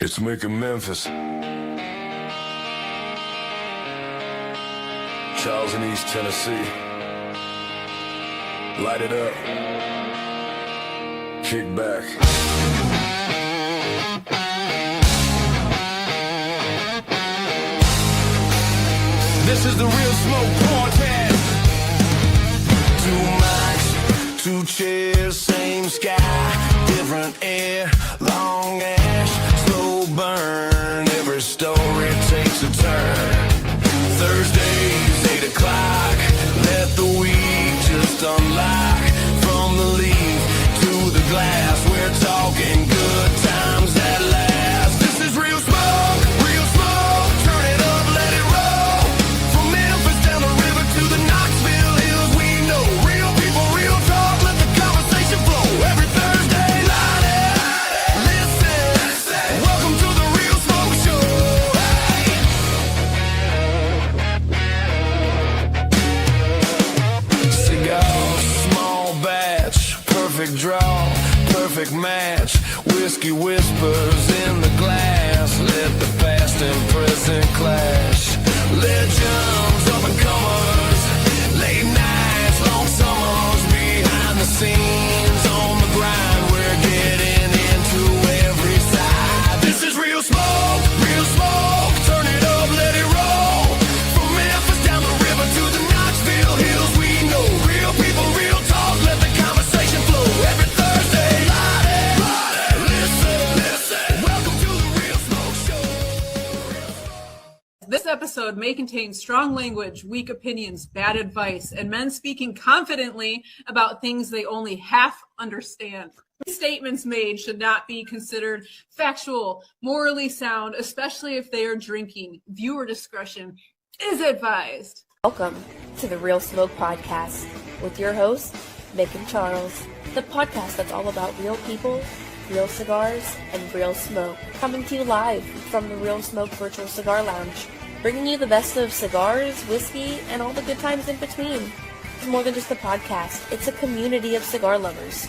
It's Mick in Memphis. Charles in East Tennessee. Light it up. Kick back. This is the Real Smoke Podcast. 2 mics, 2 chairs, same sky, different air, long ash, slow burn. Every story takes a turn. Thursdays, 8 o'clock. Let the week just unlock. From the leaf to the glass, we're talking good times that last. This is Real Smoke, Real Smoke. Turn it up, let it roll. From Memphis down the river to the Knoxville Hills, we know real people, real talk. Let the conversation flow. Every Thursday, light it, listen. Welcome to the Real Smoke Show. Cigar, small batch, perfect draw, perfect match. Whiskey whispers in the glass. Let the past and present clash. Legends, up and comers, late nights, long summers, behind the scenes, on the grind. We're getting into every side. This is Real Smoke, Real Smoke. Turn it up, let it roll. From Memphis down the river to the Knoxville Hills, we know real people, real talk. Let the conversation flow. Every Thursday, light it, listen. Welcome to the Real Smoke Show. This episode may contain strong language, weak opinions, bad advice, and men speaking confidently about things they only half understand. Statements made should not be considered factual, morally sound, especially if they are drinking. Viewer discretion is advised. Welcome to the Real Smoke Podcast with your hosts, Mick and Charles, the podcast that's all about real people, real cigars, and real smoke. Coming to you live from the Real Smoke Virtual Cigar Lounge, bringing you the best of cigars, whiskey, and all the good times in between. It's more than just a podcast, it's a community of cigar lovers.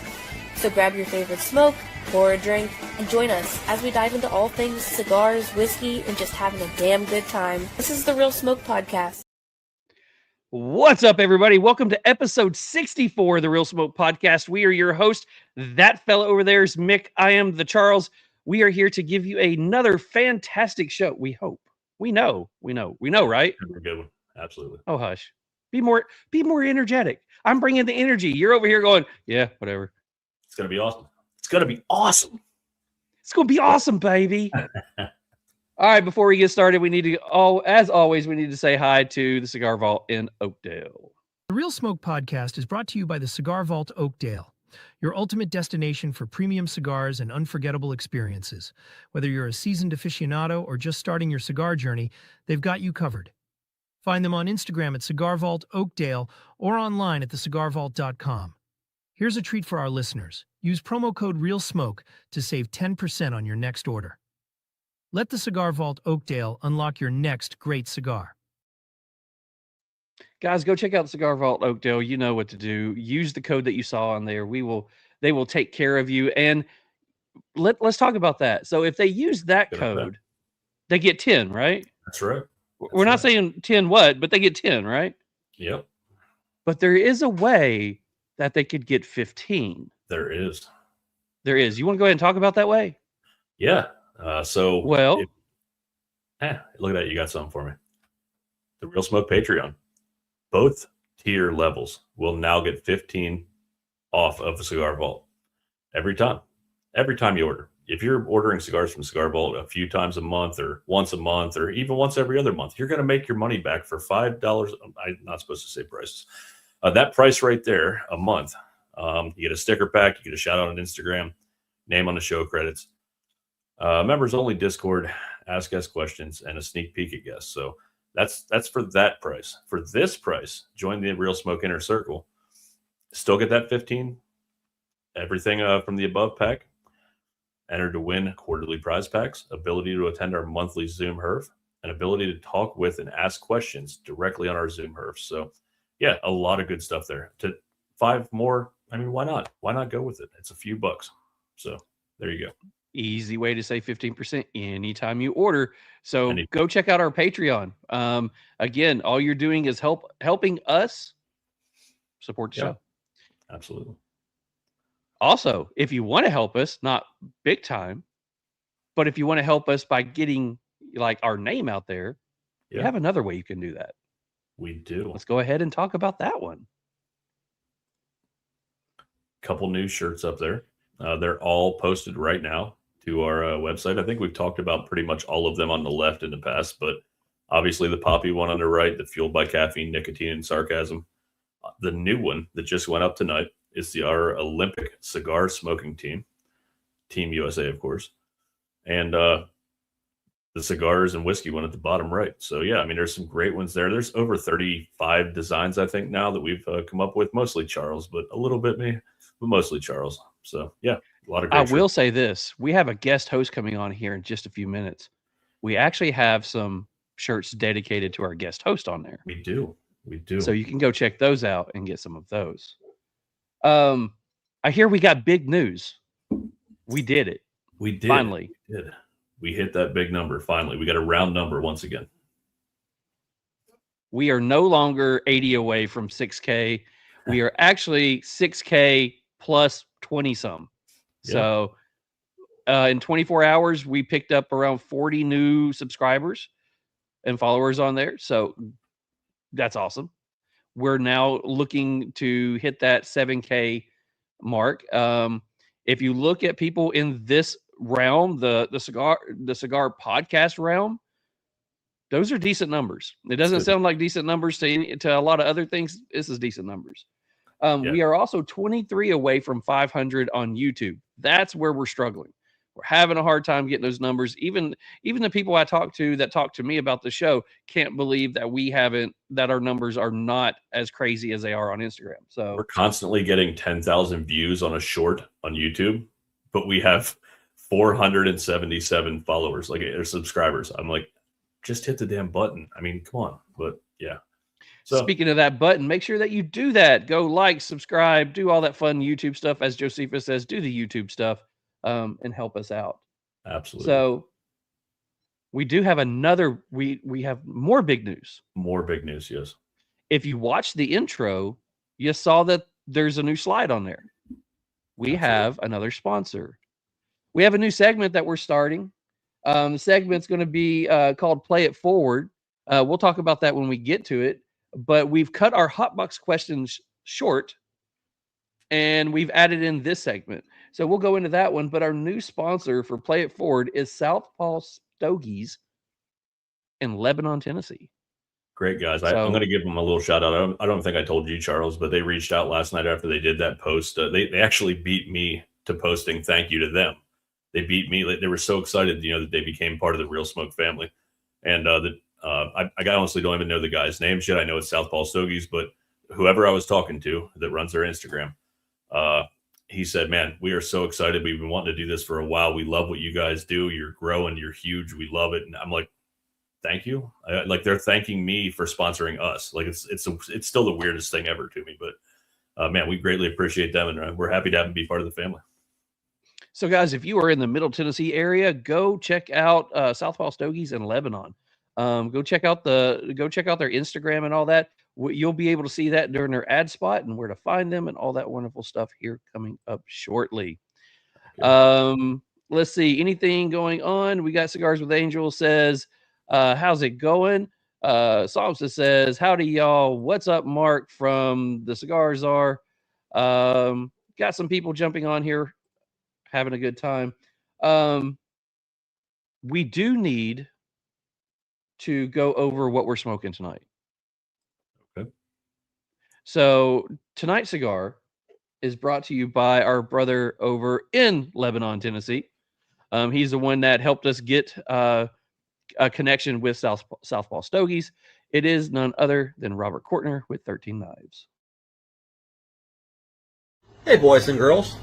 So grab your favorite smoke, pour a drink, and join us as we dive into all things cigars, whiskey, and just having a damn good time. This is the Real Smoke Podcast. What's up, everybody? Welcome to episode 64 of the Real Smoke Podcast. We are your host. That fella over there is Mick. I am the Charles. We are here to give you another fantastic show. We hope. We know, right? A good one. Absolutely. Oh, hush. Be more energetic. I'm bringing the energy. You're over here going, yeah, whatever. It's going to be awesome. It's going to be awesome. It's going to be awesome, baby. All right, before we get started, we need to, as always, we need to say hi to the Cigar Vault in Oakdale. The Real Smoke Podcast is brought to you by the Cigar Vault Oakdale, your ultimate destination for premium cigars and unforgettable experiences. Whether you're a seasoned aficionado or just starting your cigar journey, they've got you covered. Find them on Instagram at Cigar Vault Oakdale or online at thecigarvault.com. Here's a treat for our listeners. Use promo code REALSMOKE to save 10% on your next order. Let the Cigar Vault Oakdale unlock your next great cigar. Guys, go check out the Cigar Vault Oakdale. You know what to do. Use the code that you saw on there. They will take care of you. And let's talk about that. So if they use that code, they get 10, right? That's right. We're not saying 10 what, but they get 10, right? Yep. But there is a way that they could get 15. There is. You want to go ahead and talk about that way? Yeah. Look at that. You got something for me. The Real Smoke Patreon. Both tier levels will now get 15 off of the Cigar Vault every time you order. If you're ordering cigars from Cigar Vault a few times a month or once a month or even once every other month, you're going to make your money back for $5. I'm not supposed to say prices. That price right there a month. You get a sticker pack, you get a shout out on Instagram, name on the show credits. Members only Discord, ask us questions, and a sneak peek at guests. So that's for that price. For this price, join the Real Smoke Inner Circle. Still get that 15. Everything from the above pack. Enter to win quarterly prize packs, ability to attend our monthly Zoom HERF, and ability to talk with and ask questions directly on our Zoom HERF. So yeah, a lot of good stuff there. To 5 more, I mean, why not? Why not go with it? It's a few bucks. So there you go. Easy way to save 15% anytime you order. So go check out our Patreon. Again, all you're doing is helping us support the show. Absolutely. Also, if you want to help us, not big time, but if you want to help us by getting like our name out there, you have another way you can do that. We do. Let's go ahead and talk about that one. Couple new shirts up there. They're all posted right now to our website. I think we've talked about pretty much all of them on the left in the past, but obviously the poppy one on the right, the fueled by caffeine, nicotine, and sarcasm. The new one that just went up tonight is our Olympic cigar smoking team, Team USA, of course, and the cigars and whiskey one at the bottom right. So yeah, I mean, there's some great ones there. There's over 35 designs, I think, now that we've come up with, mostly Charles, but a little bit me, but mostly Charles. So yeah, a lot of great I will say this. We have a guest host coming on here in just a few minutes. We actually have some shirts dedicated to our guest host on there. We do. So you can go check those out and get some of those. I hear we got big news. We did it. We did. Finally. We did. We hit that big number finally. We got a round number once again. We are no longer 80 away from 6K. We are actually 6K plus 20 some. Yeah. So in 24 hours, we picked up around 40 new subscribers and followers on there. So that's awesome. We're now looking to hit that 7K mark. If you look at people in this realm, the cigar podcast realm, those are decent numbers. It doesn't sound like decent numbers to a lot of other things. This is decent numbers. We are also 23 away from 500 on YouTube. That's where we're struggling. We're having a hard time getting those numbers. Even the people I talk to that talk to me about the show can't believe that our numbers are not as crazy as they are on Instagram. So we're constantly getting 10,000 views on a short on YouTube, but we have 477 followers, or subscribers. I'm like, just hit the damn button. I mean, come on. But yeah. So speaking of that button, make sure that you do that. Go like, subscribe, do all that fun YouTube stuff. As Josephus says, do the YouTube stuff. And help us out. Absolutely. So we do have we have more big news. More big news, yes. If you watch the intro, you saw that there's a new slide on there. We have another sponsor. We have a new segment that we're starting. The segment's going to be called Play It Forward. We'll talk about that when we get to it. But we've cut our Hotbox questions short, and we've added in this segment. So we'll go into that one. But our new sponsor for Play It Forward is Southpaw Stogies in Lebanon, Tennessee. Great guys. I'm going to give them a little shout out. I don't think I told you, Charles, but they reached out last night after they did that post. They actually beat me to posting thank you to them. They beat me. They were so excited, that they became part of the Real Smoke family. And I honestly don't even know the guy's names yet. I know it's Southpaw Stogies, but whoever I was talking to that runs their Instagram, he said, man, we are so excited. We've been wanting to do this for a while. We love what you guys do. You're growing. You're huge. We love it. And I'm like, thank you. They're thanking me for sponsoring us. It's still the weirdest thing ever to me, but man, we greatly appreciate them. And we're happy to have them be part of the family. So guys, if you are in the Middle Tennessee area, go check out Southpaw Stogies in Lebanon. Go check out their Instagram and all that. You'll be able to see that during their ad spot and where to find them and all that wonderful stuff here coming up shortly. Okay. Let's see. Anything going on? We got Cigars with Angel says, how's it going? Psalmist says, howdy y'all. What's up, Mark from the Cigars Are? Got some people jumping on here, having a good time. We do need to go over what we're smoking tonight. Okay. So tonight's cigar is brought to you by our brother over in Lebanon, Tennessee. He's the one that helped us get a connection with Southpaw Stogies. It is none other than Robert Courtner with 13 Knives. Hey boys and girls,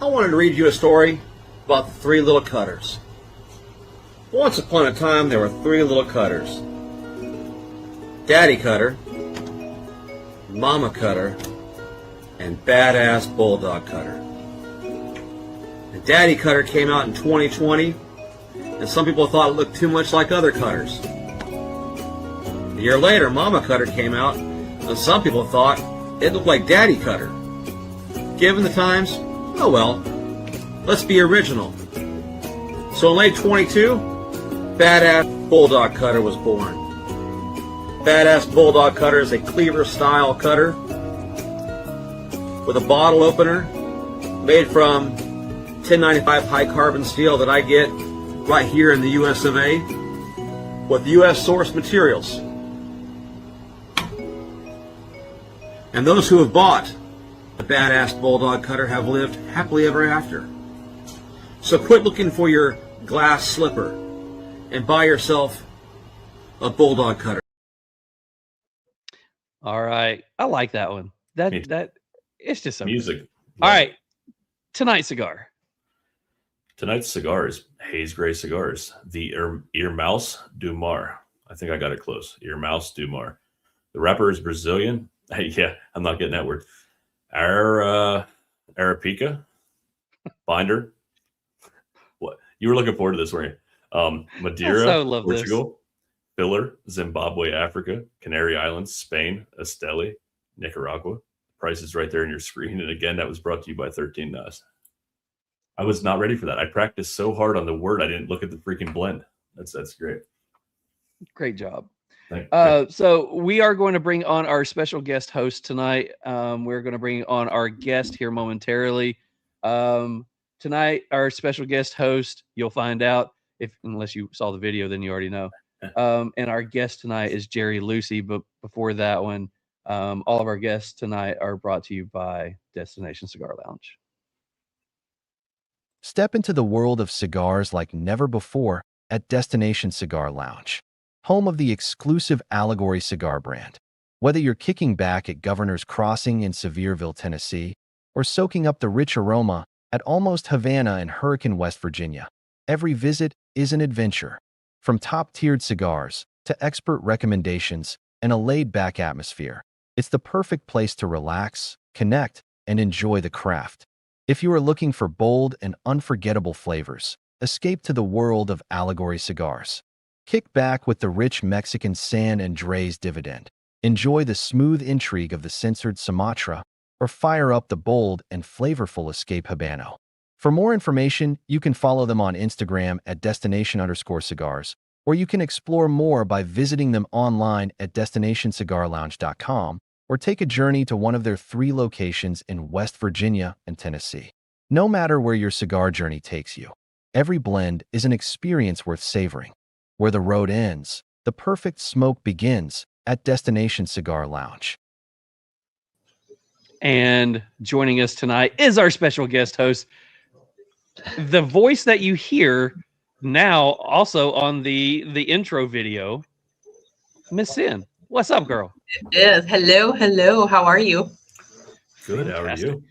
I wanted to read you a story about the three little cutters. Once upon a time, there were three little cutters. Daddy Cutter, Mama Cutter, and Badass Bulldog Cutter. The Daddy cutter came out in 2020, and some people thought it looked too much like other cutters. A year later, Mama cutter came out, and some people thought it looked like Daddy cutter. Given the times, oh well, let's be original. So in late 22, Badass Bulldog cutter was born. Badass Bulldog cutter is a cleaver style cutter with a bottle opener made from 1095 high carbon steel that I get right here in the US of A with US source materials. And those who have bought the Badass Bulldog cutter have lived happily ever after. So quit looking for your glass slipper and buy yourself a Bulldog cutter. All right. I like that one. That it's just some Music. All right. Tonight's cigar. Tonight's cigar is Haze Gray Cigars, the Ear Mouse du Mar. I think I got it close. Ear Mouse du Mar. The wrapper is Brazilian. Yeah, I'm not getting that word. Arapica. Binder. What? You were looking forward to this, weren't you? Madeira, I so love Portugal. Filler, Zimbabwe, Africa. Canary Islands, Spain. Esteli, Nicaragua. Price is right there on your screen. And again, that was brought to you by 13 Nas. I was not ready for that. I practiced so hard on the word, I didn't look at the freaking blend. That's great. Great job. Thank you. So we are going to bring on our special guest host tonight. We're going to bring on our guest here momentarily. Tonight, our special guest host, you'll find out unless you saw the video, then you already know. And our guest tonight is Jerry Lucey. But before that one, all of our guests tonight are brought to you by Destination Cigar Lounge. Step into the world of cigars like never before at Destination Cigar Lounge, home of the exclusive Allegory cigar brand. Whether you're kicking back at Governor's Crossing in Sevierville, Tennessee, or soaking up the rich aroma at Almost Havana in Hurricane, West Virginia, every visit is an adventure. From top-tiered cigars to expert recommendations and a laid-back atmosphere, it's the perfect place to relax, connect, and enjoy the craft. If you are looking for bold and unforgettable flavors, escape to the world of Allegory cigars. Kick back with the rich Mexican San Andres Dividend. Enjoy the smooth intrigue of the censored Sumatra, or fire up the bold and flavorful Escape Habano. For more information, you can follow them on Instagram at destination_cigars, or you can explore more by visiting them online at destinationcigarlounge.com, or take a journey to one of their 3 locations in West Virginia and Tennessee. No matter where your cigar journey takes you, every blend is an experience worth savoring. Where the road ends, the perfect smoke begins at Destination Cigar Lounge. And joining us tonight is our special guest host, the voice that you hear now also on the intro video, Miss Sin. What's up, girl? It is. Hello. How are you? Good. How are you?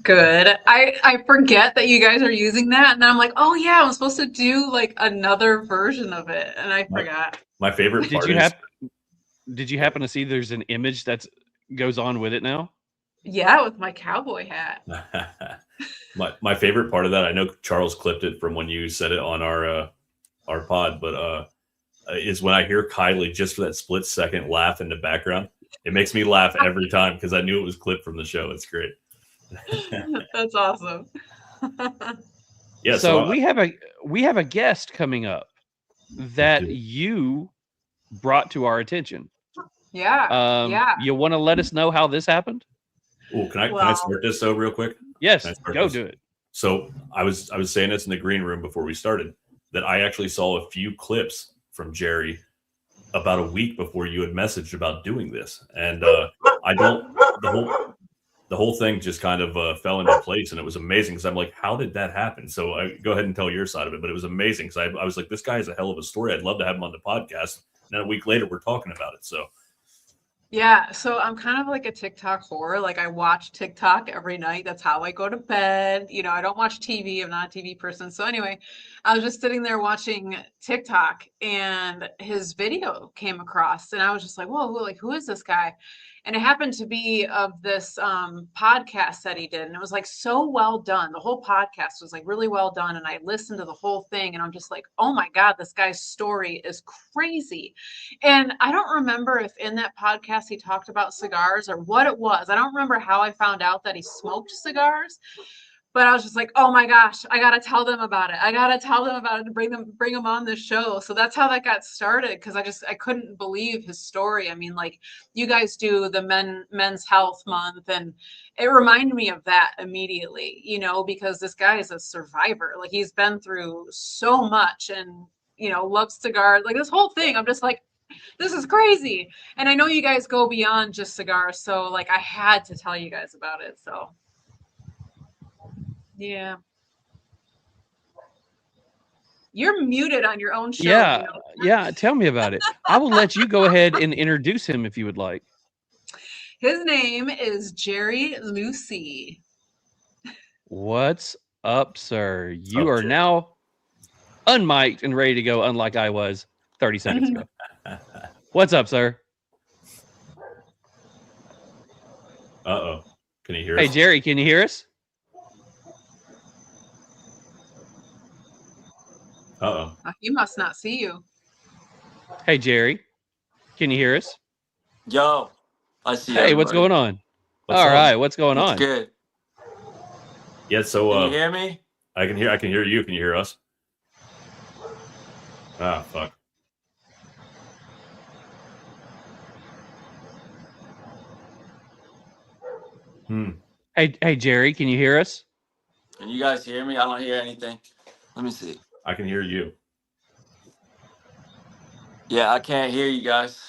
Good. I forget that you guys are using that, and then I'm like, oh yeah, I'm supposed to do like another version of it, and I forgot. My favorite part Did you happen to see there's an image that goes on with it now? Yeah, with my cowboy hat. my favorite part of that, I know Charles clipped it from when you said it on our pod, but is when I hear Kylie just for that split second laugh in the background. It makes me laugh every time because I knew it was clipped from the show. It's great. That's awesome. Yeah. So we have a guest coming up that you brought to our attention. Yeah. You want to let us know how this happened? Oh, can I start this though real quick? Yes, go do it. So I was saying this in the green room before we started that I actually saw a few clips from Jerry about a week before you had messaged about doing this, and the whole thing just kind of fell into place, and it was amazing because I'm like, how did that happen? So go ahead and tell your side of it, but it was amazing because I was like, this guy has a hell of a story. I'd love to have him on the podcast. And then a week later, we're talking about it. So. Yeah, so I'm kind of like a TikTok whore. Like I watch TikTok every night. That's how I go to bed. You know, I don't watch TV. I'm not a TV person. So anyway, I was just sitting there watching TikTok and his video came across and I was just like, whoa, like who is this guy? And it happened to be of this podcast that he did. And it was like so well done. The whole podcast was like really well done. And I listened to the whole thing and I'm just like, oh my God, this guy's story is crazy. And I don't remember if in that podcast he talked about cigars or what it was. I don't remember how I found out that he smoked cigars. But I was just like, oh my gosh, I got to tell them about it. I got to tell them about it and bring them on the show. So that's how that got started. Cause I couldn't believe his story. I mean, like you guys do the men's health month and it reminded me of that immediately, you know, because this guy is a survivor. Like he's been through so much and, you know, loves cigars, like this whole thing. I'm just like, this is crazy. And I know you guys go beyond just cigars. So like I had to tell you guys about it. So. Yeah. You're muted on your own show. Yeah. You know? Yeah. Tell me about it. I will let you go ahead and introduce him if you would like. His name is Jerry Lucey. What's up, sir? You are now unmiked and ready to go, unlike I was 30 seconds ago. What's up, sir? Uh-oh. Can you hear us? Hey, Jerry, can you hear us? Uh-oh. He must not see you. Hey, Jerry, can you hear us? Yo, I see. Hey, what's going on? What's All up? right, what's going It's on? good. Yeah, so Can you hear me? I can hear you. Can you hear us? Ah, fuck. Hey, Jerry, can you hear us? Can you guys hear me? I don't hear anything. Let me see. I can hear you. Yeah, I can't hear you guys.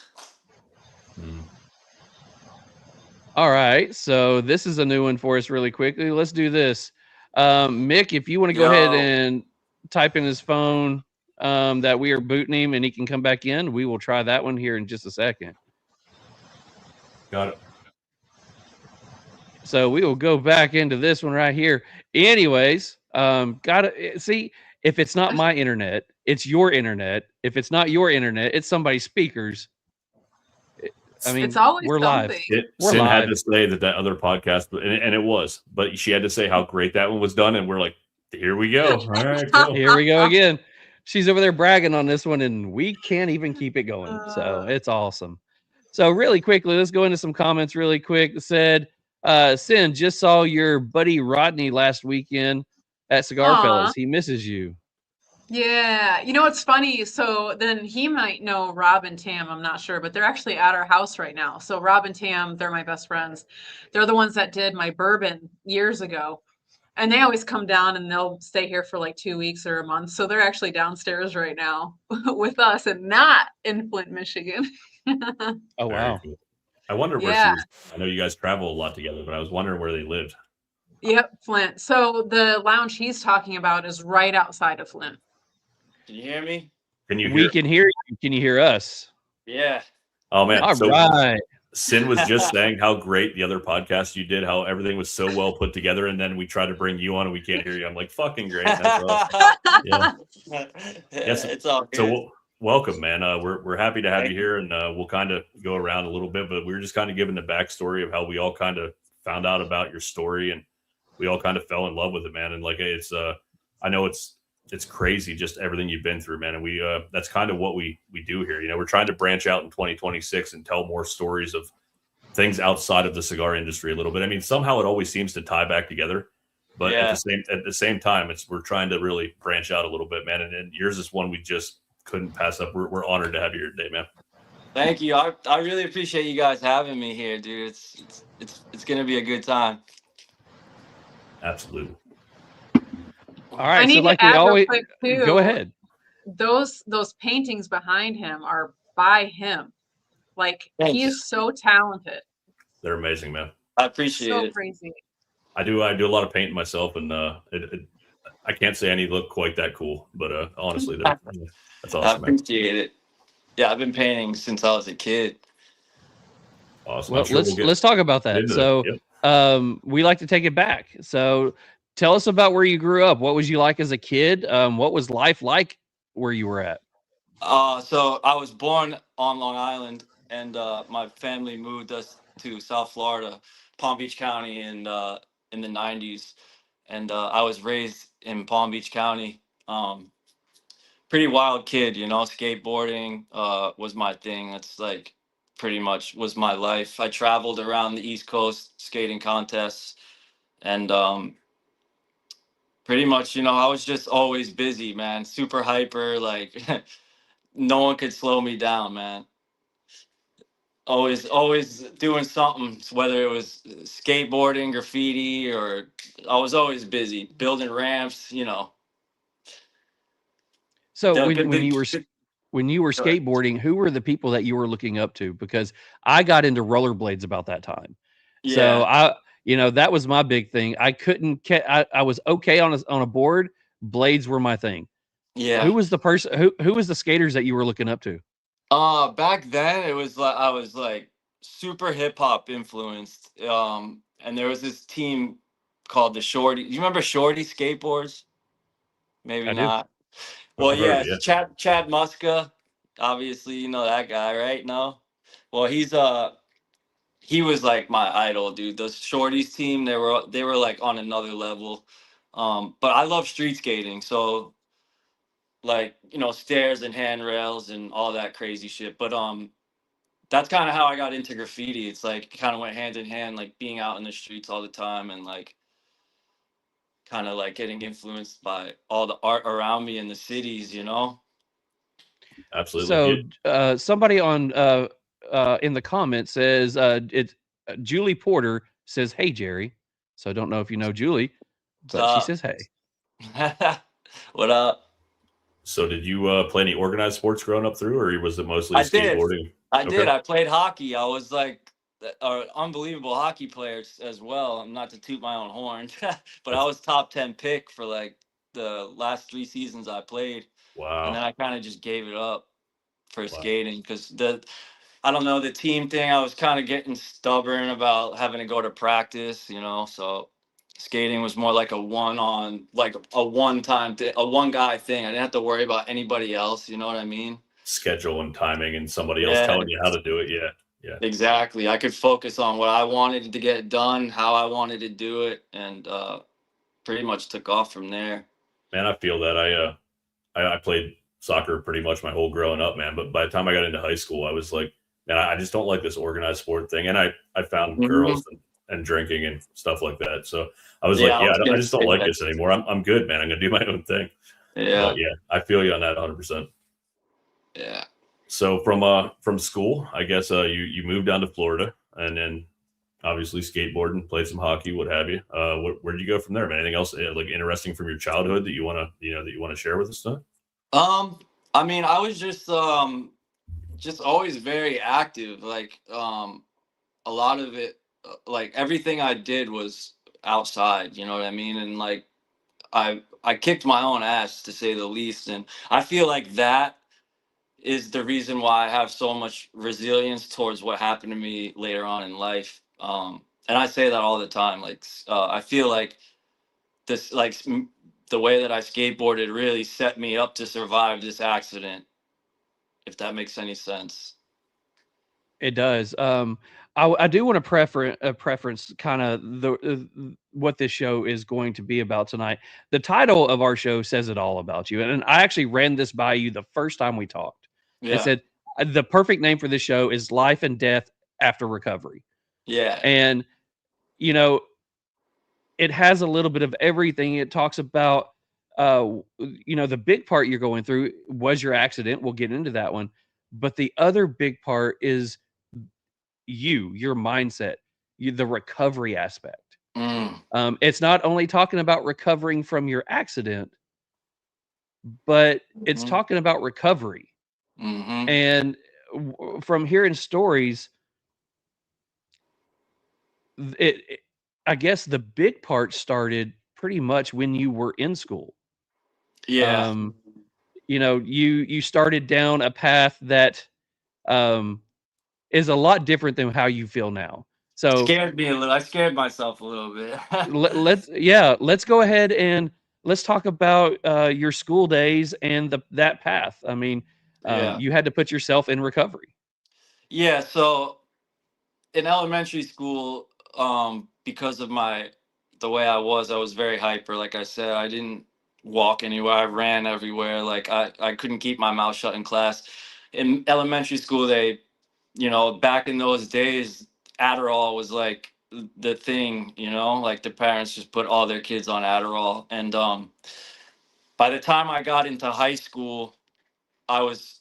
All right, so this is a new one for us really quickly. Let's do this. Mick, if you want to go ahead and type in his phone that we are booting him and he can come back in, we will try that one here in just a second. Got it. So we will go back into this one right here. Anyways, gotta see if it's not my internet, it's your internet. If it's not your internet, it's somebody's speakers. I mean, it's always we're live. something. We're Sin live. had to say that other podcast, and it was, but she had to say how great that one was done, and we're like, here we go. All right, cool. Here we go again. She's over there bragging on this one, and we can't even keep it going. So it's awesome. So really quickly, let's go into some comments really quick. It said, Sin, just saw your buddy Rodney last weekend at Cigar Aw. Fellas. He misses you. Yeah, you know what's funny? So then he might know Rob and Tam, I'm not sure, but they're actually at our house right now. So Rob and Tam, they're my best friends. They're the ones that did my bourbon years ago. And they always come down and they'll stay here for like 2 weeks or a month. So they're actually downstairs right now with us and not in Flint, Michigan. Oh, Very wow. cool. I wonder where Yeah. I know you guys travel a lot together, but I was wondering where they lived. Yep, Flint. So the lounge he's talking about is right outside of Flint. Can you hear me? Can you We hear? can hear you. Can you hear us? Yeah. Oh man, All so right. Sin was just saying how great the other podcast you did, how everything was so well put together, and then we tried to bring you on and we can't hear you. I'm like, fucking great. That's awesome. Yeah. Yes. It's all good. So welcome, man. We're happy to have you here, and we'll kind of go around a little bit, but we were just kind of giving the backstory of how we all kind of found out about your story, and we all kind of fell in love with it, man. And like, it's I know it's crazy, just everything you've been through, man. And we that's kind of what we do here. You know, we're trying to branch out in 2026 and tell more stories of things outside of the cigar industry a little bit. I mean, somehow it always seems to tie back together, but Yeah. at the same time, we're trying to really branch out a little bit, man. And yours is one we just couldn't pass up. We're honored to have you here today, man. Thank you. I really appreciate you guys having me here, dude. It's gonna be a good time. Absolutely. All I right. need So to like we add real always quick, too. go ahead. Those paintings behind him are by him. Like Thanks. he is so talented. They're amazing, man. I appreciate So it. crazy. I do a lot of painting myself, and I can't say any look quite that cool, but honestly, that's I awesome, man. appreciate it. Yeah, I've been painting since I was a kid. Awesome. Well, I'm sure let's talk about that. into So Yep. we like to take it back. So tell us about where you grew up. What was you like as a kid? What was life like where you were at? So I was born on Long Island, and my family moved us to South Florida, Palm Beach County in the 90s. And I was raised in Palm Beach County. Pretty wild kid, you know, skateboarding was my thing. That's like pretty much was my life. I traveled around the East Coast skating contests, and pretty much, you know, I was just always busy, man. Super hyper, like no one could slow me down, man. Always doing something, whether it was skateboarding, graffiti, or I was always busy building ramps, you know. So The- when you were the- Go ahead. skateboarding, who were the people that you were looking up to? Because I got into rollerblades about that time. So Yeah, that was my big thing. I couldn't I was okay on a board. Blades were my thing. yeah. Who was the person who was the skaters that you were looking up to? Back then it was like I was like super hip hop influenced. And there was this team called the Shorty. You remember Shorty skateboards? Maybe I do. not. Well, I've heard yeah, of it, Chad Muska. Obviously, you know that guy, right? No. Well, he was like my idol, dude. The Shorties team, they were like on another level. But I love street skating, so like, you know, stairs and handrails and all that crazy shit. But that's kind of how I got into graffiti. It's like kind of went hand in hand, like being out in the streets all the time and like kind of like getting influenced by all the art around me in the cities, you know? absolutely. So somebody on in the comments says it's Julie Porter says, "Hey Jerry." So I don't know if you know Julie, but she So, says, "Hey." what up? So did you play any organized sports growing up through, or was it mostly I did. skateboarding? I did. Okay. I played hockey. I was like an unbelievable hockey player as well. Not to toot my own horn, but I was top 10 pick for like the last 3 seasons I played. And then Wow. I kind of just gave it up for skating because I don't know, the team thing, I was kind of getting stubborn about having to go to practice, you know, so skating was more like a one guy thing. I didn't have to worry about anybody else, you know what I mean? Schedule and timing and somebody else Yeah, telling you how to do it. Yeah. Yeah. exactly. I could focus on what I wanted to get done, how I wanted to do it, and pretty much took off from there. Man, I feel that. I played soccer pretty much my whole growing up, man. But by the time I got into high school, I was like, man, I just don't like this organized sport thing. And I found girls and drinking and stuff like that. So I was like, I yeah, was I gonna just don't say like that. this anymore. I'm good, man. I'm gonna do my own thing. Yeah, But yeah, I feel you on that 100%. yeah. So from school, I guess you moved down to Florida, and then obviously skateboarding, played some hockey, what have you. Where did you go from there, man? Anything else like interesting from your childhood that you want to share with us? I mean, I was just always very active. Like a lot of it, like everything I did was outside. You know what I mean? And like I kicked my own ass to say the least. And I feel like that is the reason why I have so much resilience towards what happened to me later on in life. And I say that all the time. Like I feel like this, like the way that I skateboarded really set me up to survive this accident, if that makes any sense. It does. I do want to preference kind of what this show is going to be about tonight. The title of our show says it all about you, and I actually ran this by you the first time we talked. It Yeah. said the perfect name for this show is Life and Death After Recovery, Yeah. and you know it has a little bit of everything. It talks about the big part you're going through was your accident. We'll get into that one, but the other big part is your mindset, the recovery aspect. It's not only talking about recovering from your accident, but it's talking about recovery. And from hearing stories, I guess the big part started pretty much when you were in school. Yeah. You started down a path that is a lot different than how you feel now. So Scared me a little. I scared myself a little bit. let's go ahead and let's talk about your school days and that path. I mean, Yeah. you had to put yourself in recovery. Yeah. So in elementary school, because of the way I was very hyper. Like I said, I didn't walk anywhere. I ran everywhere. Like I couldn't keep my mouth shut in class. In elementary school, they, back in those days, Adderall was like the thing, like the parents just put all their kids on Adderall. And by the time I got into high school, I was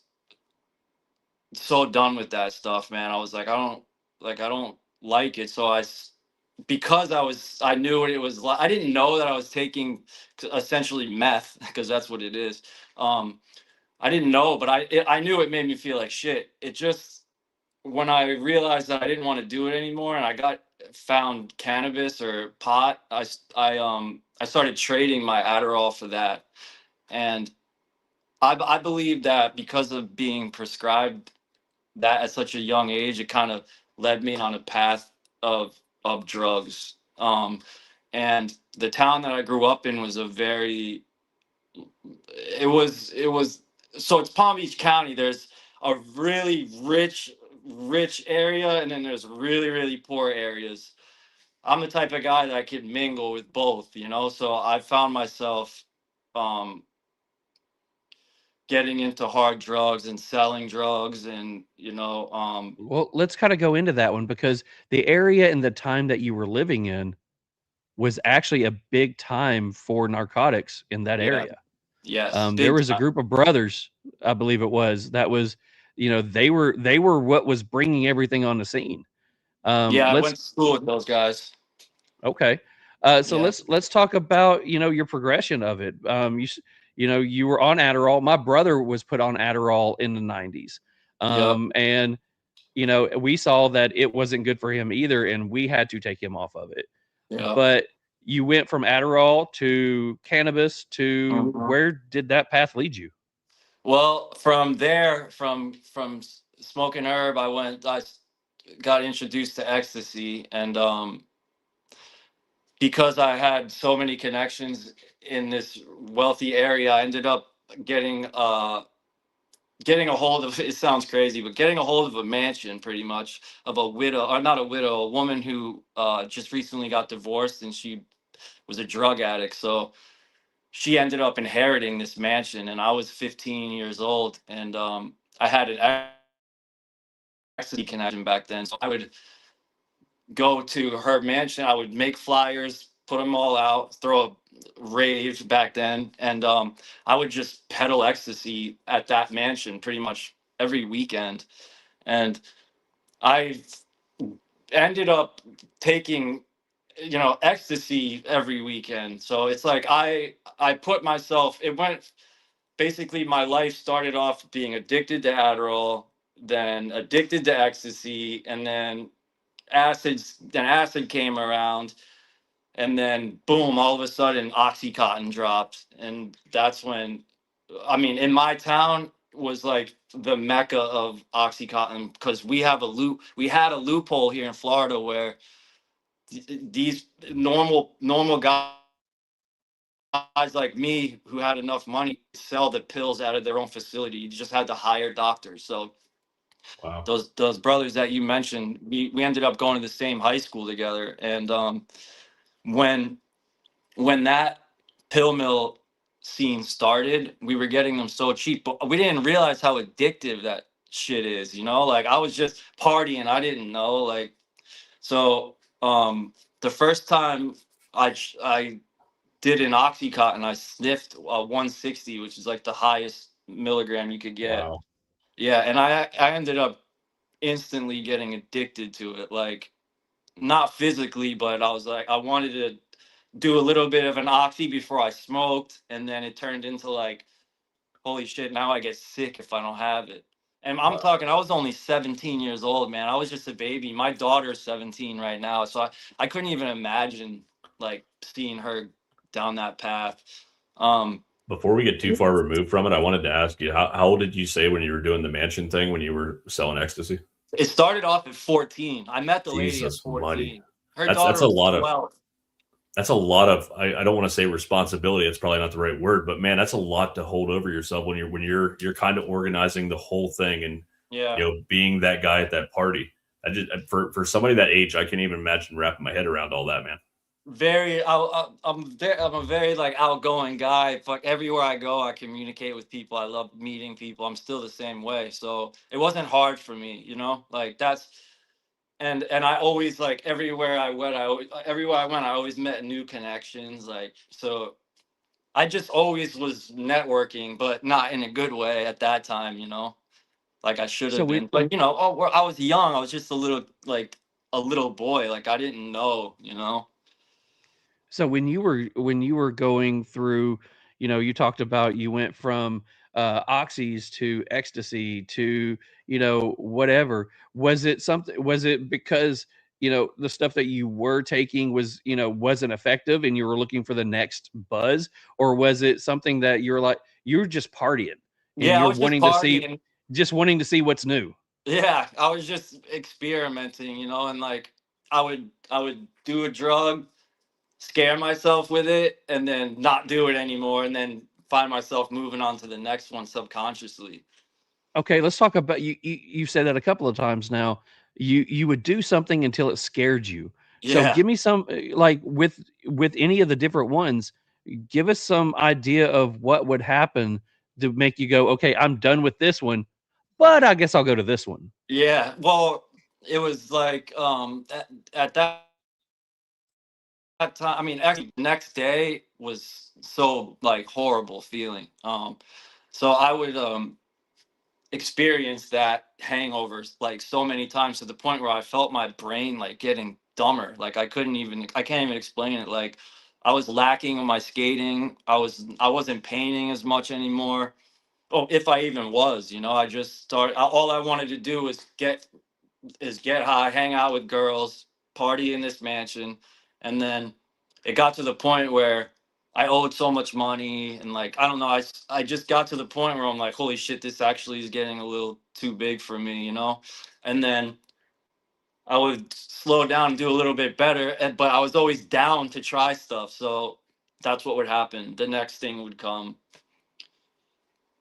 so done with that stuff, man. I was like, I don't like it. So because I knew what it was like. I didn't know that I was taking essentially meth, because that's what it is. I didn't know, but I knew it made me feel like shit. It just, when I realized that I didn't want to do it anymore, and I found cannabis or pot, I started trading my Adderall for that. And I believe that because of being prescribed that at such a young age, it kind of led me on a path of drugs. And the town that I grew up in was so it's Palm Beach County. There's a really rich area, and then there's really, really poor areas. I'm the type of guy that could mingle with both, so I found myself getting into hard drugs and selling drugs, and Well, let's kind of go into that one, because the area and the time that you were living in was actually a big time for narcotics in that Yeah. area. Yes, There big was a time. group of brothers, I believe it was, that was, they were what was bringing everything on the scene. Yeah, I Let's went to school with those guys. Okay. So Yeah. let's talk about, your progression of it. You were on Adderall. My brother was put on Adderall in the 90s. Yep. And we saw that it wasn't good for him either, and we had to take him off of it. Yeah. But you went from Adderall to cannabis to where did that path lead you? Well, from there, from smoking herb, I got introduced to ecstasy, and because I had so many connections in this wealthy area, I ended up getting a hold of, it sounds crazy, but getting a hold of a mansion, pretty much, of a widow, or not a widow, a woman who just recently got divorced, and she was a drug addict. So she ended up inheriting this mansion, and I was 15 years old, and I had an ecstasy connection back then. So I would go to her mansion. I would make flyers, put them all out, throw a rave back then, and I would just peddle ecstasy at that mansion pretty much every weekend. And I ended up taking, ecstasy every weekend. So it's like I put myself, it went, basically my life started off being addicted to Adderall, then addicted to ecstasy, and then acid came around, and then boom, all of a sudden Oxycontin dropped. And that's when, in my town was like the mecca of Oxycontin, because we had a loophole here in Florida where these normal guys like me who had enough money to sell the pills out of their own facility. You just had to hire doctors. So Wow. those brothers that you mentioned, we ended up going to the same high school together. And when that pill mill scene started, we were getting them so cheap, but we didn't realize how addictive that shit is, like I was just partying. I didn't know, like, so the first time I did an Oxycontin, I sniffed 160, which is like the highest milligram you could get. Wow. Yeah, and I ended up instantly getting addicted to it, like not physically, but I was like, I wanted to do a little bit of an oxy before I smoked, and then it turned into like, holy shit, now I get sick if I don't have it. And I'm talking, I was only 17 years old, man. I was just a baby. My daughter's 17 right now, so I couldn't even imagine like seeing her down that path. Before we get too far removed from it, I wanted to ask you, how old did you say when you were doing the mansion thing, when you were selling ecstasy? It started off at 14. I met the lady at Jesus, 14. money. Her That's daughter a was lot 12. That's a lot of, I don't want to say responsibility. It's probably not the right word, but man, that's a lot to hold over yourself when you're kind of organizing the whole thing and Yeah. being that guy at that party. For somebody that age, I can't even imagine wrapping my head around all that, man. I'm a very like outgoing guy. Fuck, everywhere I go, I communicate with people. I love meeting people. I'm still the same way. So it wasn't hard for me, you know, like that's, and I always like everywhere I went, I always met new connections. Like, so I just always was networking, but not in a good way at that time, you know, like I should So have we been. But, you know, I was young. I was just a little boy. Like I didn't know, you know. So when you were going through, you talked about you went from oxys to ecstasy to, whatever. Was it something? Was it because the stuff that you were taking was wasn't effective and you were looking for the next buzz, or was it something that you're just partying and Yeah, I you're was just partying. wanting to see what's new? Yeah, I was just experimenting, you know, and like I would do a drug, scare myself with it, and then not do it anymore, and then find myself moving on to the next one subconsciously. Okay, let's talk about you said that a couple of times now. You would do something until it scared you. So Yeah. give me some like with any of the different ones, give us some idea of what would happen to make you go, "Okay, I'm done with this one, but I guess I'll go to this one." Yeah. Well, it was like at that time, I mean, actually the next day was so like horrible feeling. So I would experience that hangovers like so many times to the point where I felt my brain like getting dumber. Like I can't even explain it. Like I was lacking in my skating. I wasn't painting as much anymore. Oh, if I even was, you know, I just started. All I wanted to do was get high, hang out with girls, party in this mansion, and then it got to the point where I owed so much money, and like I don't know, I just got to the point where I'm like, holy shit, this actually is getting a little too big for me, you know, and then I would slow down and do a little bit better, but I was always down to try stuff, so that's what would happen. The next thing would come,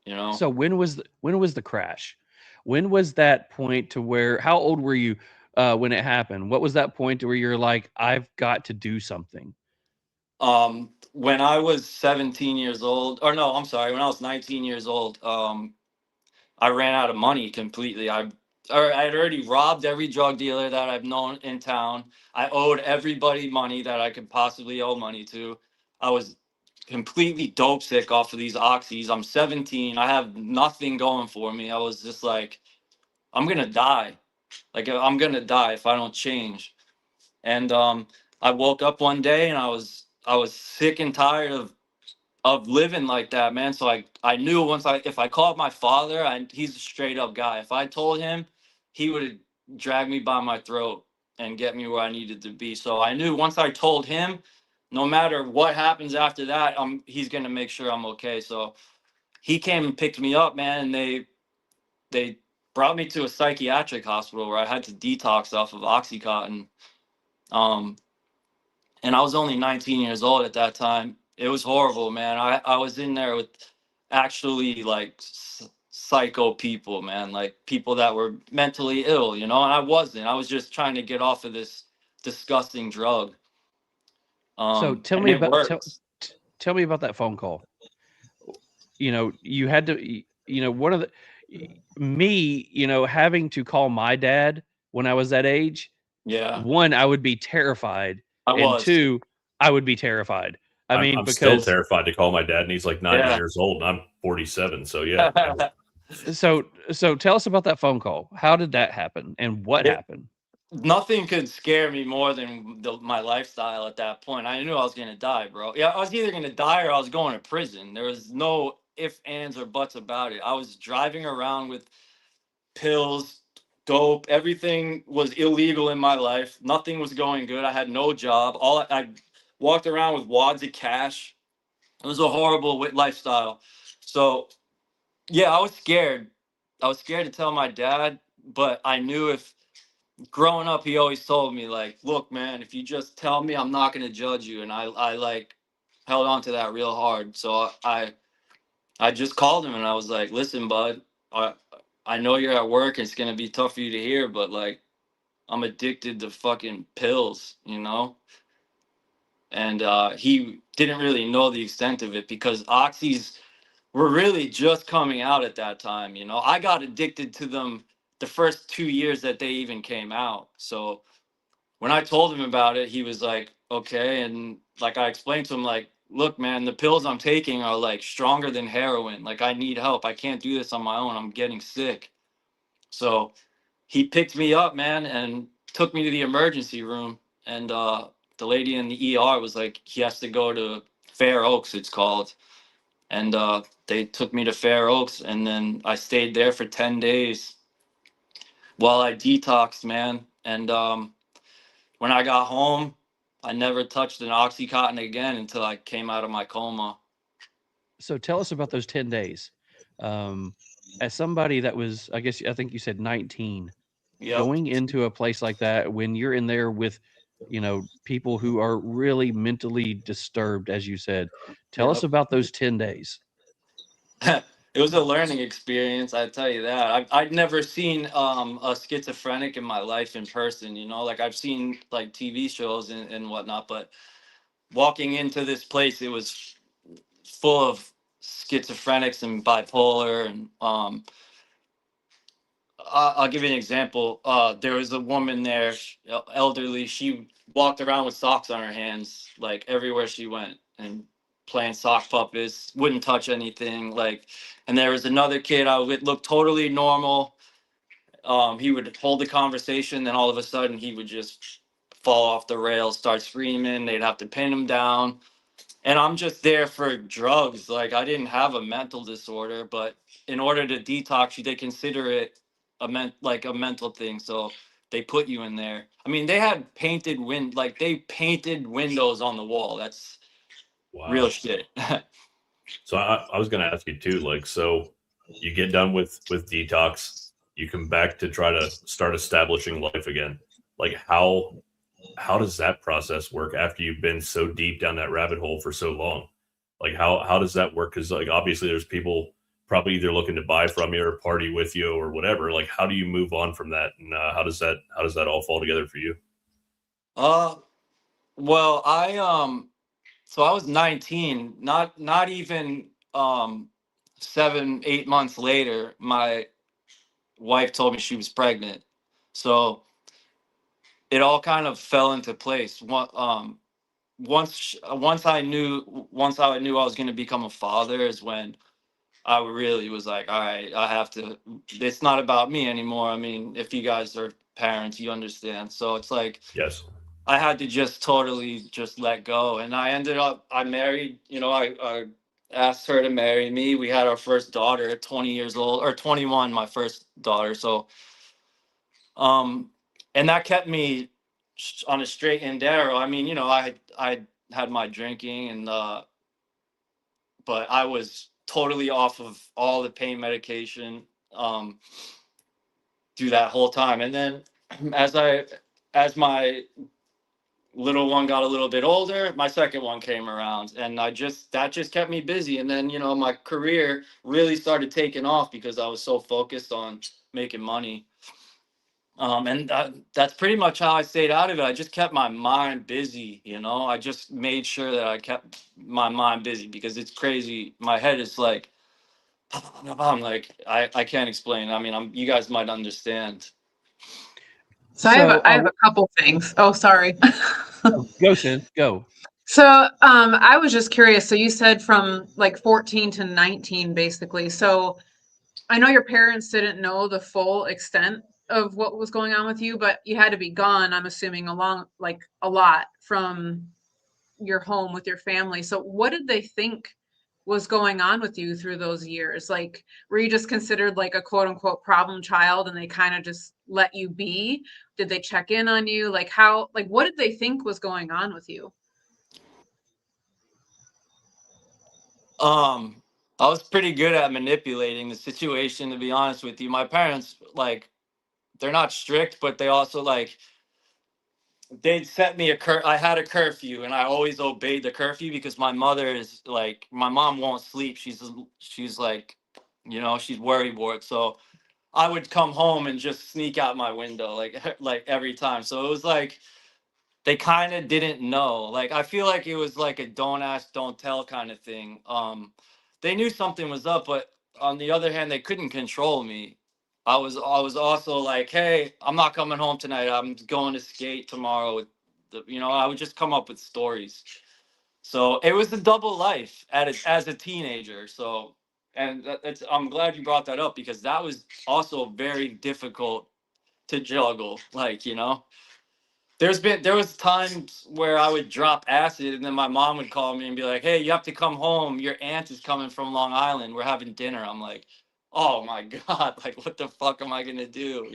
you know. So when was the crash? When was that point to where how old were you when it happened? What was that point to where you're like, I've got to do something? When I was 17 years old, or no, I'm sorry, when I was 19 years old, I ran out of money completely. I had already robbed every drug dealer that I've known in town. I owed everybody money that I could possibly owe money to. I was completely dope sick off of these oxys. I'm 17. I have nothing going for me. I was just like, I'm gonna die. Like I'm gonna die if I don't change. And I woke up one day and I was sick and tired of living like that, man. So I knew if I called my father, he's a straight up guy. If I told him, he would drag me by my throat and get me where I needed to be. So I knew once I told him, no matter what happens after that, he's gonna make sure I'm okay. So he came and picked me up, man, and they brought me to a psychiatric hospital where I had to detox off of Oxycontin. Um, and I was only 19 years old at that time. It was horrible, man. I was in there with actually like psycho people, man, like people that were mentally ill, you know, and I wasn't. I was just trying to get off of this disgusting drug. So And it worked. tell me about that phone call. You had to one of the me, having to call my dad when I was that age. Yeah, One, I would be terrified, I and was. two, I would be terrified. I mean, I'm still because terrified to call my dad, and he's like 90 Yeah. years old, and I'm 47. So yeah, so tell us about that phone call. How did that happen, and what It- happened? Nothing could scare me more than my lifestyle at that point. I knew I was gonna die, bro. Yeah, I was either gonna die or I was going to prison. There was no ifs, ands, or buts about it. I was driving around with pills, dope. Everything was illegal in my life. Nothing was going good. I had no job. I walked around with wads of cash. It was a horrible lifestyle. So yeah, I was scared. I was scared to tell my dad, but I knew if growing up, he always told me like, look, man, if you just tell me, I'm not gonna judge you. And I like held on to that real hard. So I just called him and I was like, listen, bud, I know you're at work and it's gonna be tough for you to hear, but like I'm addicted to fucking pills, you know? And he didn't really know the extent of it because oxys were really just coming out at that time, you know? I got addicted to them the first 2 years that they even came out. So when I told him about it, he was like, okay. And like I explained to him, like, look, man, the pills I'm taking are like stronger than heroin. Like, I need help. I can't do this on my own. I'm getting sick. So he picked me up, man, and took me to the emergency room. And the lady in the ER was like, he has to go to Fair Oaks, it's called. And they took me to Fair Oaks, and then I stayed there for 10 days while I detoxed, man. And when I got home, I never touched an Oxycontin again until I came out of my coma. So tell us about those 10 days. As somebody that was, I think you said 19, Yep. going into a place like that, when you're in there with, people who are really mentally disturbed, as you said, tell us Yep. about those 10 days. It was a learning experience, I tell you that. I'd never seen a schizophrenic in my life in person, you know, like I've seen like TV shows and whatnot, but walking into this place, it was full of schizophrenics and bipolar. And I'll give you an example. There was a woman there, elderly. She walked around with socks on her hands, like everywhere she went, and playing sock puppets, wouldn't touch anything. Like, and there was another kid. I would look totally normal. He would hold the conversation, then all of a sudden he would just fall off the rails, start screaming. They'd have to pin him down. And I'm just there for drugs. Like, I didn't have a mental disorder, but in order to detox you, they consider it a mental thing. So they put you in there. I mean, they had they painted windows on the wall. That's Wow. real shit. So I was going to ask you too, like, so you get done with detox, you come back to try to start establishing life again. Like, how does that process work after you've been so deep down that rabbit hole for so long? Like, how does that work? Because like obviously there's people probably either looking to buy from you or party with you or whatever. Like, how do you move on from that? And how does that all fall together for you? Well, so I was 19, not even 7-8 months later, my wife told me she was pregnant. So it all kind of fell into place. Once I knew I was going to become a father is when I really was like, all right, I have to, it's not about me anymore. I mean, if you guys are parents, you understand. So it's like, Yes. I had to just totally just let go. And I married, I asked her to marry me. We had our first daughter at 20 years old, or 21, my first daughter. So, and that kept me on a straight and narrow. I mean, I had my drinking but I was totally off of all the pain medication, through that whole time. And then as my little one got a little bit older, my second one came around, and that just kept me busy. And then, my career really started taking off because I was so focused on making money. And that's pretty much how I stayed out of it. I just kept my mind busy, I just made sure that I kept my mind busy because it's crazy. My head is like, I'm like, I can't explain. I mean, you guys might understand. So I have a couple things. Oh, sorry. Go, Sin. Go. So I was just curious. So you said from like 14 to 19, basically. So I know your parents didn't know the full extent of what was going on with you, but you had to be gone, I'm assuming, a lot from your home with your family. So what did they think was going on with you through those years? Like, were you just considered like a quote unquote problem child and they kind of just let you be? Did they check in on you? Like, what did they think was going on with you? I was pretty good at manipulating the situation, to be honest with you. My parents, like, they're not strict, but they also they'd set me I had a curfew, and I always obeyed the curfew because my mother is like, my mom won't sleep. She's like, she's worry board. So I would come home and just sneak out my window like every time. So it was like they kind of didn't know. Like I feel like it was like a don't ask, don't tell kind of thing. They knew something was up, but on the other hand, they couldn't control me. I was also like, hey, I'm not coming home tonight. I'm going to skate tomorrow. I would just come up with stories. So it was a double life as a teenager. So, and I'm glad you brought that up because that was also very difficult to juggle. Like, there was times where I would drop acid and then my mom would call me and be like, hey, you have to come home. Your aunt is coming from Long Island. We're having dinner. I'm like, oh my God, like what the fuck am I gonna do?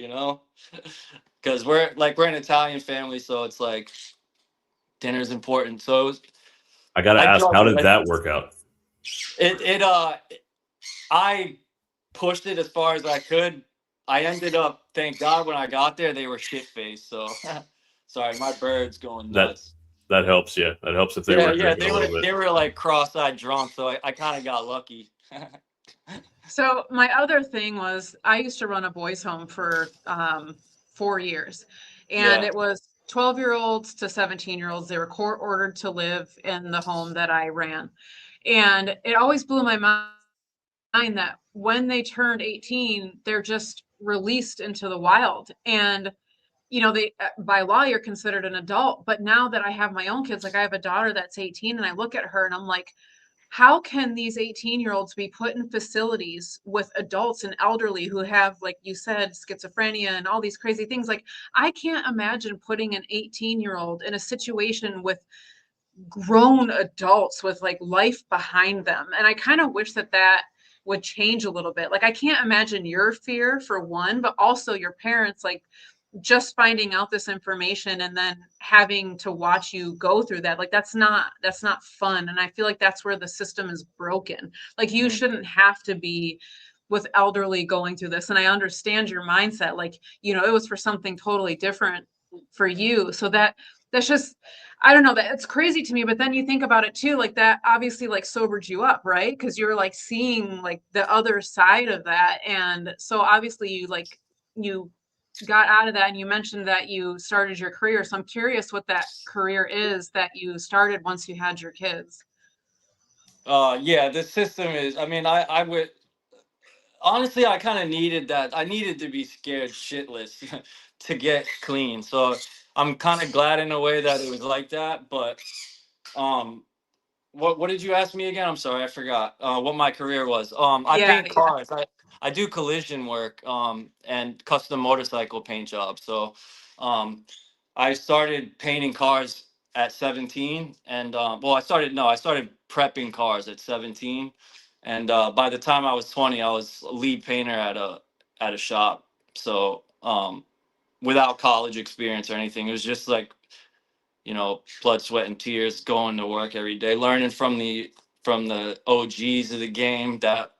Because we're an Italian family, so it's like dinner's important. So I gotta ask, how did that work out? I pushed it as far as I could. I ended up, thank God, when I got there, they were shit faced. So, sorry, my bird's going nuts. That helps, yeah. That helps if they were drinking a little bit. They were like cross-eyed drunk, so I kind of got lucky. So my other thing was I used to run a boys' home for 4 years, and it was 12-year-olds to 17-year-olds. They were court ordered to live in the home that I ran, and it always blew my mind that when they turned 18, they're just released into the wild. And they by law you're considered an adult. But now that I have my own kids, like I have a daughter that's 18, and I look at her and I'm like, how can these 18-year-olds be put in facilities with adults and elderly who have, like you said, schizophrenia and all these crazy things? Like, I can't imagine putting an 18-year-old in a situation with grown adults with like life behind them. And I kind of wish that would change a little bit. Like, I can't imagine your fear for one, but also your parents, like, just finding out this information and then having to watch you go through that. Like, that's not fun. And I feel like that's where the system is broken. Like, you shouldn't have to be with elderly going through this. And I understand your mindset. Like, it was for something totally different for you. So that's just, I don't know, that it's crazy to me. But then you think about it too, like that obviously like sobered you up, right? Because you're like seeing like the other side of that. And so obviously you got out of that, and you mentioned that you started your career. So I'm curious what that career is that you started once you had your kids. Yeah, the system is, I would, honestly, I kind of needed that. I needed to be scared shitless to get clean. So I'm kind of glad in a way that it was like that. But what did you ask me again? I'm sorry, I forgot what my career was. I paint cars. I do collision work and custom motorcycle paint jobs. So I started painting cars at 17, and I started prepping cars at 17, and by the time I was 20, I was a lead painter at a shop. So without college experience or anything, it was just like, blood, sweat, and tears, going to work every day, learning from the OGs of the game that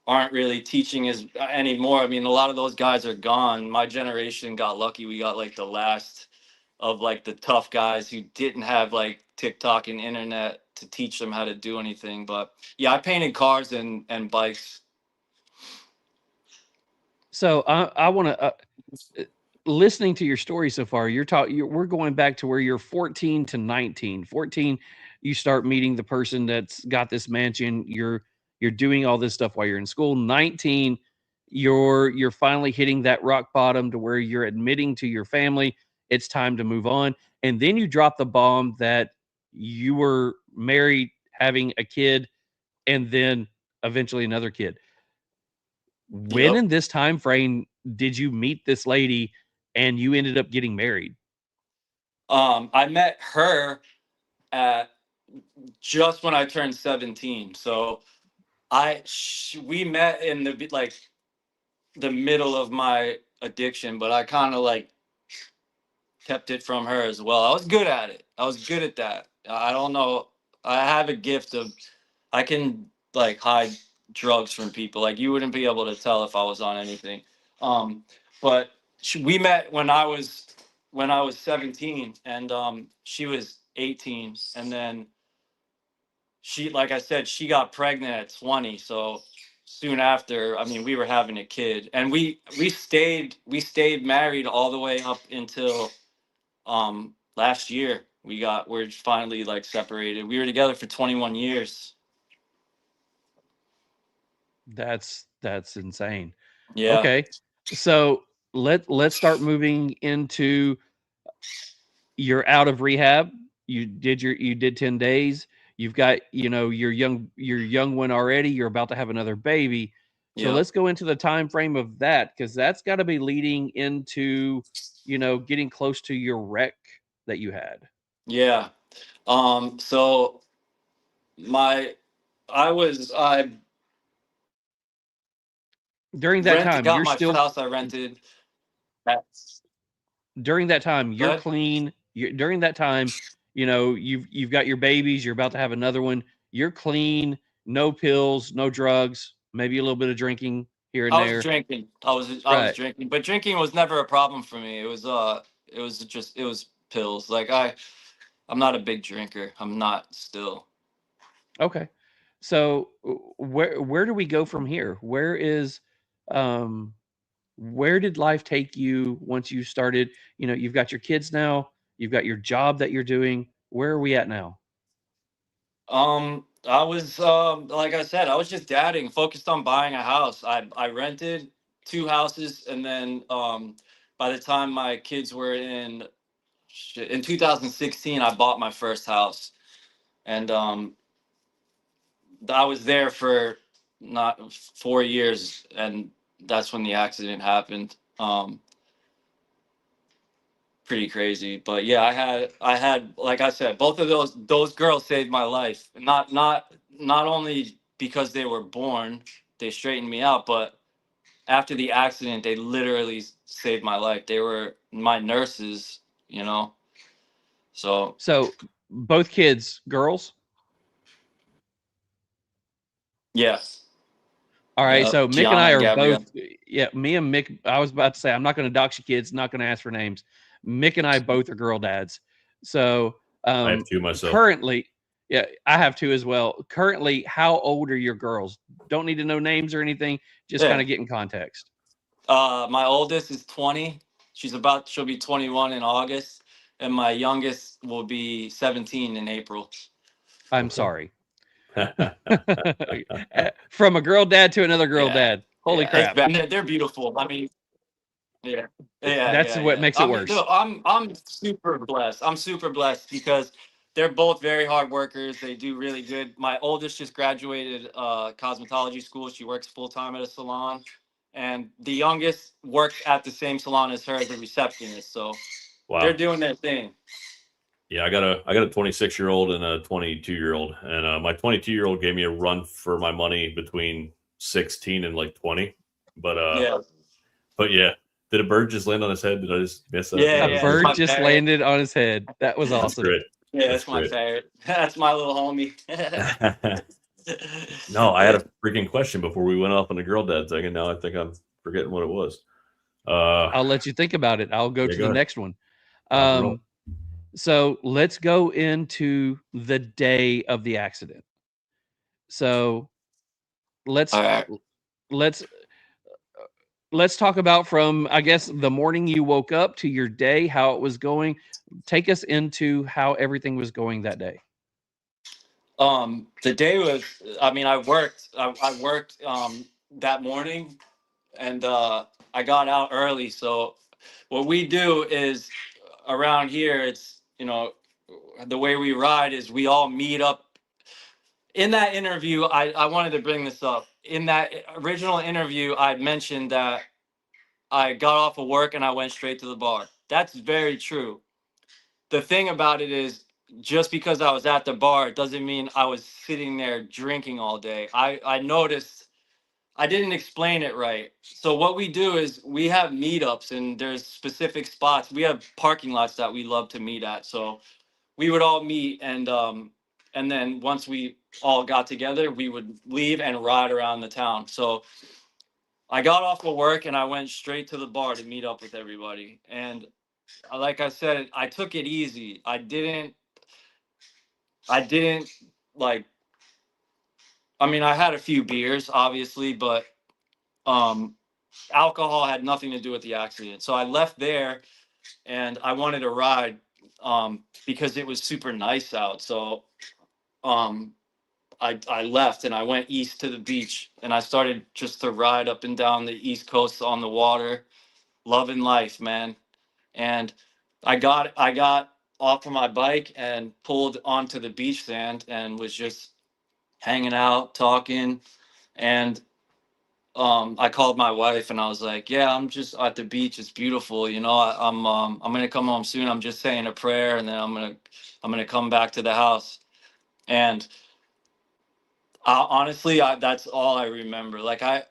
aren't really teaching as anymore. I mean, a lot of those guys are gone. My generation got lucky. We got like the last of like the tough guys who didn't have like TikTok and internet to teach them how to do anything. But yeah, I painted cars and bikes. So I want to, listening to your story so far, we're going back to where you're 14 to 19. 14, you start meeting the person that's got this mansion. You're doing all this stuff while you're in school. 19, you're finally hitting that rock bottom to where you're admitting to your family it's time to move on. And then you drop the bomb that you were married, having a kid, and then eventually another kid. When in this time frame did you meet this lady and you ended up getting married? I met her at just when I turned 17. So we met in the middle of my addiction, but I kind of like kept it from her as well. I was good at it. I was good at that. I don't know. I have a gift of, I can like hide drugs from people. Like, you wouldn't be able to tell if I was on anything. But we met when I was 17, and she was 18, and then she, like I said, she got pregnant at 20. So soon after, I mean, we were having a kid, and we stayed married all the way up until last year. We're finally like separated. We were together for 21 years. That's insane. Yeah. Okay. So let's start moving into, you're out of rehab. You did 10 days. You've got, your young one already. You're about to have another baby. So Yeah. let's go into the time frame of that, because that's got to be leading into, getting close to your wreck that you had. Yeah. So I During that rented, time, got you're my still, first house I rented. during that time, you're Good. clean. During that time, you've got your babies. You're about to have another one. You're clean. No pills, no drugs. Maybe a little bit of drinking here and I was there. drinking. I was Right. drinking, but drinking was never a problem for me. It was pills. Like I'm not a big drinker. I'm not still. Okay. So where do we go from here? Where did life take you once you started? You've got your kids now. You've got your job that you're doing. Where are we at now? I was like I said, I was just dadding, focused on buying a house. I rented 2 houses, and then by the time my kids were in 2016, I bought my first house, and I was there for not 4 years, and that's when the accident happened. Pretty crazy, but yeah, I had like I said, both of those girls saved my life. Not only because they were born, they straightened me out, but after the accident, they literally saved my life. They were my nurses, you know. So So both kids, girls. yeah, All right. yeah, So Mick and Gianna I and are Gabrielle. both, yeah, me and Mick, I was about to say, I'm not going to dox you kids, not going to ask for names. Mick and I both are girl dads. So I have two myself. currently, yeah, I have two as well. Currently, how old are your girls? Don't need to know names or anything. Just Yeah. kind of get in context. My oldest is 20. She'll be 21 in August, and my youngest will be 17 in April. I'm sorry. From a girl dad to another girl Yeah. dad. Holy Yeah, crap. they're beautiful. I mean, yeah, That's what makes it I mean, worse. no, I'm super blessed. I'm super blessed because they're both very hard workers. They do really good. My oldest just graduated cosmetology school. She works full time at a salon, and the youngest works at the same salon as her as a receptionist. So Wow. they're doing their thing. Yeah, I got a 26-year-old and a 22-year-old, and my 22-year-old gave me a run for my money between 16 and like 20. But yeah, did a bird just land on his head? Did I just miss that? Yeah, A bird just landed on his head. That was That's awesome. great. Yeah, that's my favorite. That's my little homie. No, I had a freaking question before we went off on the girl dad thing, and now I think I'm forgetting what it was. I'll let you think about it. I'll go to the next one. So let's go into the day of the accident. So let's talk about from, I guess, the morning you woke up to your day, how it was going. Take us into how everything was going that day. The day was, I mean, I worked that morning, and I got out early. So what we do is around here, it's, the way we ride is we all meet up. In that interview, I wanted to bring this up. In that original interview, I mentioned that I got off of work and I went straight to the bar. That's very true. The thing about it is, just because I was at the bar, it doesn't mean I was sitting there drinking all day. I noticed I didn't explain it right. So what we do is we have meetups, and there's specific spots. We have parking lots that we love to meet at. So we would all meet, and then once we all got together, we would leave and ride around the town. So I got off of work and I went straight to the bar to meet up with everybody. And like I said, I took it easy. I didn't like I mean, I had a few beers, obviously, but alcohol had nothing to do with the accident. So I left there and I wanted to ride because it was super nice out. So I left and I went east to the beach and I started just to ride up and down the East Coast on the water, loving life, man. And I got off of my bike and pulled onto the beach sand and was just hanging out, talking. And I called my wife and I was like, yeah, I'm just at the beach. It's beautiful. You know, I'm gonna come home soon. I'm just saying a prayer and then I'm gonna come back to the house. And honestly, that's all I remember. Like I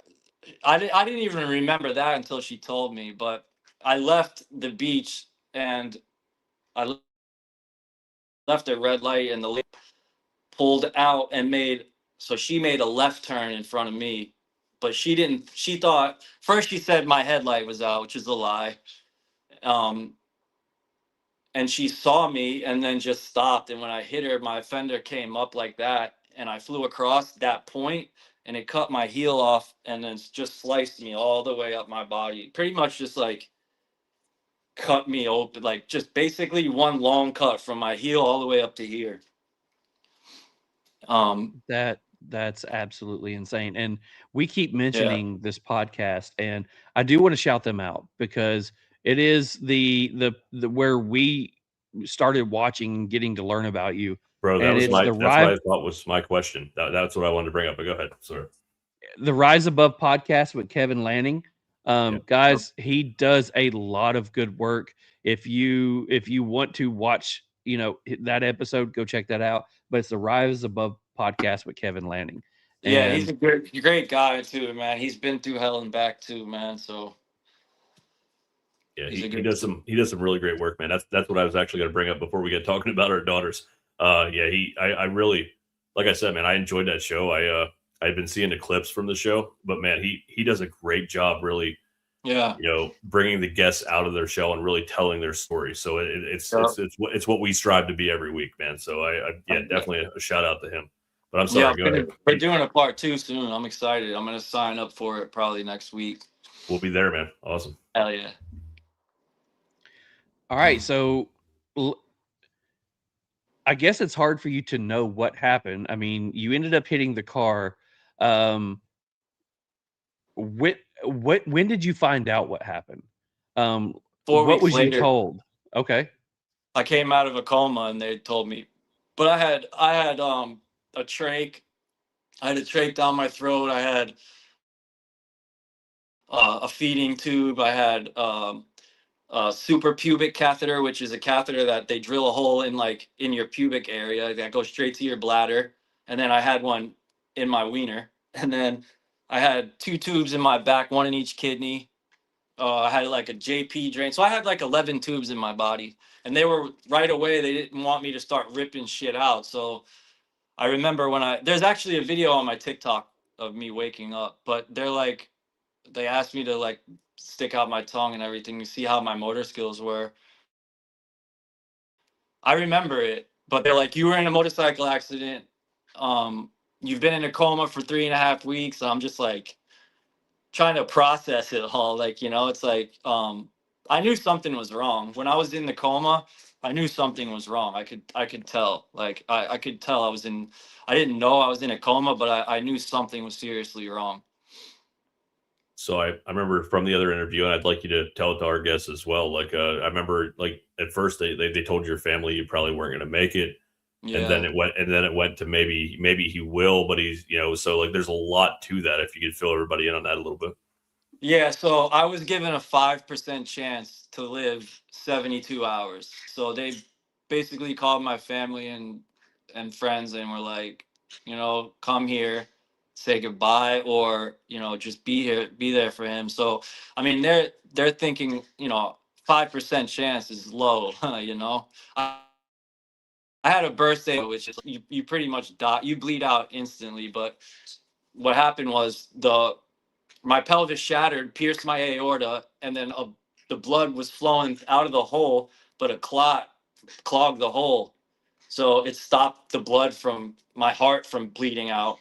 didn't even remember that until she told me, but I left the beach and I left a red light and the lady pulled out and she made a left turn in front of me, but she thought, first she said my headlight was out, which is a lie. And she saw me and then just stopped. And when I hit her, my fender came up like that and I flew across that point and it cut my heel off and then just sliced me all the way up my body. Pretty much just like cut me open, like just basically one long cut from my heel all the way up to here. That's absolutely insane. And we keep mentioning this podcast, and I do want to shout them out because it is the where we started watching, getting to learn about you. Bro, And that's what I thought was my question. That's what I wanted to bring up. But go ahead, sir. The Rise Above podcast with Kevin Lanning. Guys, he does a lot of good work. If you want to watch, that episode, go check that out. But it's the Rise Above podcast with Kevin Lanning. Yeah, he's a great guy too, man. He's been through hell and back too, man. So yeah, he does some really great work, man. That's what I was actually going to bring up before we get talking about our daughters. I really, like I said, man, I enjoyed that show. I've been seeing the clips from the show, but man, he does a great job, really. Yeah, bringing the guests out of their shell and really telling their story. So it's what we strive to be every week, man. So definitely a shout out to him. But I'm sorry. Go ahead. We're doing a part 2 soon. I'm excited. I'm gonna sign up for it probably next week. We'll be there, man. Awesome. Hell yeah. All right, so I guess it's hard for you to know what happened. I mean, you ended up hitting the car. When did you find out what happened? 4 what weeks was later. you told? Okay. I came out of a coma and they told me, but I had a trach. I had a trach down my throat. I had a feeding tube. I had a super pubic catheter, which is a catheter that they drill a hole in your pubic area that goes straight to your bladder. And then I had one in my wiener. And then I had 2 tubes in my back, one in each kidney. I had like a JP drain. So I had like 11 tubes in my body. And they were right away, they didn't want me to start ripping shit out. So I remember there's actually a video on my TikTok of me waking up, but they asked me to stick out my tongue and everything to see how my motor skills were. I remember it, but they're like, you were in a motorcycle accident. You've been in a coma for 3.5 weeks. So I'm just like trying to process it all. It's like, I knew something was wrong. When I was in the coma, I knew something was wrong. I could tell. I could tell I didn't know I was in a coma, but I knew something was seriously wrong. So I remember from the other interview, and I'd like you to tell it to our guests as well. I remember at first they told your family you probably weren't going to make it. Yeah. And then it went to maybe he will, but he's, so there's a lot to that. If you could fill everybody in on that a little bit. Yeah. So I was given a 5% chance to live 72 hours. So they basically called my family and friends and were like, come here, say goodbye, or, just be there for him. So, I mean, they're thinking, 5% chance is low, I had a birthday, which is you pretty much die, you bleed out instantly. But what happened was my pelvis shattered, pierced my aorta, and then the blood was flowing out of the hole, but a clot clogged the hole. So it stopped the blood from my heart from bleeding out,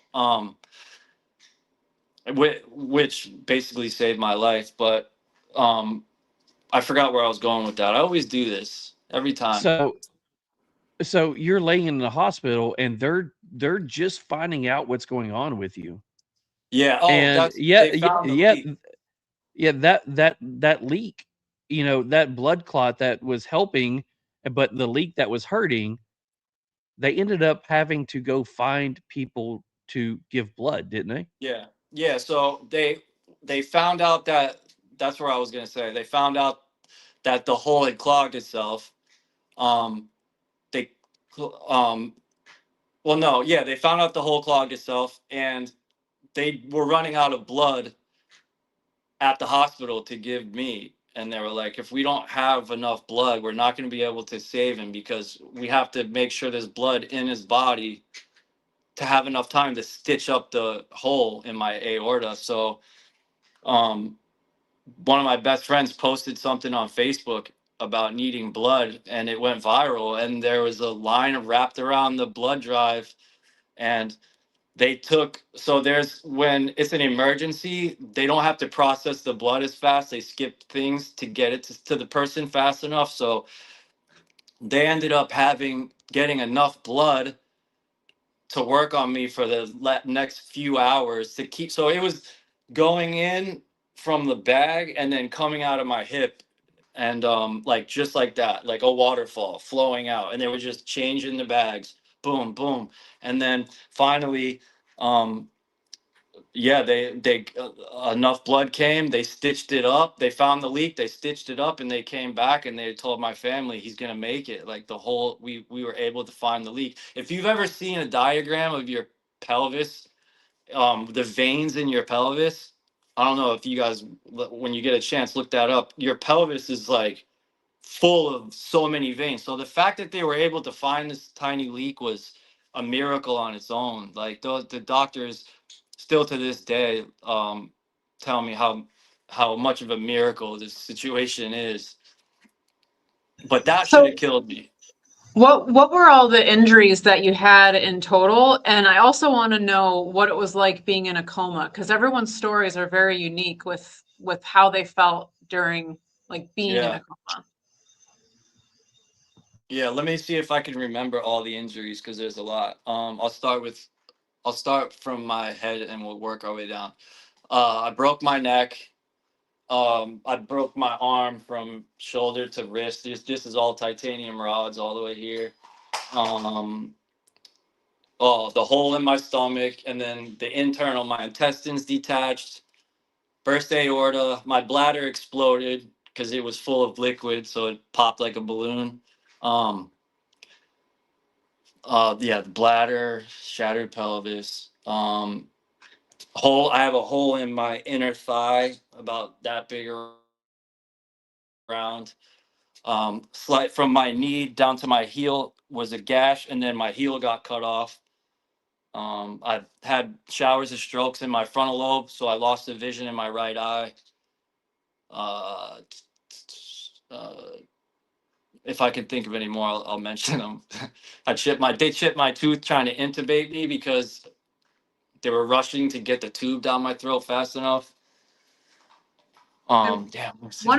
which basically saved my life. But I forgot where I was going with that. I always do this every time. So you're laying in the hospital and they're just finding out what's going on with you. Yeah. Oh, And they found the leak. that leak, that blood clot that was helping, but the leak that was hurting, they ended up having to go find people to give blood, didn't they? Yeah. Yeah. So they found out that's where I was gonna say. They found out that the hole had clogged itself. They well, no, yeah, they found out the hole clogged itself, and they were running out of blood at the hospital to give me. And they were like, if we don't have enough blood, we're not going to be able to save him, because we have to make sure there's blood in his body to have enough time to stitch up the hole in my aorta. So one of my best friends posted something on Facebook about needing blood, and it went viral, and there was a line wrapped around the blood drive. And there's, when it's an emergency, they don't have to process the blood as fast. They skip things to get it to the person fast enough. So they ended up getting enough blood to work on me for the next few hours to keep. So it was going in from the bag and then coming out of my hip, and like just like that, like a waterfall flowing out, and they were just changing the bags, boom, boom, and then finally, yeah, they enough blood came. They stitched it up. They found the leak. They stitched it up, and they came back and they told my family he's gonna make it. Like the whole, we were able to find the leak. If you've ever seen a diagram of your pelvis, the veins in your pelvis, I don't know if you guys, when you get a chance, look that up. Your pelvis is like full of so many veins. So the fact that they were able to find this tiny leak was a miracle on its own. Like the doctors still to this day tell me how much of a miracle this situation is. But that should have killed me. What were all the injuries that you had in total? And I also want to know what it was like being in a coma, because everyone's stories are very unique with how they felt during like being in a coma. Yeah, let me see if I can remember all the injuries, because there's a lot. I'll start from my head and we'll work our way down. I broke my neck. I broke my arm from shoulder to wrist. This is all titanium rods all the way here. The hole in my stomach, and then the internal, my intestines detached, burst aorta, my bladder exploded because it was full of liquid, so it popped like a balloon. The bladder, shattered pelvis, hole. I have a hole in my inner thigh about that big around. Slight from my knee down to my heel was a gash, and then my heel got cut off. I've had showers of strokes in my frontal lobe, so I lost the vision in my right eye. If I can think of any more, I'll mention them. They chipped my tooth trying to intubate me because they were rushing to get the tube down my throat fast enough. One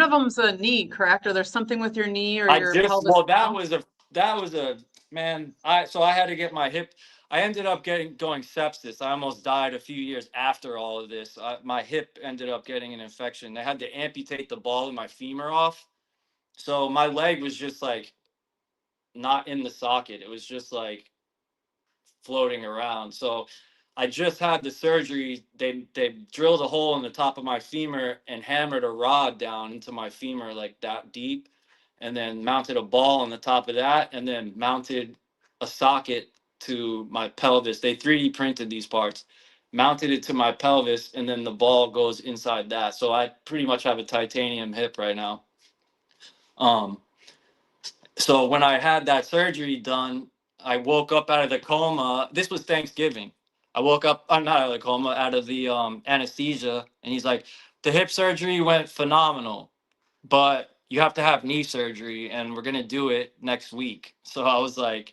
of them's a knee, correct? Or there's something with your knee or your pelvis? Well, that was a man. I had to get my hip. I ended up going sepsis. I almost died a few years after all of this. My hip ended up getting an infection. They had to amputate the ball of my femur off. So my leg was just like not in the socket. It was just like floating around. So I just had the surgery. They drilled a hole in the top of my femur and hammered a rod down into my femur like that deep, and then mounted a ball on the top of that, and then mounted a socket to my pelvis. They 3D printed these parts, mounted it to my pelvis, and then the ball goes inside that. So I pretty much have a titanium hip right now. So when I had that surgery done, I woke up out of the coma. This was Thanksgiving. I woke up, I'm not out of the coma, out of the anesthesia. And he's like, the hip surgery went phenomenal, but you have to have knee surgery and we're going to do it next week. So I was like,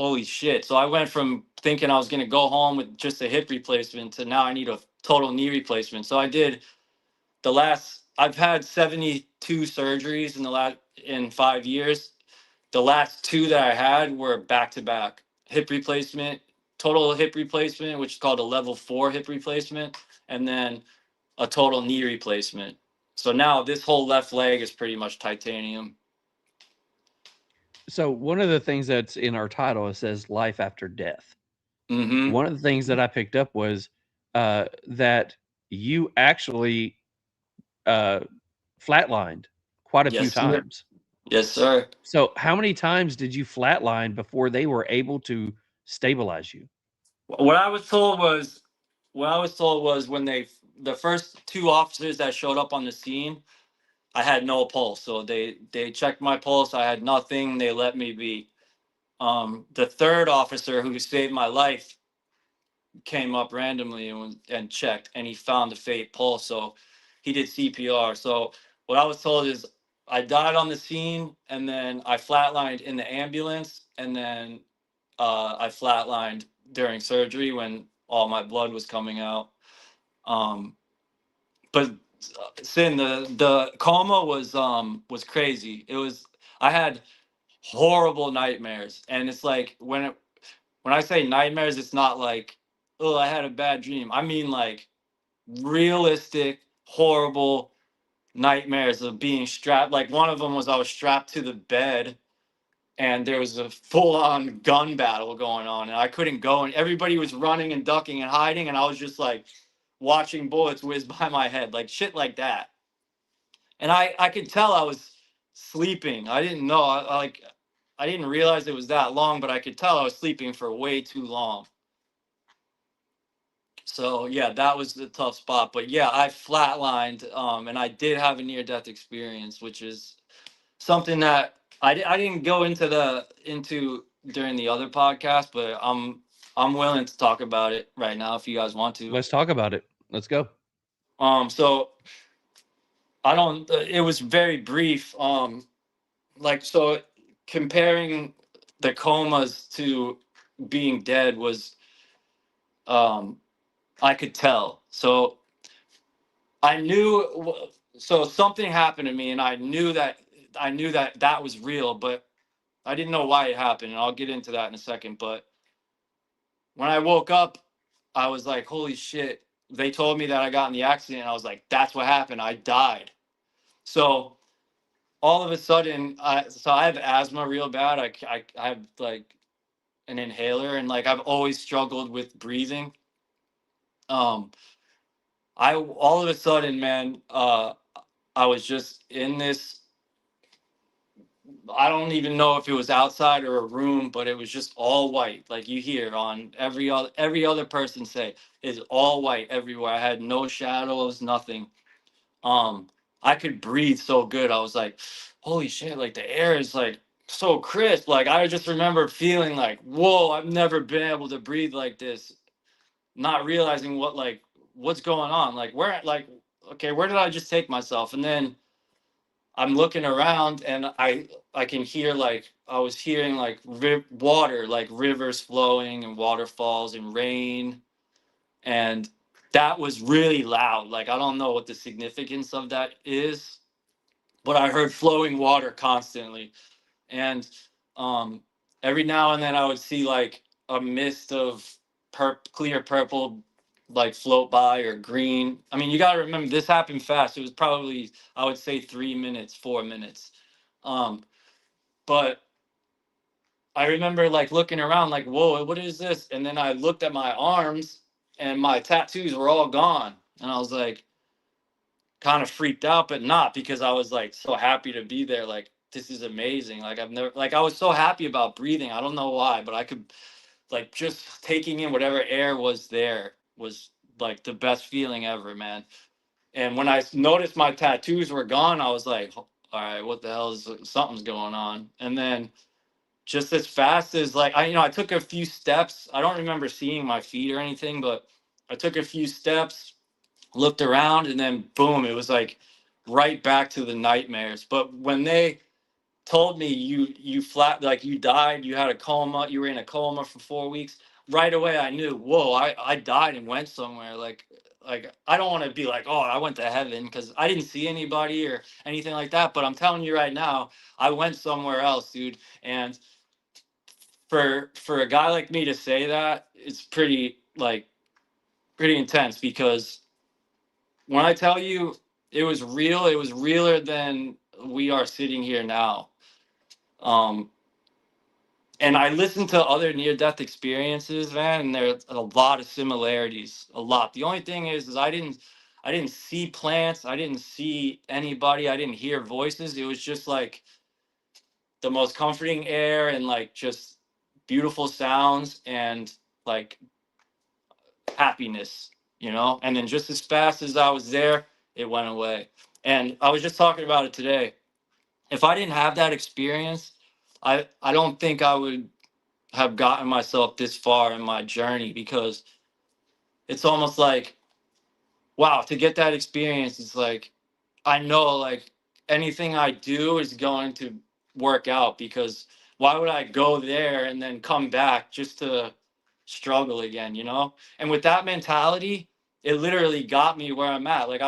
holy shit. So I went from thinking I was going to go home with just a hip replacement to now I need a total knee replacement. So I did I've had 72 surgeries in 5 years. The last 2 that I had were back to back hip replacement, total hip replacement, which is called a level 4 hip replacement, and then a total knee replacement. So now this whole left leg is pretty much titanium. So one of the things that's in our title, it says life after death. Mm-hmm. One of the things that I picked up was that you actually flatlined quite a few Yes, sir. times. Yes, sir. So how many times did you flatline before they were able to stabilize you? What I was told was when the first 2 officers that showed up on the scene, I had no pulse. So they checked my pulse. I had nothing. They let me be. The third officer who saved my life came up randomly and checked, and he found the fake pulse. So he did CPR. So what I was told is I died on the scene, and then I flatlined in the ambulance, and then I flatlined during surgery when all my blood was coming out. But Sin, the coma was crazy. I had horrible nightmares, and it's like when I say nightmares, it's not like, oh, I had a bad dream. I mean like realistic, horrible nightmares of being strapped. Like one of them was I was strapped to the bed and there was a full-on gun battle going on and I couldn't go and everybody was running and ducking and hiding and I was just like watching bullets whiz by my head, like shit like that. And I could tell I was sleeping. I didn't know. I didn't realize it was that long, but I could tell I was sleeping for way too long. So yeah, that was the tough spot. But yeah, I flatlined, and I did have a near-death experience, which is something that I didn't go into during the other podcast, but I'm willing to talk about it right now if you guys want to. Let's talk about it. Let's go. So I don't. It was very brief. So comparing the comas to being dead was, I could tell. So I knew. So something happened to me, and I knew that was real, but I didn't know why it happened, and I'll get into that in a second. But when I woke up, I was like, "Holy shit!" They told me that I got in the accident. And I was like, "That's what happened. I died." So all of a sudden, I have asthma real bad. I have like an inhaler, and like I've always struggled with breathing. I all of a sudden, man, I was just in this. I don't even know if it was outside or a room, but it was just all white. Like you hear on every other person say, is all white everywhere. I had no shadows, nothing. I could breathe so good. I was like, holy shit, like the air is like so crisp. Like I just remember feeling like, whoa, I've never been able to breathe like this. Not realizing what's going on. Okay, where did I just take myself? And then I'm looking around and I can hear I was hearing water, like rivers flowing and waterfalls and rain. And that was really loud. Like I don't know what the significance of that is, but I heard flowing water constantly. And every now and then I would see like a mist of clear purple like float by or green. I mean, you got to remember this happened fast. It was probably, I would say 3 minutes, 4 minutes. But I remember like looking around like, whoa, what is this? And then I looked at my arms and my tattoos were all gone. And I was like, kind of freaked out, but not, because I was like so happy to be there. Like, this is amazing. Like I was so happy about breathing. I don't know why, but I could like just taking in whatever air was there was like the best feeling ever, man. And when I noticed my tattoos were gone, I was like, all right, what the hell is something's going on? And then just as fast as I took a few steps. I don't remember seeing my feet or anything, but I took a few steps, looked around, and then boom, it was like right back to the nightmares. But when they told me you flat, like you died, you had a coma, you were in a coma for 4 weeks, right away I knew, whoa, I died and went somewhere. Like I don't want to be like, oh, I went to heaven, because I didn't see anybody or anything like that. But I'm telling you right now, I went somewhere else, dude. And for a guy like me to say that, it's pretty intense, because when I tell you it was real, it was realer than we are sitting here now. And I listened to other near-death experiences, man, and there's a lot of similarities. A lot. The only thing is I didn't see plants, I didn't see anybody, I didn't hear voices. It was just like the most comforting air and like just beautiful sounds and like happiness, you know? And then just as fast as I was there, it went away. And I was just talking about it today. If I didn't have that experience, I don't think I would have gotten myself this far in my journey, because it's almost like, wow, to get that experience, it's like, I know like anything I do is going to work out, because why would I go there and then come back just to struggle again, you know? And with that mentality, it literally got me where I'm at. Like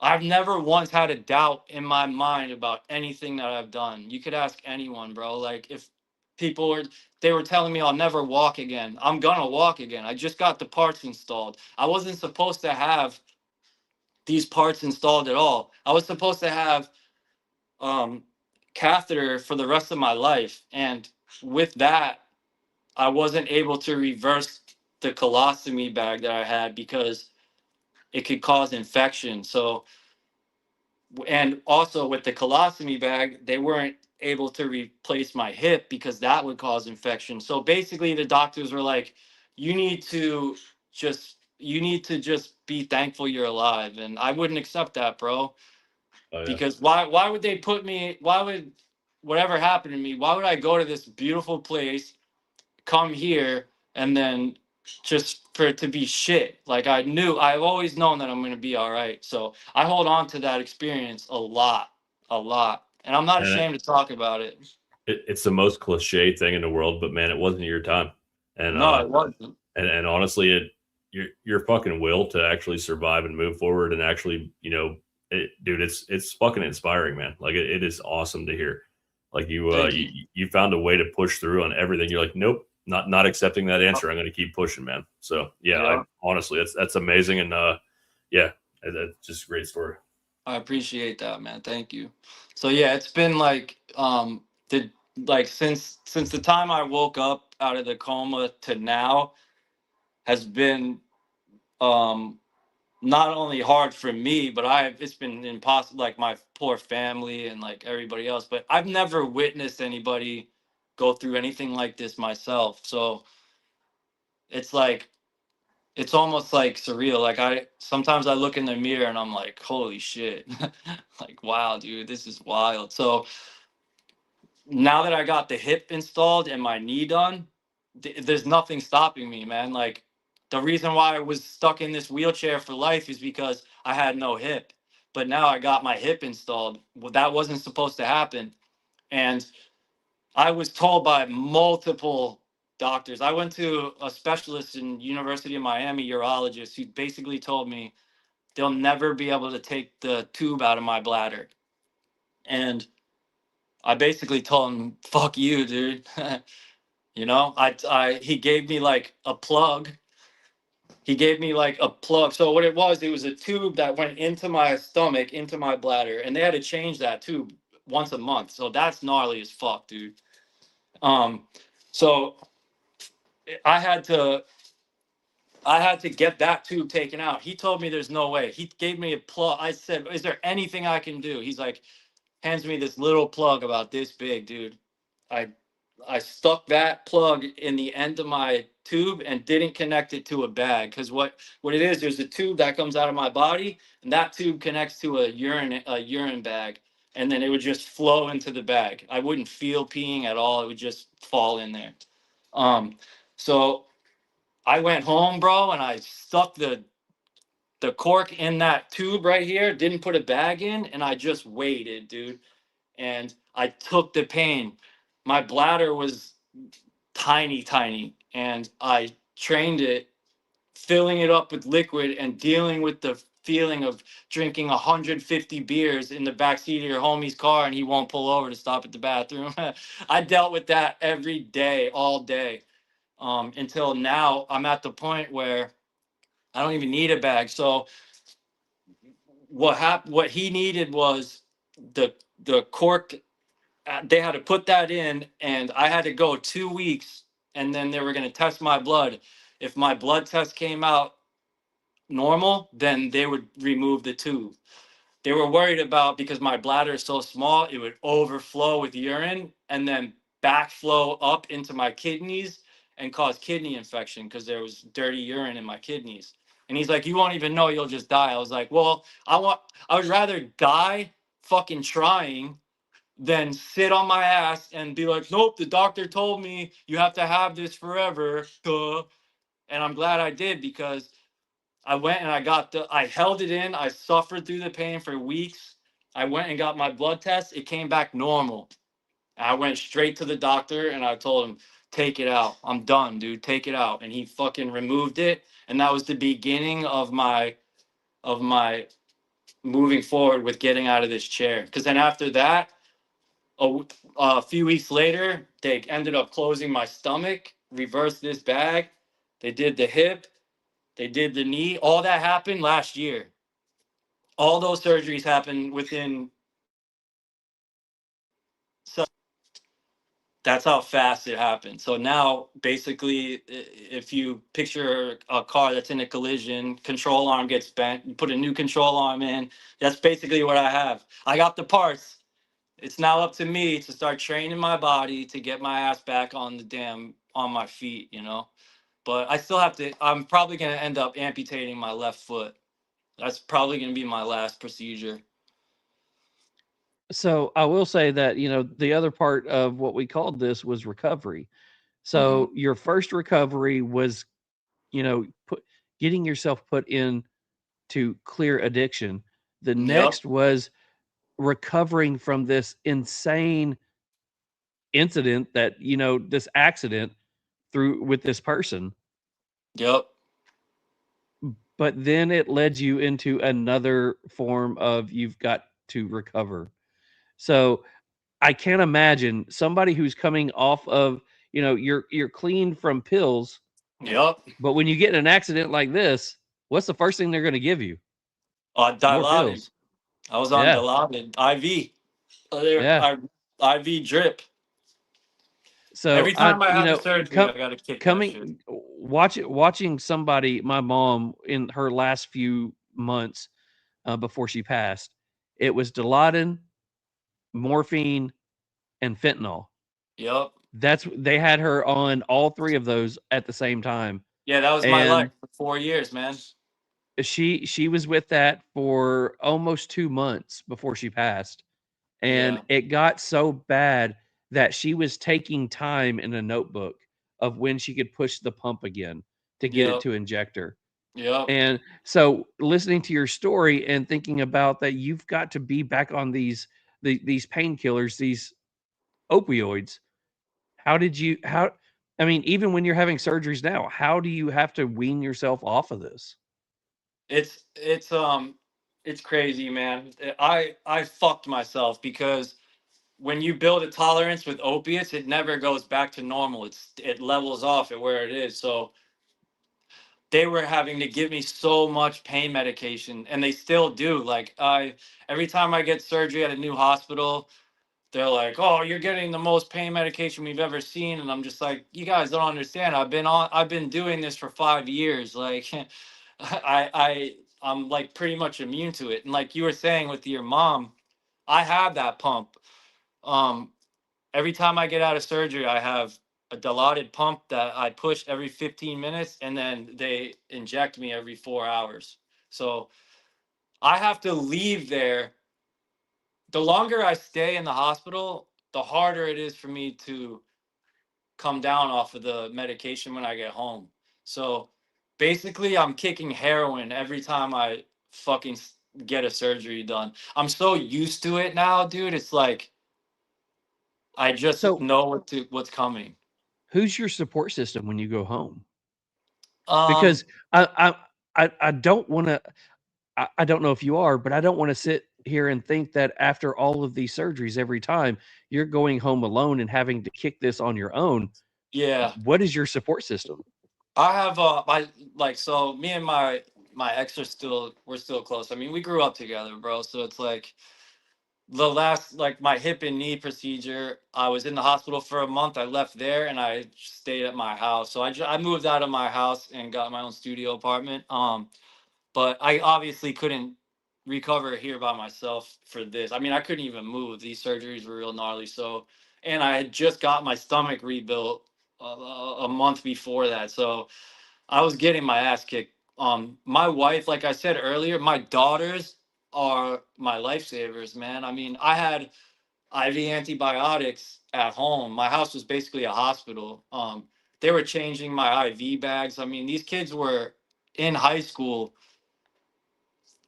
I've never once had a doubt in my mind about anything that I've done. You could ask anyone, bro. Like if they were telling me I'll never walk again, I'm gonna walk again. I just got the parts installed. I wasn't supposed to have these parts installed at all. I was supposed to have catheter for the rest of my life. And with that, I wasn't able to reverse the colostomy bag that I had, because it could cause infection. So, and also with the colostomy bag, they weren't able to replace my hip, because that would cause infection. So basically the doctors were like, you need to just be thankful you're alive. And I wouldn't accept that, bro. Oh, yeah. Because why would they put me, why would whatever happened to me, why would I go to this beautiful place, come here, and then just for it to be shit? Like I've always known that I'm going to be all right. So I hold on to that experience a lot. And I'm not And ashamed to talk about it. it's the most cliche thing in the world, but man, it wasn't your time. And No, it wasn't. and honestly, your fucking will to actually survive and move forward, and actually, you know, dude, it's fucking inspiring, man. Like it is awesome to hear. Like you found a way to push through on everything. You're like, nope, not accepting that answer. I'm going to keep pushing, man. So yeah. Honestly, that's amazing. And yeah, that's just a great story. I appreciate that, man. Thank you. So yeah, it's been like since the time I woke up out of the coma to now has been not only hard for me, but it's been impossible, like my poor family and like everybody else. But I've never witnessed anybody go through anything like this myself. So it's like, it's almost like surreal. Like sometimes I look in the mirror and I'm like, holy shit. Like, wow, dude, this is wild. So now that I got the hip installed and my knee done, there's nothing stopping me, man. Like the reason why I was stuck in this wheelchair for life is because I had no hip. But now I got my hip installed. Well, that wasn't supposed to happen. And I was told by multiple doctors. I went to a specialist in University of Miami, urologist, who basically told me they'll never be able to take the tube out of my bladder. And I basically told him, fuck you, dude. You know, he gave me like a plug. So what it was a tube that went into my stomach, into my bladder, and they had to change that tube once a month. So that's gnarly as fuck, dude. So I had to get that tube taken out. He told me there's no way. He gave me a plug. I said, is there anything I can do? He's like, hands me this little plug about this big, dude. I stuck that plug in the end of my tube and didn't connect it to a bag. Because what it is, there's a tube that comes out of my body, and that tube connects to a urine bag, and then it would just flow into the bag. I wouldn't feel peeing at all. It would just fall in there. So I went home, bro, and I stuck the cork in that tube right here, didn't put a bag in, and I just waited, dude. and I took the pain. My bladder was tiny, and I trained it, filling it up with liquid and dealing with the feeling of drinking 150 beers in the backseat of your homie's car and he won't pull over to stop at the bathroom. I dealt with that every day, all day, until now I'm at the point where I don't even need a bag. So what he needed was the cork. They had to put that in, and I had to go 2 weeks, and then they were going to test my blood. If my blood test came out normal, then they would remove the tube. They were worried about, because my bladder is so small, it would overflow with urine and then backflow up into my kidneys and cause kidney infection because there was dirty urine in my kidneys. And he's like, you won't even know, you'll just die. I was like, well, I would rather die fucking trying than sit on my ass and be like, nope, the doctor told me you have to have this forever. Duh. And I'm glad I did, because I went and I held it in. I suffered through the pain for weeks. I went and got my blood test. It came back normal. I went straight to the doctor and I told him, take it out. I'm done, dude. Take it out. And he fucking removed it. And that was the beginning of my moving forward with getting out of this chair. Because then after that, a few weeks later, they ended up closing my stomach, reversed this bag. They did the hip. They did the knee. All that happened last year. All those surgeries happened within. So that's how fast it happened. So now, basically, if you picture a car that's in a collision, control arm gets bent, you put a new control arm in. That's basically what I have. I got the parts. It's now up to me to start training my body to get my ass back on my feet, you know? But I still have to, I'm probably going to end up amputating my left foot. That's probably going to be my last procedure. So I will say that, the other part of what we called this was recovery. So your first recovery was, getting yourself put in to clear addiction. The next was recovering from this insane incident that, this accident through with this person. Yep. But then it led you into another form of you've got to recover. So I can't imagine somebody who's coming off of, you're clean from pills. Yep. But when you get in an accident like this, what's the first thing they're going to give you? More Dilaudid. pills. I was on Dilaudid. IV. IV drip. So every time I have a surgery, I got to kick that shit. Watching somebody, my mom, in her last few months before she passed, it was Dilaudid, morphine, and fentanyl. Yep. They had her on all three of those at the same time. Yeah, that was my life for 4 years, man. She was with that for almost 2 months before she passed. And it got so bad that she was taking time in a notebook of when she could push the pump again to get it to inject her. Yep. And so listening to your story and thinking about that, you've got to be back on these painkillers, these opioids. Even when you're having surgeries now, how do you have to wean yourself off of this? It's crazy, man. I fucked myself, because when you build a tolerance with opiates, it never goes back to normal. It levels off at where it is. So they were having to give me so much pain medication, and they still do. Like, every time I get surgery at a new hospital, they're like, "Oh, you're getting the most pain medication we've ever seen," and I'm just like, "You guys don't understand. I've been doing this for 5 years. Like, I'm like pretty much immune to it." And like you were saying with your mom, I have that pump. Every time I get out of surgery, I have a Dilaudid pump that I push every 15 minutes, and then they inject me every 4 hours. So I have to leave there. The longer I stay in the hospital, the harder it is for me to come down off of the medication when I get home. So basically, I'm kicking heroin every time I fucking get a surgery done. I'm so used to it now, dude. It's like I just So know what's coming. who's your support system when you go home? Um, Because I don't want to. I don't know if you are, but I don't want to sit here and think that after all of these surgeries, every time you're going home alone and having to kick this on your own. yeah, What is your support system? I have so me and my ex we're still close. I mean, we grew up together, bro. So it's like the last my hip and knee procedure, I was in the hospital for a month. I left there and I stayed at my house. So I moved out of my house and got my own studio apartment. But I obviously couldn't recover here by myself for this. I mean, I couldn't even move. These surgeries were real gnarly. So, and I had just got my stomach rebuilt a month before that. So I was getting my ass kicked. My wife, like I said earlier, my daughters are my lifesavers, man. I mean, I had IV antibiotics at home. My house was basically a hospital. They were changing my IV bags. I mean, these kids were in high school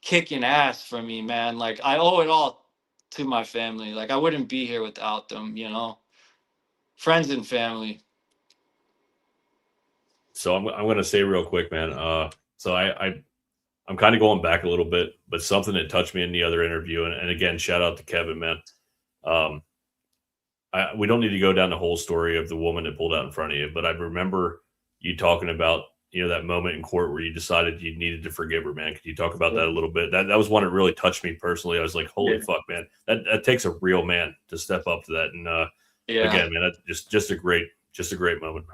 kicking ass for me, man. Like I owe it all to my family. Like I wouldn't be here without them, you know. Friends and family. So I'm going to say real quick, man. So I'm kind of going back a little bit, but something that touched me in the other interview, and again, shout out to Kevin, man. We don't need to go down the whole story of the woman that pulled out in front of you, but I remember you talking about, that moment in court where you decided you needed to forgive her, man. Could you talk about that a little bit? That was one that really touched me personally. I was like, holy fuck, man. That takes a real man to step up to that. And again, man, that's just a great moment.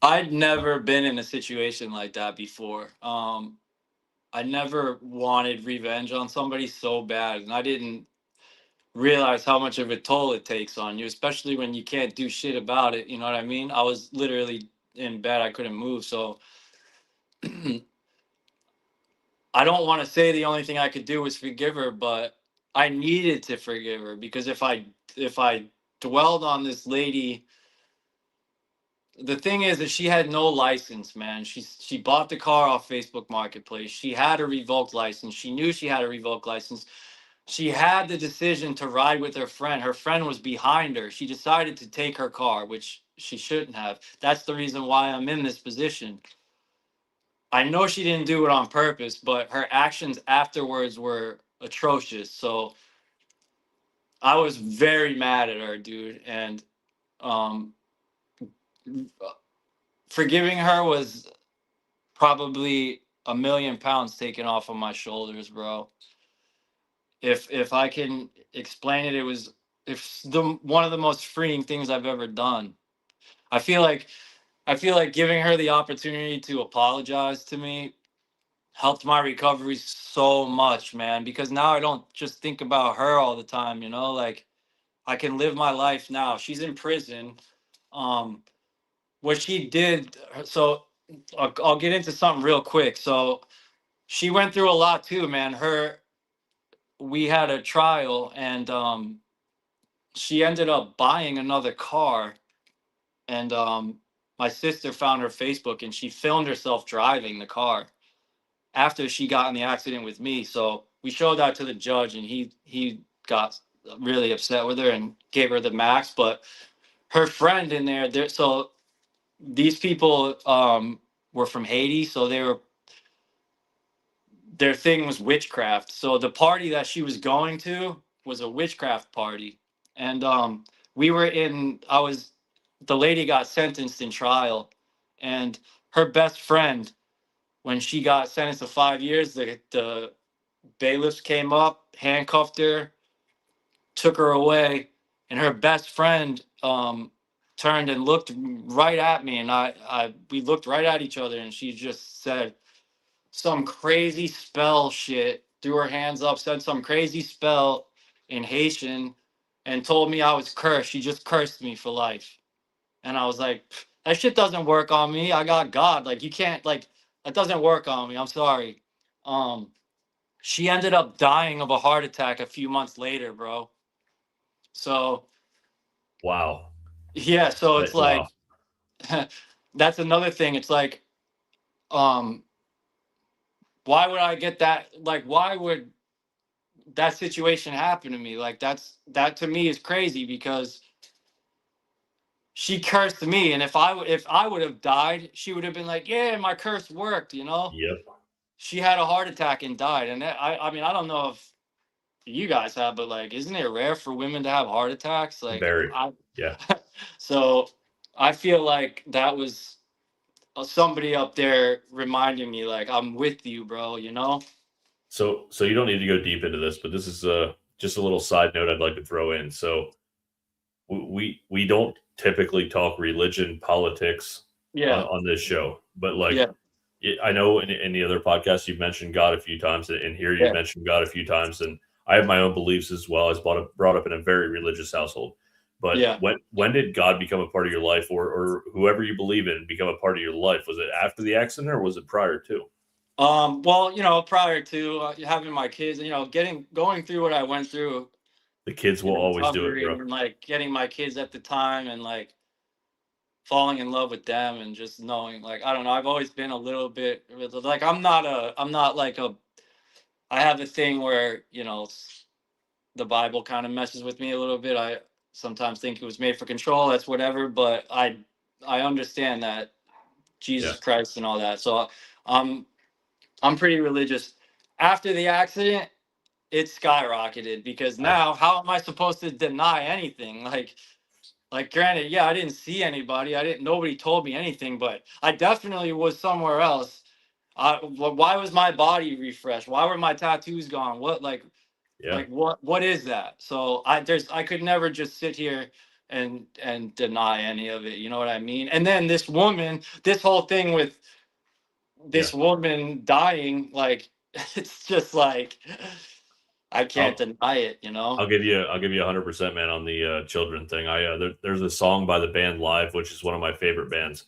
I'd never been in a situation like that before. I never wanted revenge on somebody so bad, and I didn't realize how much of a toll it takes on you, especially when you can't do shit about it. You know what I mean? I was literally in bed. I couldn't move. So I don't want to say the only thing I could do was forgive her, but I needed to forgive her because if I dwelled on this lady, the thing is that she had no license, man. She bought the car off Facebook Marketplace. She had a revoked license. She knew she had a revoked license. She had the decision to ride with her friend. Her friend was behind her. She decided to take her car, which she shouldn't have. That's the reason why I'm in this position. I know she didn't do it on purpose, but her actions afterwards were atrocious. So I was very mad at her, dude. And forgiving her was probably a million pounds taken off of my shoulders, bro. If I can explain it, it was one of the most freeing things I've ever done. I feel like giving her the opportunity to apologize to me helped my recovery so much, man, because now I don't just think about her all the time, like I can live my life now. She's in prison. What she did, so I'll get into something real quick. So she went through a lot too, man. We had a trial and she ended up buying another car, and my sister found her Facebook and she filmed herself driving the car after she got in the accident with me. So we showed that to the judge and he got really upset with her and gave her the max. But her friend in there, so these people were from Haiti, so their thing was witchcraft. So the party that she was going to was a witchcraft party. And the lady got sentenced in trial, and her best friend, when she got sentenced to 5 years, the bailiffs came up, handcuffed her, took her away, and her best friend turned and looked right at me, and we looked right at each other, and she just said some crazy spell shit, threw her hands up, said some crazy spell in Haitian, and told me I was cursed. She just cursed me for life. And I was like, that shit doesn't work on me. I got God. Like, you can't, like, that doesn't work on me. I'm sorry. She ended up dying of a heart attack a few months later, bro. So, Wow. yeah, so it's like, Wow. that's another thing. It's like, why would I get that? Like, why would that situation happen to me? Like, that to me is crazy because she cursed me, and if I would have died, she would have been like, yeah, my curse worked, you know. Yep. She had a heart attack and died, and I mean, I don't know if you guys have, but like, isn't it rare for women to have heart attacks? Like, Very. Yeah. So I feel like that was somebody up there reminding me, like, I'm with you, bro, you know? So you don't need to go deep into this, but this is just a little side note I'd like to throw in. So we don't typically talk religion, politics on this show, but like, I know in the other podcasts you've mentioned God a few times, and here you've mentioned God a few times, and I have my own beliefs as well. I was brought up in a very religious household. But when did God become a part of your life, or whoever you believe in become a part of your life? Was it after the accident, or was it prior to? Well, you know, prior to having my kids, you know, going through what I went through. The kids will always do it, bro. And like getting my kids at the time, and like falling in love with them, and just knowing, like, I don't know, I've always been a little bit like, I'm not like I have a thing where, you know, the Bible kind of messes with me a little bit. I sometimes think it was made for control. That's whatever, but I understand that Jesus Christ and all that. So I'm pretty religious. After the accident, it skyrocketed, because now how am I supposed to deny anything? Like granted, yeah, I didn't see anybody. Nobody told me anything, but I definitely was somewhere else. Why was my body refreshed? Why were my tattoos gone? Like what is that? So I could never just sit here and deny any of it. You know what I mean? And then this whole thing with this woman dying, like, it's just like, I can't deny it, you know. I'll give you 100%, man, on the children thing. There's a song by the band Live, which is one of my favorite bands.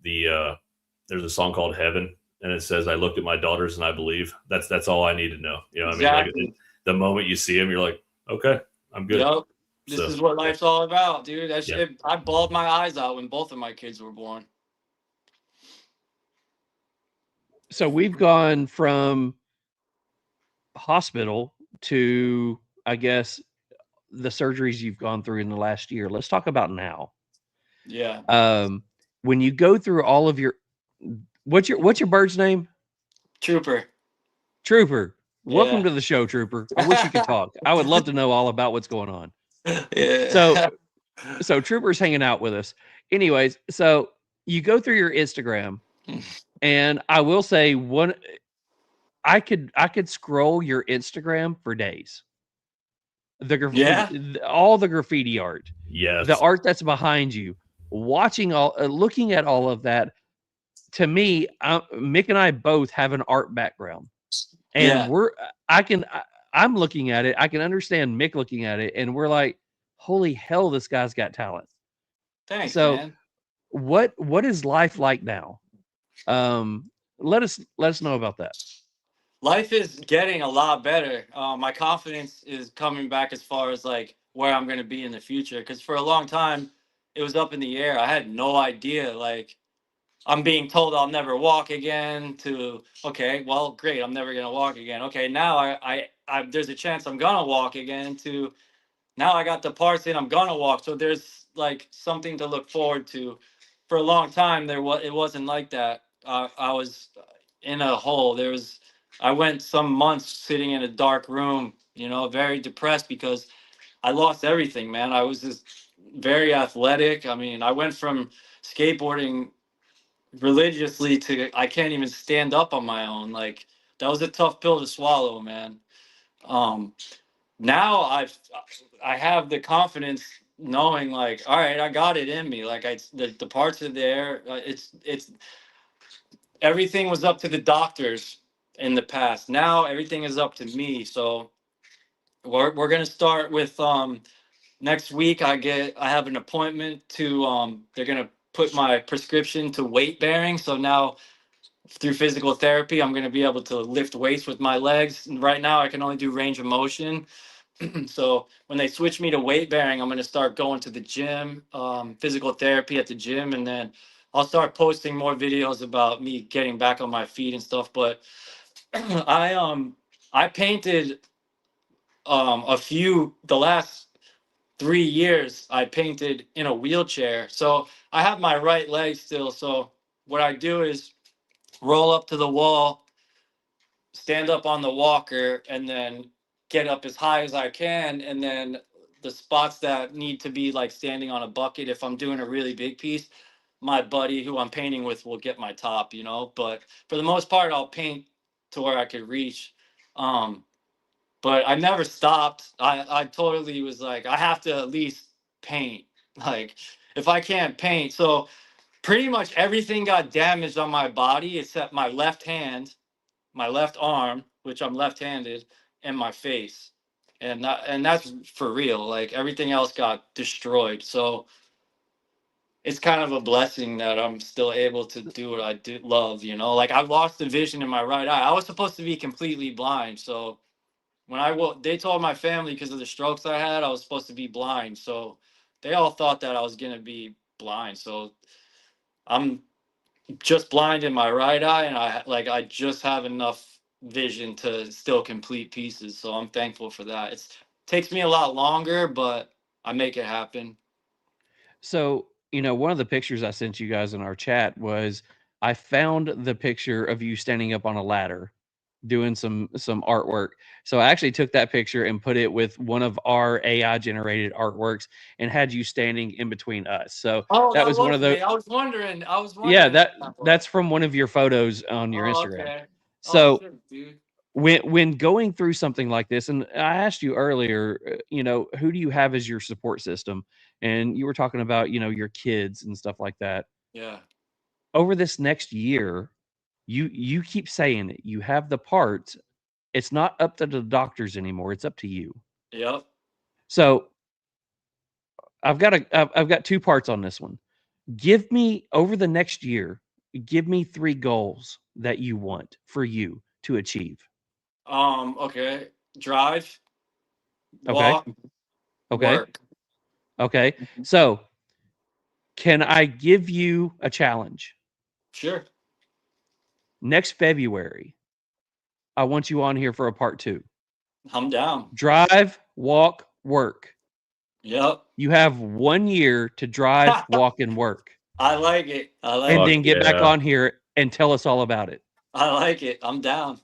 There's a song called Heaven, and it says, "I looked at my daughters and I believe." That's all I need to know. You know what I mean? Like, the moment you see them, you're like, okay, I'm good. Yep. This is what life's all about, dude. I bawled my eyes out when both of my kids were born. So we've gone from hospital to, I guess, the surgeries you've gone through in the last year. Let's talk about now. Yeah. When you go through all of your, what's your bird's name? Trooper. Welcome to the show, Trooper. I wish you could talk. I would love to know all about what's going on. Yeah. So Trooper's hanging out with us. Anyways, so you go through your Instagram, and I will say I could scroll your Instagram for days. All the graffiti art, the art that's behind you, looking at all of that. To me, Mick and I both have an art background, and I'm looking at it. I can understand Mick looking at it, and we're like, holy hell, this guy's got talent. Thanks, so man. What is life like now? Let us know about that. Life is getting a lot better. My confidence is coming back as far as like where I'm going to be in the future. Because for a long time, it was up in the air. I had no idea. Like, I'm being told I'll never walk again. To, okay, well, great, I'm never going to walk again. Okay, now I there's a chance I'm going to walk again. To, now I got the parts in, I'm going to walk. So there's like something to look forward to. For a long time, it wasn't like that. I was in a hole. I went some months sitting in a dark room, you know, very depressed, because I lost everything, man. I was just very athletic. I mean, I went from skateboarding religiously to I can't even stand up on my own. Like, that was a tough pill to swallow, man. Now I have the confidence knowing, like, all right, I got it in me. Like, the parts are there. It's everything was up to the doctors in the past. Now everything is up to me. So we're gonna start with next week. I have an appointment to they're gonna put my prescription to weight bearing. So now through physical therapy, I'm gonna be able to lift weights with my legs. And right now I can only do range of motion. So when they switch me to weight bearing, I'm gonna start going to the gym, physical therapy at the gym, and then I'll start posting more videos about me getting back on my feet and stuff. But I painted the last 3 years I painted in a wheelchair. So I have my right leg still. So what I do is roll up to the wall, stand up on the walker, and then get up as high as I can. And then the spots that need to be like standing on a bucket, if I'm doing a really big piece, my buddy who I'm painting with will get my top, you know. But for the most part, I'll paint to where I could reach. But I never stopped. I totally was like, I have to at least paint. Like, if I can't paint, so pretty much everything got damaged on my body except my left hand, my left arm, which I'm left-handed, and my face. And that's for real. Like, everything else got destroyed. So it's kind of a blessing that I'm still able to do what I do love, you know. Like, I lost the vision in my right eye. I was supposed to be completely blind. So when they told my family, because of the strokes I had, I was supposed to be blind. So they all thought that I was gonna be blind. So I'm just blind in my right eye, and I just have enough vision to still complete pieces. So I'm thankful for that. It takes me a lot longer, but I make it happen. So, one of the pictures I sent you guys in our chat was I found the picture of you standing up on a ladder doing some artwork. So I actually took that picture and put it with one of our AI generated artworks and had you standing in between us. So Oh, that was one of me. the I was wondering. yeah, Who that that's was. from one of your photos on your Oh, Instagram. okay. Oh, So shit, dude. when going through something like this, and I asked you earlier, who do you have as your support system? And you were talking about, your kids and stuff like that. Yeah. Over this next year, you keep saying it. You have the parts. It's not up to the doctors anymore. It's up to you. Yep. So I've got 2 parts on this one. Give me over the next year, give me 3 goals that you want for you to achieve. Okay. Drive, Okay. walk, Okay. work. Okay. So can I give you a challenge? Sure. Next February, I want you on here for a part 2. I'm down. Drive, walk, work. Yep. You have 1 year to drive, walk, and work. I like it. I like And it. then get back yeah. on here and tell us all about it. I like it. I'm down.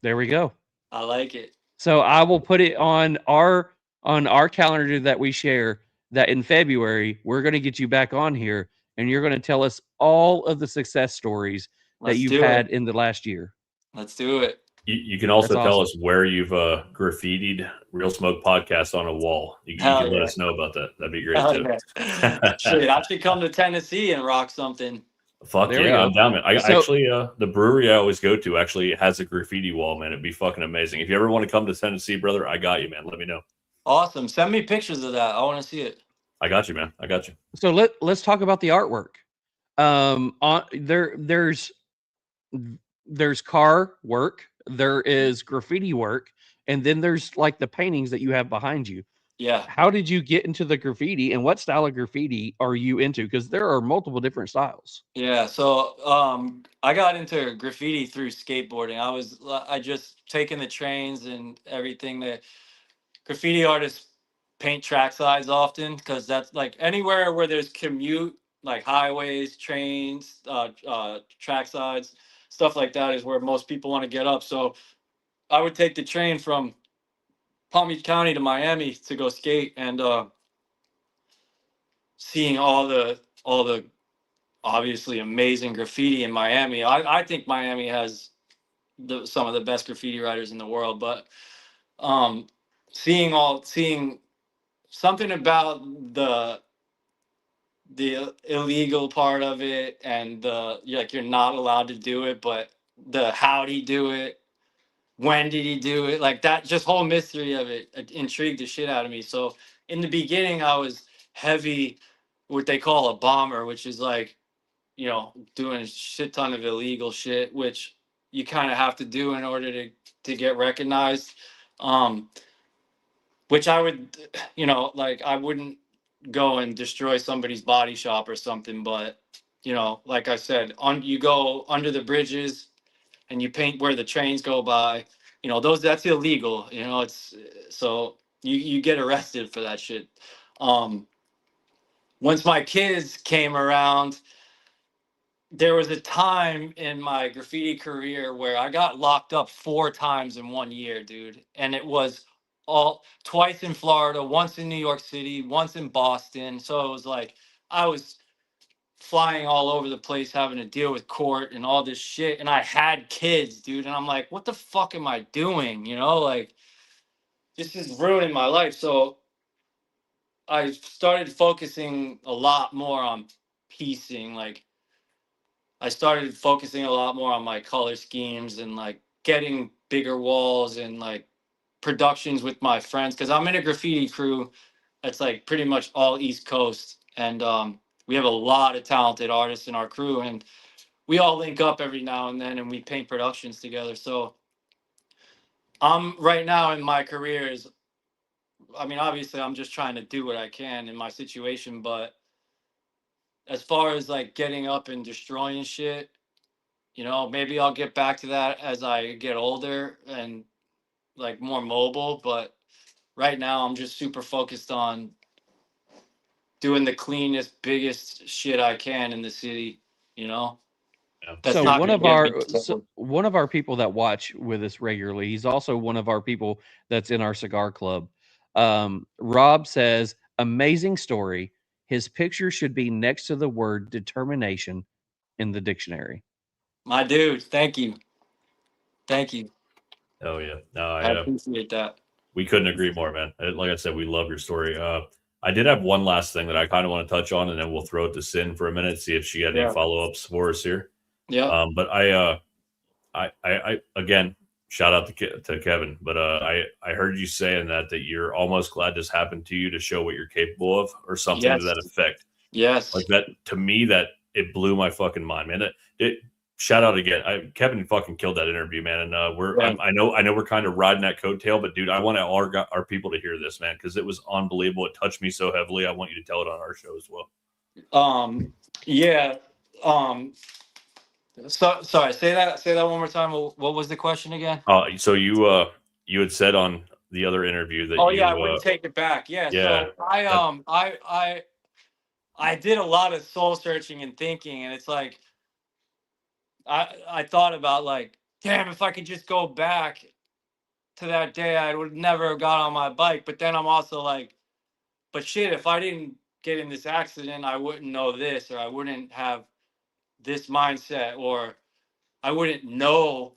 There we go. I like it. So I will put it on our calendar that we share that in February, we're going to get you back on here and you're going to tell us all of the success stories that you've had in the last year. Let's do it. You can also That's tell awesome. us where you've graffitied Real Smoke Podcast on a wall. You can let us know about that. That'd be great too. Yeah. Shit, I should come to Tennessee and rock something. Fuck There we yeah, go. I'm down, man. So- Actually, the brewery I always go to actually has a graffiti wall, man. It'd be fucking amazing. If you ever want to come to Tennessee, brother, I got you, man. Let me know. Awesome. Send me pictures of that. I want to see it. I got you, man. I got you. So let's talk about the artwork. There's car work, there is graffiti work, and then there's like the paintings that you have behind you. Yeah. How did you get into the graffiti, and what style of graffiti are you into? Because there are multiple different styles. Yeah. So I got into graffiti through skateboarding. I just taken the trains and everything that graffiti artists paint track sides often, because that's like anywhere where there's commute, like highways, trains, track sides, stuff like that is where most people want to get up. So I would take the train from Palm Beach County to Miami to go skate, and seeing all the obviously amazing graffiti in Miami. I think Miami has some of the best graffiti writers in the world, but seeing something about the illegal part of it, and you're not allowed to do it, but the how'd he do it, when did he do it, like that just whole mystery of it intrigued the shit out of me. So in the beginning I was heavy what they call a bomber, which is like, doing a shit ton of illegal shit, which you kind of have to do in order to get recognized. Which I would, like I wouldn't go and destroy somebody's body shop or something, but like I said, you go under the bridges and you paint where the trains go by, that's illegal. It's so You get arrested for that shit. Once my kids came around, there was a time in my graffiti career where I got locked up 4 times in 1 year, dude. And it was all twice in Florida, once in New York City, once in Boston. So it was like I was flying all over the place, having to deal with court and all this shit. And I had kids, dude. And I'm like, what the fuck am I doing? You know, like, this is ruining my life. So I started focusing a lot more on piecing. Like, I started focusing a lot more on my color schemes and like getting bigger walls and like productions with my friends, because I'm in a graffiti crew that's like pretty much all East Coast. And we have a lot of talented artists in our crew, and we all link up every now and then and we paint productions together. So I'm right now in my career is, I mean, obviously I'm just trying to do what I can in my situation, but as far as like getting up and destroying shit, you know, maybe I'll get back to that as I get older and like more mobile. But right now I'm just super focused on doing the cleanest, biggest shit I can in the city, you know? Yeah. That's So not one gonna of get our me so one of our people that watch with us regularly, he's also one of our people that's in our cigar club. Rob says, amazing story. His picture should be next to the word determination in the dictionary. my dude. Thank you. Thank you. Oh yeah. No, I appreciate that. we couldn't agree more, man. Like I said, we love your story. I did have one last thing that I kind of want to touch on, and then we'll throw it to Sin for a minute, see if she had any Yeah. follow-ups for us here. Yeah. But I again, shout out to Kevin. But I heard you saying that you're almost glad this happened to you to show what you're capable of, or something to Yes. that effect. Yes. Like that, to me, that it blew my fucking mind, man. It shout out again. Kevin fucking killed that interview, man. And Yeah. I know we're kind of riding that coattail, but dude, I want our people to hear this, man, because it was unbelievable. It touched me so heavily. I want you to tell it on our show as well. Yeah. So sorry, say that one more time. What was the question again? So you had said on the other interview that Oh yeah, I wouldn't take it back. Yeah. Yeah. So I did a lot of soul searching and thinking, and it's like I thought about like, damn, if I could just go back to that day, I would never have got on my bike. But then I'm also like, but shit, if I didn't get in this accident, I wouldn't know this, or I wouldn't have this mindset, or I wouldn't know.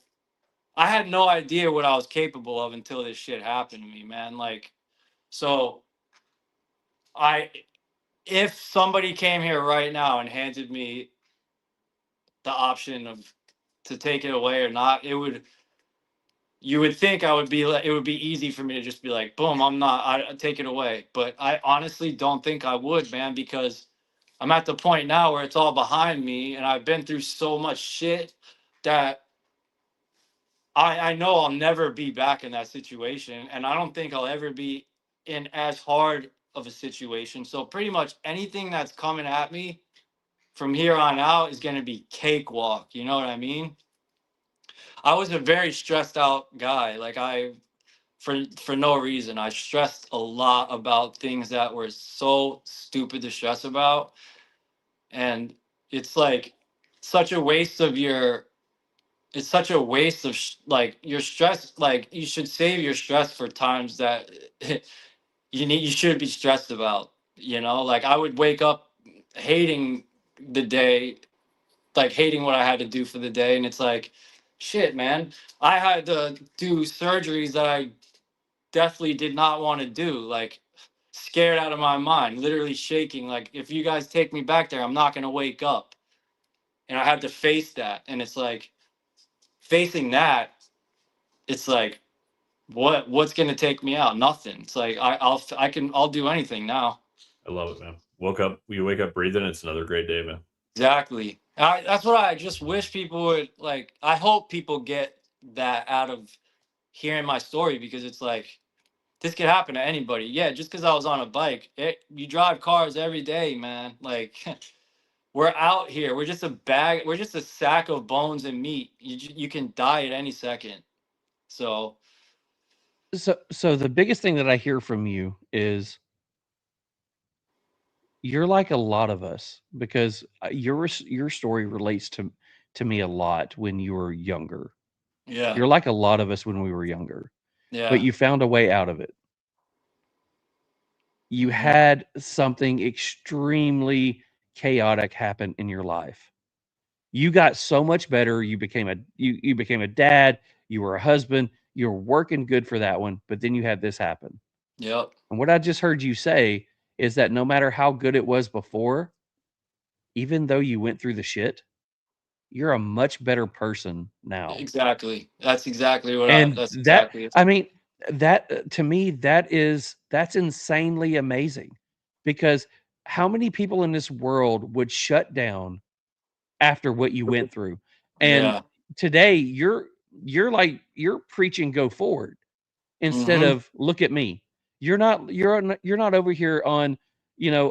I had no idea what I was capable of until this shit happened to me, man. Like, so if somebody came here right now and handed me the option of to take it away or not, you would think I would be like, it would be easy for me to just be like, boom, I take it away. But I honestly don't think I would, man, because I'm at the point now where it's all behind me and I've been through so much shit that I know I'll never be back in that situation. And I don't think I'll ever be in as hard of a situation. So pretty much anything that's coming at me from here on out is going to be cakewalk. You know what I mean? I was a very stressed out guy. Like for no reason, I stressed a lot about things that were so stupid to stress about. And it's like such a waste of it's such a waste of like your stress. Like you should save your stress for times that you should be stressed about, you know. Like I would wake up hating the day, like hating what I had to do for the day, and it's like, shit, man, I had to do surgeries that I definitely did not want to do, like scared out of my mind, literally shaking, like if you guys take me back there, I'm not going to wake up. And I had to face that, and it's like facing that, it's like what's going to take me out? Nothing. It's like I'll do anything now. I love it, man. You wake up breathing. It's another great day, man. Exactly. That's what I just wish people would like. I hope people get that out of hearing my story, because it's like this could happen to anybody. Yeah, just because I was on a bike. You drive cars every day, man. Like we're out here. We're just a bag. We're just a sack of bones and meat. You can die at any second. So So the biggest thing that I hear from you is you're like a lot of us because your story relates to me a lot when you were younger. Yeah. You're like a lot of us when we were younger, but Yeah. you found a way out of it. You Mhm. had something extremely chaotic happen in your life. You got so much better. You became a dad, you were a husband, you were working good for that one, but then you had this happen. Yep. And what I just heard you say is that no matter how good it was before, even though you went through the shit, you're a much better person now. Exactly. That's exactly And that's that, exactly it. I mean, that to me, that's insanely amazing because how many people in this world would shut down after what you went through? And Yeah. today you're preaching go forward instead Mhm. of look at me. You're not over here on,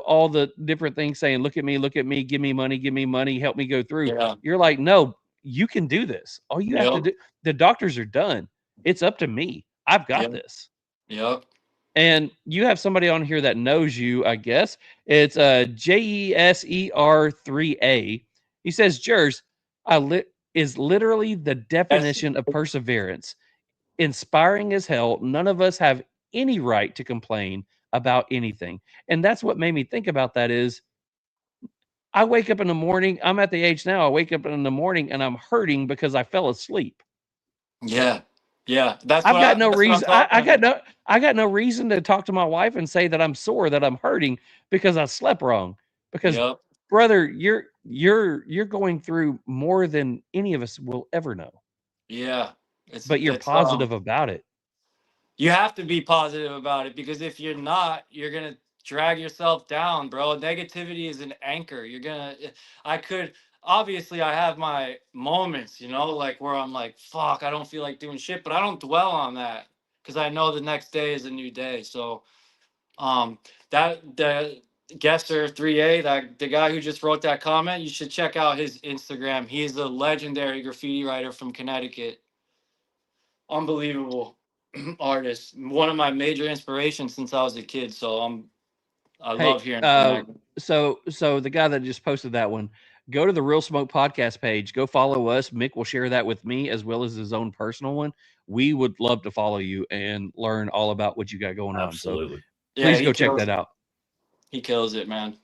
all the different things saying, look at me, give me money, help me go through. Yeah. You're like, no, you can do this. All you have to Yep. do, the doctors are done. It's up to me. I've got Yep. this. Yep. And you have somebody on here that knows you, I guess. It's JESER3A. He says, Jers, is literally the That's definition of perseverance. Inspiring as hell. None of us have any right to complain about anything. And that's what made me think about that is I wake up in the morning. I'm at the age now. I wake up in the morning and I'm hurting because I fell asleep. yeah. Yeah. That's I've got no that's what I'm reason. talking about. I got no reason to talk to my wife and say that I'm sore, that I'm hurting because I slept wrong. Because Yep. brother, you're going through more than any of us will ever know. Yeah. But you're It's positive about it. you have to be positive about it because if you're not, you're gonna drag yourself down, bro. Negativity is an anchor. I could obviously I have my moments, like where I'm like, fuck, I don't feel like doing shit, but I don't dwell on that because I know the next day is a new day. So that the Guesser 3A, that the guy who just wrote that comment, you should check out his Instagram. He's a legendary graffiti writer from Connecticut. Unbelievable artist. One of my major inspirations since I was a kid. So I Hey, love hearing from that. so the guy that just posted that one, go to the Real Smoke podcast page. Go follow us. Mick will share that with me as well as his own personal one. We would love to follow you and learn all about what you got going on. So Absolutely. Yeah, please go check that out. he kills it, man.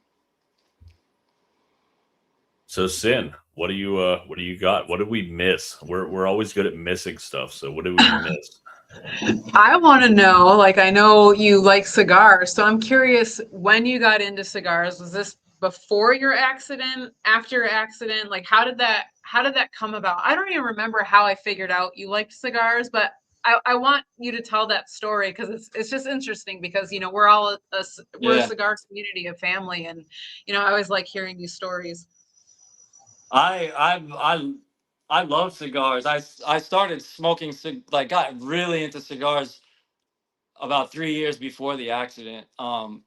So Sin, what do you got? What did we miss? We're always good at missing stuff. So what did we miss? I want to know, like, I know you like cigars, so I'm curious when you got into cigars. Was this before your accident, after your accident? Like, how did that come about? I don't even remember how I figured out you liked cigars, but I want you to tell that story because it's just interesting because we're all we're a Yeah. cigar community, a family, and I always like hearing these stories. I love cigars. I started smoking got really into cigars about 3 years before the accident. I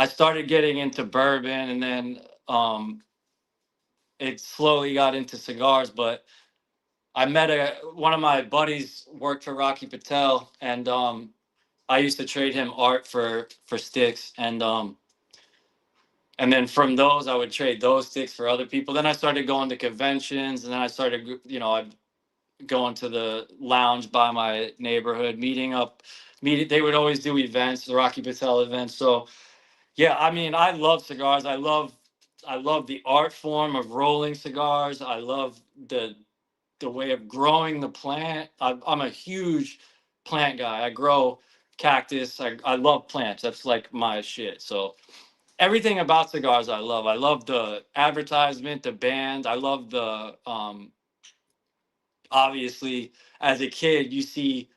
started getting into bourbon and then it slowly got into cigars, but I met one of my buddies worked for Rocky Patel and I used to trade him art for sticks and then from those I would trade those sticks for other people. Then I started going to conventions and then I started I'd going to the lounge by my neighborhood, they would always do events, the Rocky Patel events. So yeah, I mean, I love cigars. I love the art form of rolling cigars. I love the way of growing the plant. I'm a huge plant guy. I grow cactus. I love plants. That's like my shit. So everything about cigars I love. I love the advertisement, the band. I love the obviously as a kid you see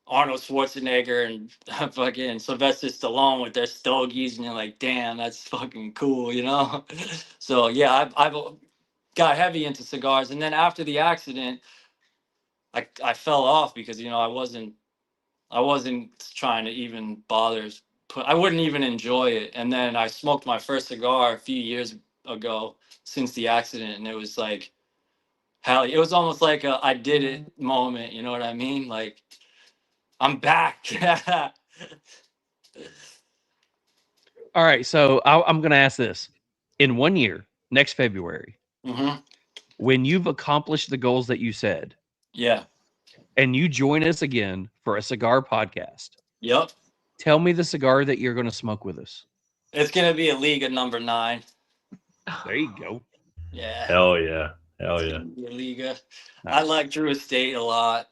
Arnold Schwarzenegger and fucking Sylvester Stallone with their stogies, and you're like, damn, that's fucking cool, So yeah, I've got heavy into cigars, and then after the accident, I fell off because I wasn't trying to even bother. I wouldn't even enjoy it, and then I smoked my first cigar a few years ago since the accident, and it was like hell, it was almost like a I did it moment. You know what I mean? Like I'm back. All right, so I'm going to ask this. In 1 year, next February, hmm when you've accomplished the goals that you said, Yeah. and you join us again for a cigar podcast, Yep. tell me the cigar that you're going to smoke with us. It's gonna be a Liga number 9. There you go. Yeah. Hell yeah. Hell yeah. Be a Liga. I Nice. like Drew Estate a lot.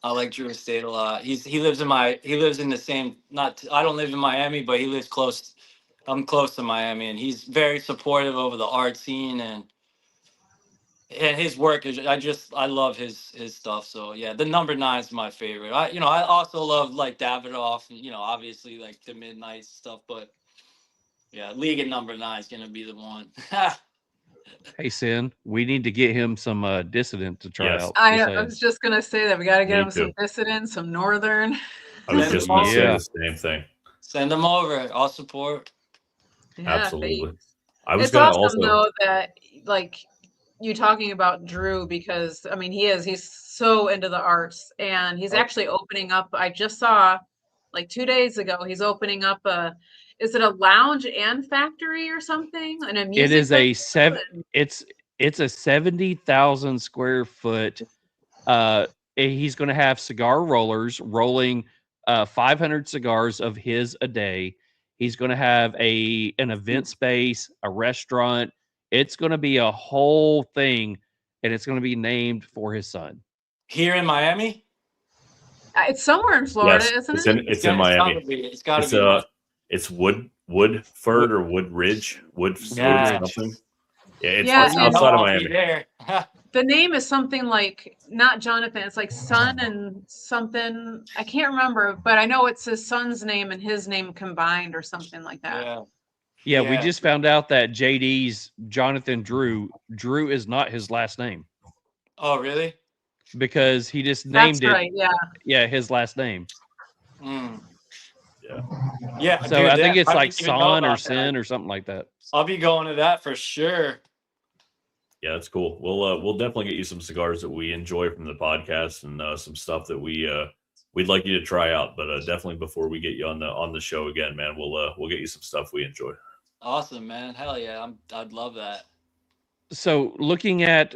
He lives in the same, I don't live in Miami, but he lives close. I'm close to Miami, and he's very supportive over the art scene, and his work is, I love his stuff. So yeah, the number 9 is my favorite. I also love like Davidoff, and obviously like the Midnight stuff, but yeah, Liga number 9 is gonna be the one. Hey, Sin, we need to get him some Dissident to try Yes. out. I Just know, I saying. was just gonna say that we got to get Me him some too. Dissident, some Northern. I was just going to say Yeah. the same thing. Send them over. I'll support. Yeah, Absolutely. thanks. I was It's going to awesome also. though that like you talking about Drew, because I mean he's so into the arts, and he's actually opening up. I just saw like 2 days ago he's opening up is it a lounge and factory or something, and a music It is a festival? it's a 70,000 square foot. He's going to have cigar rollers rolling 500 cigars of his a day. He's going to have an event space, a restaurant. It's going to be a whole thing, and it's going to be named for his son. Here in Miami? It's somewhere in Florida, Yes, isn't it? it's in Miami. It's gotta be Miami. It's Woodford or Woodridge, Yeah. something. Yeah, it's Yeah, it's and- outside of I'll be Miami. there. The name is something like, not Jonathan, it's like son and something. I can't remember, but I know it's his son's name and his name combined or something like that. Yeah. Yeah, we Yeah. just found out that JD's Jonathan Drew is not his last name Oh, really? because he just That's named right. Yeah. yeah, his last name. Mm. Yeah. Yeah. So dude, I think it's I like didn't even know Son or about Sin that. or something like that. I'll be going to that for sure. Yeah, that's cool. We'll definitely get you some cigars that we enjoy from the podcast and some stuff that we'd like you to try out. But definitely before we get you on the show again, man, we'll get you some stuff we enjoy. Awesome, man. Hell yeah. I'd love that. So looking at,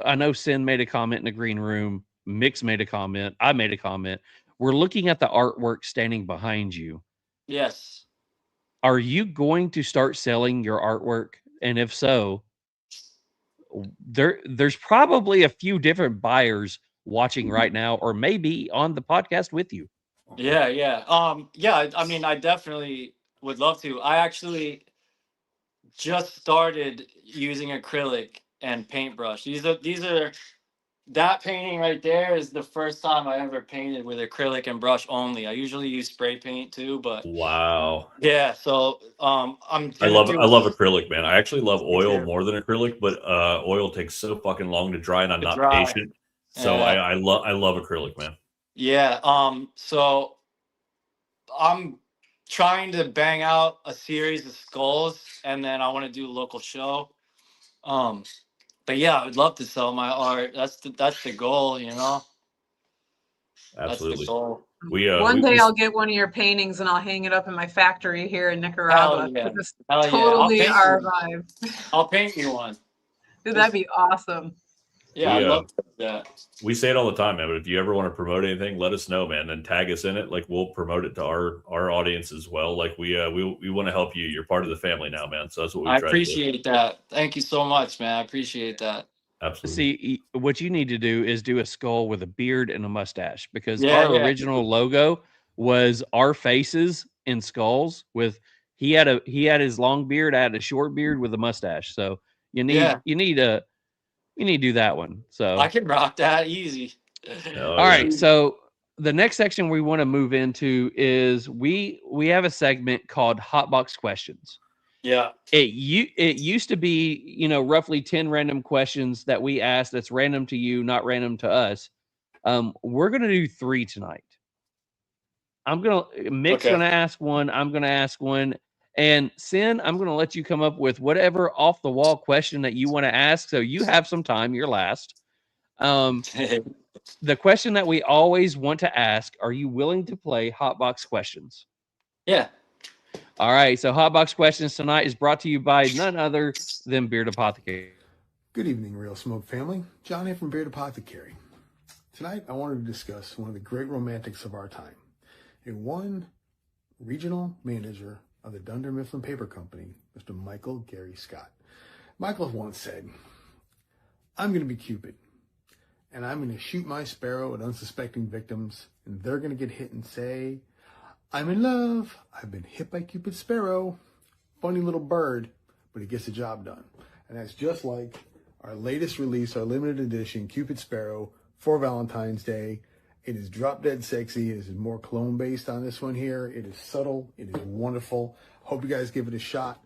I know Sin made a comment in the green room. Mix made a comment. I made a comment. We're looking at the artwork standing behind you. Yes. Are you going to start selling your artwork? And if so, there's probably a few different buyers watching right now, or maybe on the podcast with you. Yeah, yeah. Yeah, I mean, I definitely would love to. I actually just started using acrylic and paintbrush. These are that painting right there is the first time I ever painted with acrylic and brush only. I usually use spray paint too, but Wow. yeah, so I gonna love do- acrylic, man. I actually love Me oil too. more than acrylic, but oil takes so fucking long to dry, and I'm To not dry. patient. So Yeah. I love acrylic, man. Yeah, so I'm trying to bang out a series of skulls, and then I want to do a local show. But yeah, I would love to sell my art. That's the goal, you know. Absolutely. That's the goal. One day I'll get one of your paintings and I'll hang it up in my factory here in Nicaragua. Hell yeah. 'Cause it's Hell yeah. totally paint our you. vibe. I'll paint you one. Dude, that'd be awesome. Yeah, We, I love that. We say it all the time, man. But if you ever want to promote anything, let us know, man, and tag us in it. Like we'll promote it to our audience as well. Like we want to help you. You're part of the family now, man. So that's what we I try appreciate that. Thank you so much, man. I appreciate that. to do. Absolutely. See, what you need to do is do a skull with a beard and a mustache, because Yeah, our yeah. original logo was our faces in skulls with he had his long beard, I had a short beard with a mustache. So you need to do that one. So I can rock that easy. Oh, all right, yeah. so the next section we want to move into is we have a segment called Hotbox Questions. Yeah. It used to be, roughly 10 random questions that we asked that's random to you, not random to us. We're going to do 3 tonight. Mick's Okay. going to ask one, I'm going to ask one, and Sin, I'm going to let you come up with whatever off the wall question that you want to ask. So you have some time, you're last. the question that we always want to ask, are you willing to play Hotbox questions? Yeah. All right, so Hotbox questions tonight is brought to you by none other than Beard Apothecary. Good evening, Real Smoke family. John here from Beard Apothecary. Tonight, I wanted to discuss one of the great romantics of our time, a one regional manager of the Dunder Mifflin Paper Company, Mr. Michael Gary Scott. Michael once said, "I'm going to be Cupid, and I'm going to shoot my sparrow at unsuspecting victims, and they're going to get hit and say, 'I'm in love. I've been hit by Cupid's sparrow.' Funny little bird, but he gets the job done." And that's just like our latest release, our limited edition Cupid Sparrow for Valentine's Day. It is drop dead sexy. It is more cologne based on this one here. It is subtle. It is wonderful. Hope you guys give it a shot.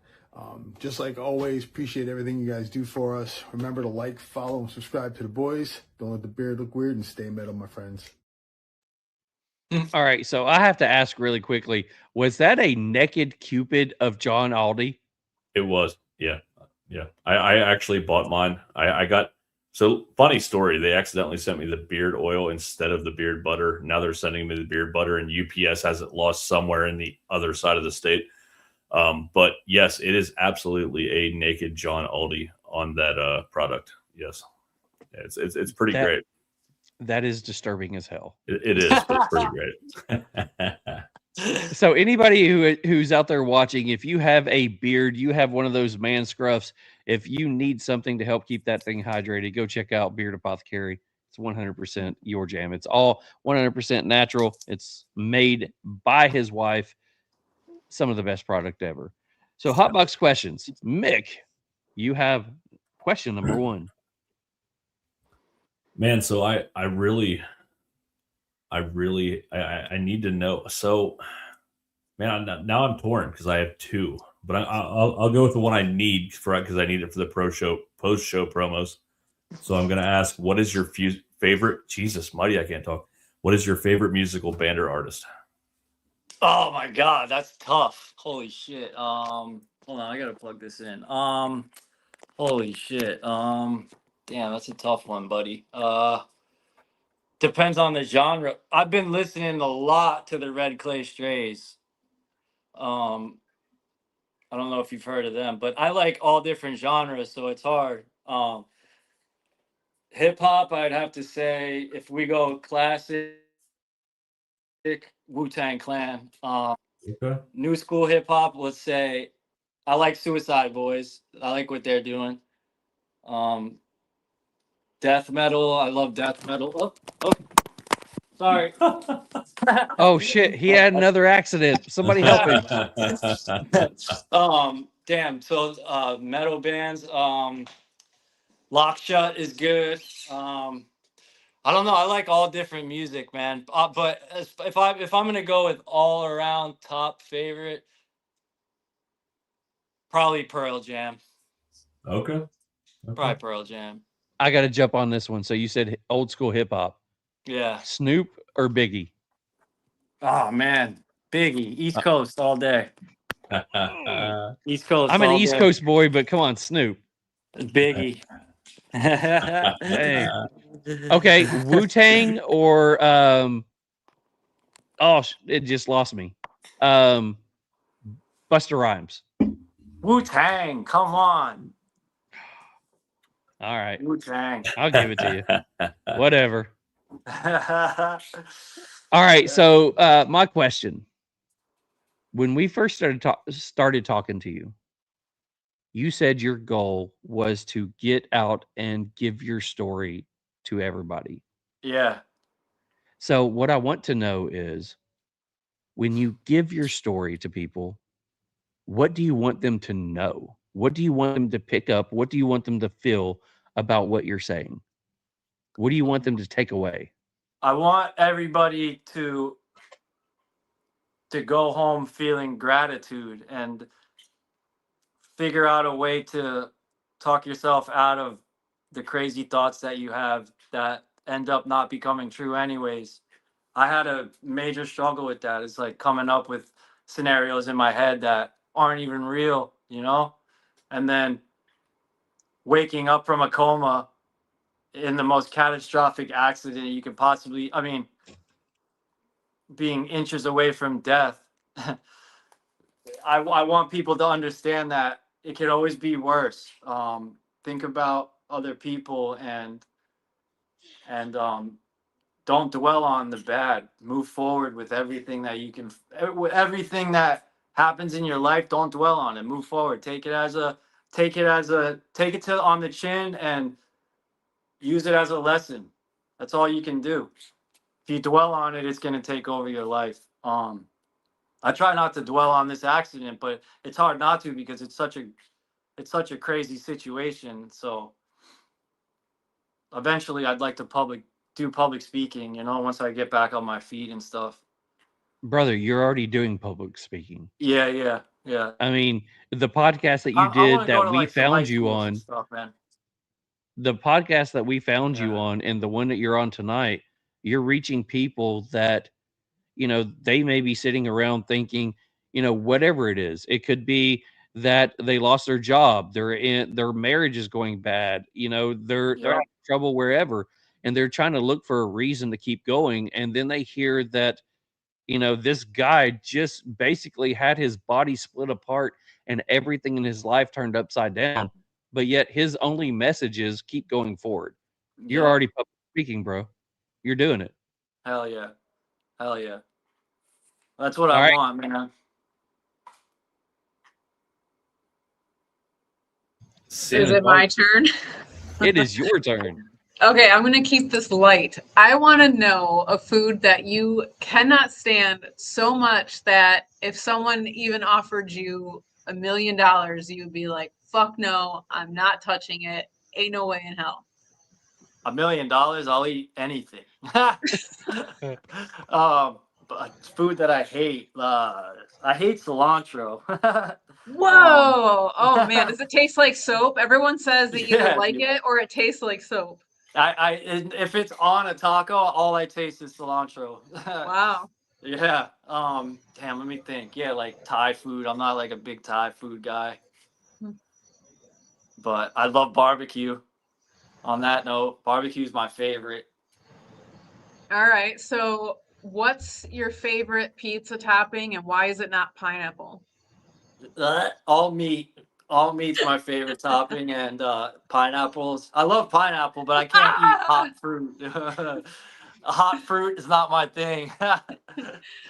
Just like always, appreciate everything you guys do for us. Remember to like, follow, and subscribe to the boys. Don't let the beard look weird and stay metal, my friends. All right, so I have to ask really quickly, was that a naked Cupid of John Aldi? It was. Yeah. I actually bought mine. I got, so funny story. They accidentally sent me the beard oil instead of the beard butter. Now they're sending me the beard butter, and UPS has it lost somewhere in the other side of the state. But yes, it is absolutely a naked John Aldi on that product. Yes. It's pretty great. That is disturbing as hell. It is, but it's pretty great. So anybody who's out there watching, if you have a beard, you have one of those man scruffs, if you need something to help keep that thing hydrated, go check out Beard Apothecary. It's 100% your jam. It's all 100% natural. It's made by his wife. Some of the best product ever. So Hotbox questions. Mick, you have question number one. Man, so I need to know. So, man, now I'm torn because I have two, but I'll go with the one I need because I need it for the post show promos. So I'm gonna ask, what is your favorite? Jesus, mighty, I can't talk. What is your favorite musical band or artist? Oh my God, that's tough. Holy shit. Hold on, I gotta plug this in. Holy shit. Damn, that's a tough one, buddy. Depends on the genre. I've been listening a lot to the Red Clay Strays. I don't know if you've heard of them, but I like all different genres, so it's hard. Hip hop, I'd have to say, if we go classic, Wu-Tang Clan. Okay. New school hip hop, let's say, I like Suicide Boys. I like what they're doing. Death metal, I love death metal. Oh, sorry. Oh shit, he had another accident. Somebody help him. Damn. So metal bands, Lockshot is good. I don't know. I like all different music, man. But if I'm gonna go with all around top favorite, probably Pearl Jam. Okay. Probably Pearl Jam. I got to jump on this one. So you said old school hip hop. Yeah. Snoop or Biggie? Oh man, Biggie, East Coast all day. East Coast. I'm an all East day. Coast boy, but come on, Snoop. Biggie. Hey. Okay, Wu-Tang or it just lost me. Busta Rhymes. Wu-Tang, come on. All right. Wu-Tang. I'll give it to you. Whatever. All right. So my question. When we first started talking to you, you said your goal was to get out and give your story to everybody. Yeah. So what I want to know is, when you give your story to people, what do you want them to know? What do you want them to pick up? What do you want them to feel about what you're saying? What do you want them to take away? I want everybody to go home feeling gratitude and figure out a way to talk yourself out of the crazy thoughts that you have that end up not becoming true anyways. I had a major struggle with that. It's like coming up with scenarios in my head that aren't even real, you know? And then waking up from a coma in the most catastrophic accident you could possibly, I mean, being inches away from death. I want people to understand that it could always be worse. Think about other people and don't dwell on the bad. Move forward with everything that you can, with everything that happens in your life. Don't dwell on it. Move forward. Take it to on the chin and use it as a lesson. That's all you can do. If you dwell on it, it's going to take over your life. I try not to dwell on this accident, but it's hard not to because it's such a crazy situation. So eventually I'd like to do public speaking, you know, once I get back on my feet and stuff. Brother, you're already doing public speaking. Yeah. I mean, the podcast that you did that we found you on, the podcast that we found you on, and the one that you're on tonight, you're reaching people that, you know, they may be sitting around thinking, you know, whatever it is. It could be that they lost their job, their marriage is going bad, you know, they're having trouble wherever, and they're trying to look for a reason to keep going. And then they hear that, you know, this guy just basically had his body split apart and everything in his life turned upside down. But yet his only message is keep going forward. You're already public speaking, bro. You're doing it. Hell yeah. That's what I want, man. Is it my turn? It is your turn. Okay, I'm going to keep this light. I want to know a food that you cannot stand so much that if someone even offered you $1 million, you'd be like, fuck no, I'm not touching it. Ain't no way in hell. $1 million, I'll eat anything. But food that I hate cilantro. Whoa! Oh man, does it taste like soap? Everyone says they either like it or it tastes like soap. If it's on a taco, all I taste is cilantro. Wow. Yeah. Damn, let me think. Yeah, like Thai food. I'm not like a big Thai food guy. But I love barbecue. On that note, barbecue is my favorite. All right. So what's your favorite pizza topping and why is it not pineapple? All meat. All meat's my favorite topping, and pineapples. I love pineapple, but I can't eat hot fruit. Hot fruit is not my thing.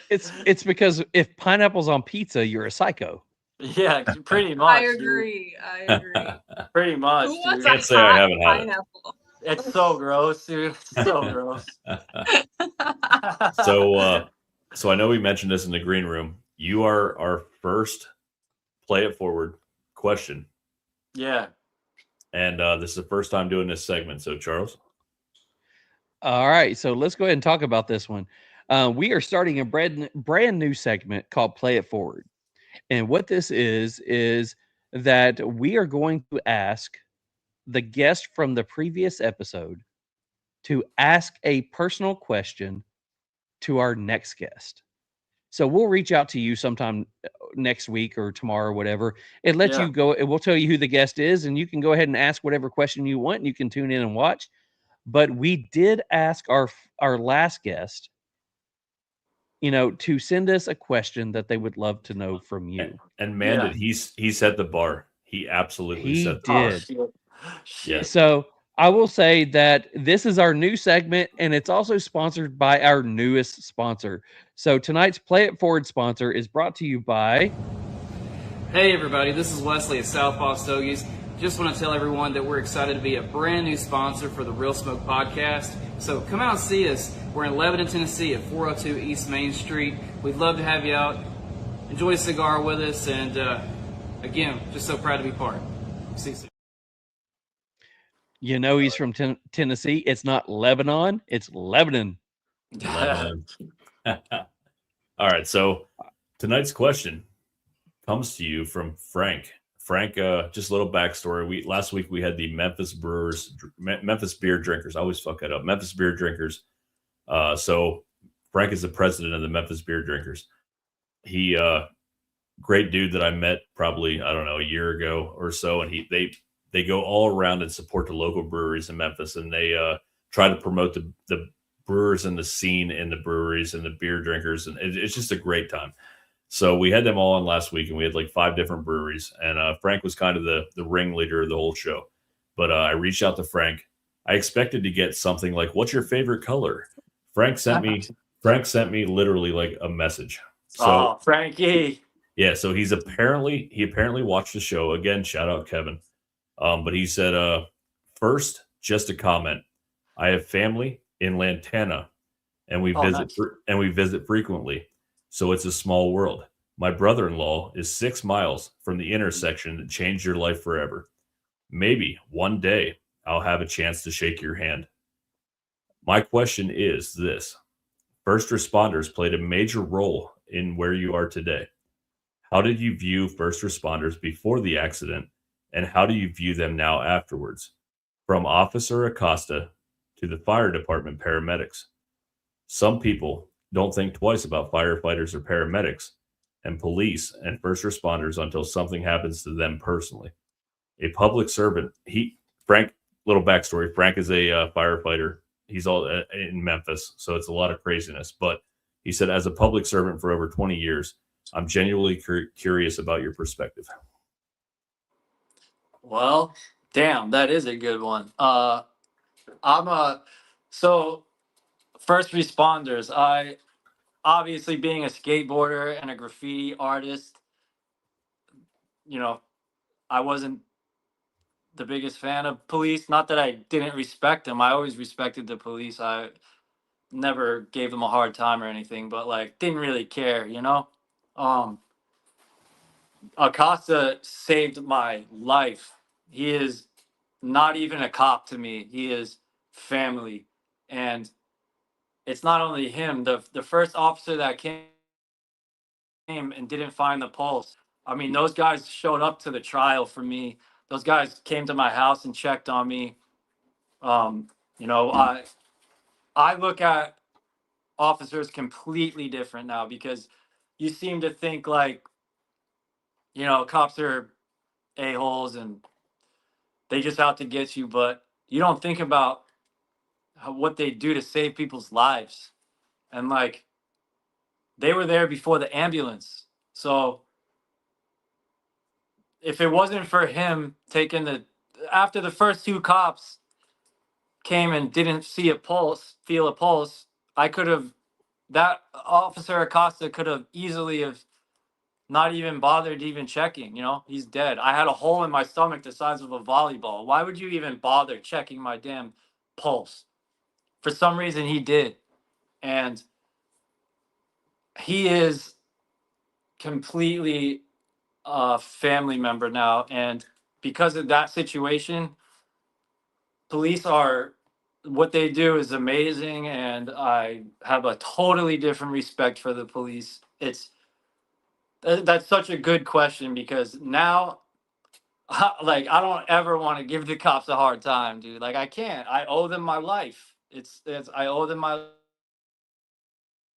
It's because if pineapple's on pizza, you're a psycho. Yeah, pretty much. I agree. Pretty much. Who wants Can't say I haven't had it. pineapple? It's so gross, dude. It's so gross. So I know we mentioned this in the green room. You are our first Play It Forward question. Yeah. And this is the first time doing this segment. So, Charles. All right. So let's go ahead and talk about this one. We are starting a brand new segment called Play It Forward. And what this is that we are going to ask the guest from the previous episode to ask a personal question to our next guest. So we'll reach out to you sometime next week or tomorrow or whatever, and let you go. We'll tell you who the guest is, and you can go ahead and ask whatever question you want, and you can tune in and watch. But we did ask our last guest, you know, to send us a question that they would love to know from you. And man, did he set the bar. He absolutely set the bar. Shit. So I will say that this is our new segment, and it's also sponsored by our newest sponsor. So tonight's Play It Forward sponsor is brought to you by... Hey everybody, this is Wesley at Southpaw Stogies. Just want to tell everyone that we're excited to be a brand new sponsor for the Real Smoke Podcast. So come out and see us. We're in Lebanon, Tennessee at 402 East Main Street. We'd love to have you out. Enjoy a cigar with us, and again, just so proud to be part. See you soon. You know he's from Tennessee. It's not Lebanon. It's Lebanon. All right. So tonight's question comes to you from Frank. Frank, just a little backstory. Last week we had the Memphis beer drinkers. I always fuck that up. Memphis beer drinkers. So Frank is the president of the Memphis beer drinkers. He, great dude that I met probably, I don't know, a year ago or so. And they they go all around and support the local breweries in Memphis, and they try to promote the brewers and the scene in the breweries and the beer drinkers, and it's just a great time. So we had them all on last week, and we had like 5 different breweries, and Frank was kind of the ringleader of the whole show. But I reached out to Frank. I expected to get something like, "What's your favorite color?" Frank sent me literally like a message. So Frankie. yeah, so he apparently watched the show again. Shout out Kevin. But he said, first, just a comment. I have family in Lantana, and we visit frequently. So it's a small world. My brother-in-law is 6 miles from the intersection that changed your life forever. Maybe one day I'll have a chance to shake your hand. My question is this. First responders played a major role in where you are today. How did you view first responders before the accident, and how do you view them now afterwards? From Officer Acosta to the fire department paramedics. Some people don't think twice about firefighters or paramedics and police and first responders until something happens to them personally. A public servant, Frank, little backstory, Frank is a firefighter. He's all in Memphis, so it's a lot of craziness. But he said, as a public servant for over 20 years, I'm genuinely curious about your perspective. Well, damn, that is a good one. So first responders. I obviously being a skateboarder and a graffiti artist, I wasn't the biggest fan of police. Not that I didn't respect them. I always respected the police. I never gave them a hard time or anything, but like didn't really care, Acosta saved my life. He is not even a cop to me. He is family. And it's not only him. The first officer that came and didn't find the pulse. I mean, those guys showed up to the trial for me. Those guys came to my house and checked on me. I look at officers completely different now because you seem to think like, cops are a-holes and they just out to get you, but you don't think about what they do to save people's lives. And like, they were there before the ambulance. So if it wasn't for him after the first 2 cops came and didn't feel a pulse, that officer Acosta could have easily have not even bothered even checking, he's dead. I had a hole in my stomach the size of a volleyball. Why would you even bother checking my damn pulse? For some reason he did. And he is completely a family member now. And because of that situation, police what they do is amazing. And I have a totally different respect for the police. That's such a good question because now, like, I don't ever want to give the cops a hard time, dude. Like, I can't. I owe them my life. I owe them my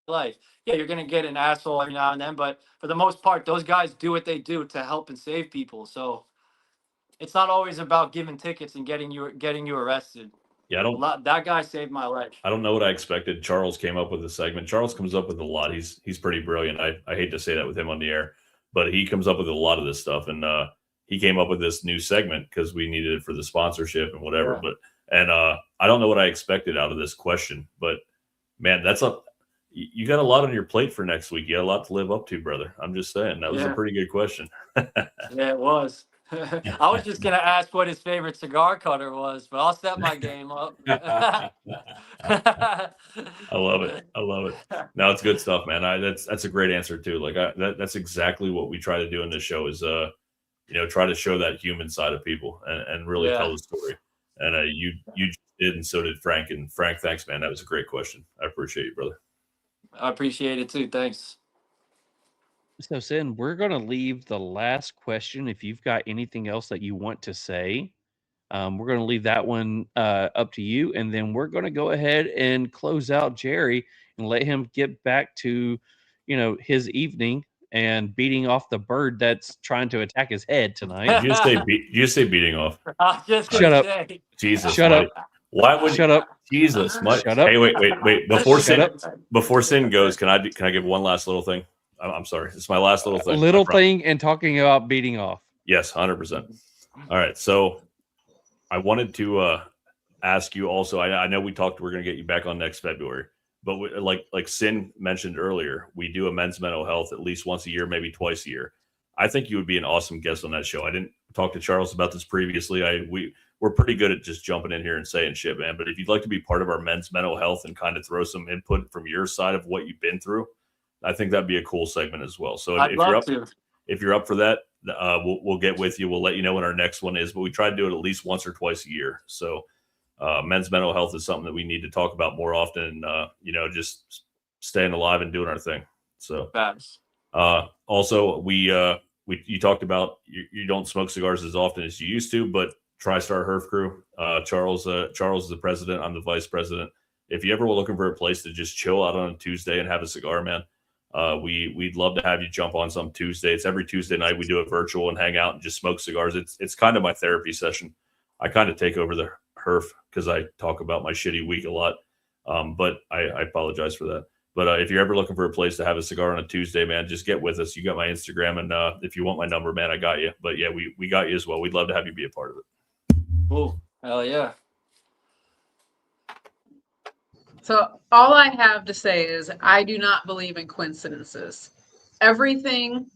life. Yeah, you're gonna get an asshole every now and then, but for the most part, those guys do what they do to help and save people. So it's not always about giving tickets and getting you arrested. Yeah, that guy saved my life. I don't know what I expected. Charles came up with a segment. Charles comes up with a lot. He's pretty brilliant. I hate to say that with him on the air, but he comes up with a lot of this stuff. And he came up with this new segment because we needed it for the sponsorship and whatever. Yeah. I don't know what I expected out of this question, but man, you got a lot on your plate for next week. You got a lot to live up to, brother. I'm just saying that was a pretty good question. Yeah, it was. I was just gonna ask what his favorite cigar cutter was, but I'll step my game up. I love it. No, it's good stuff, man. That's a great answer too. Like that's exactly what we try to do in this show is try to show that human side of people and really tell the story. And you did, and so did Frank. And Frank, thanks, man. That was a great question. I appreciate you, brother. I appreciate it too. Thanks. So, Sin, we're going to leave the last question. If you've got anything else that you want to say, we're going to leave that one up to you. And then we're going to go ahead and close out Jerry and let him get back to, his evening and beating off the bird that's trying to attack his head tonight. Did you say beating off? Shut up. Jesus. Shut up. Why would Shut up. Jesus? Shut up. Hey, wait. Shut Before Sin goes, can I give one last little thing? I'm sorry. It's my last little thing. Little thing and talking about beating off. Yes, 100%. All right. So I wanted to ask you also. I know we talked. We're going to get you back on next February, but like Sin mentioned earlier, we do a men's mental health at least once a year, maybe twice a year. I think you would be an awesome guest on that show. I didn't talk to Charles about this previously. We're pretty good at just jumping in here and saying shit, man. But if you'd like to be part of our men's mental health and kind of throw some input from your side of what you've been through, I think that'd be a cool segment as well. So if you're up for that, we'll get with you. We'll let you know when our next one is. But we try to do it at least once or twice a year. So men's mental health is something that we need to talk about more often. Just staying alive and doing our thing. So also you talked about you don't smoke cigars as often as you used to, but TriStar Herf Crew, Charles is the president. I'm the vice president. If you ever were looking for a place to just chill out on a Tuesday and have a cigar, man, we'd love to have you jump on some Tuesday. It's every Tuesday night. We do it virtual and hang out and just smoke cigars. It's kind of my therapy session. I kind of take over the Herf because I talk about my shitty week a lot. But I apologize for that. But if you're ever looking for a place to have a cigar on a Tuesday, man, just get with us. You got my Instagram, and if you want my number, man, I got you. But yeah, we got you as well. We'd love to have you be a part of it. Cool. Hell yeah. So all I have to say is I do not believe in coincidences. Everything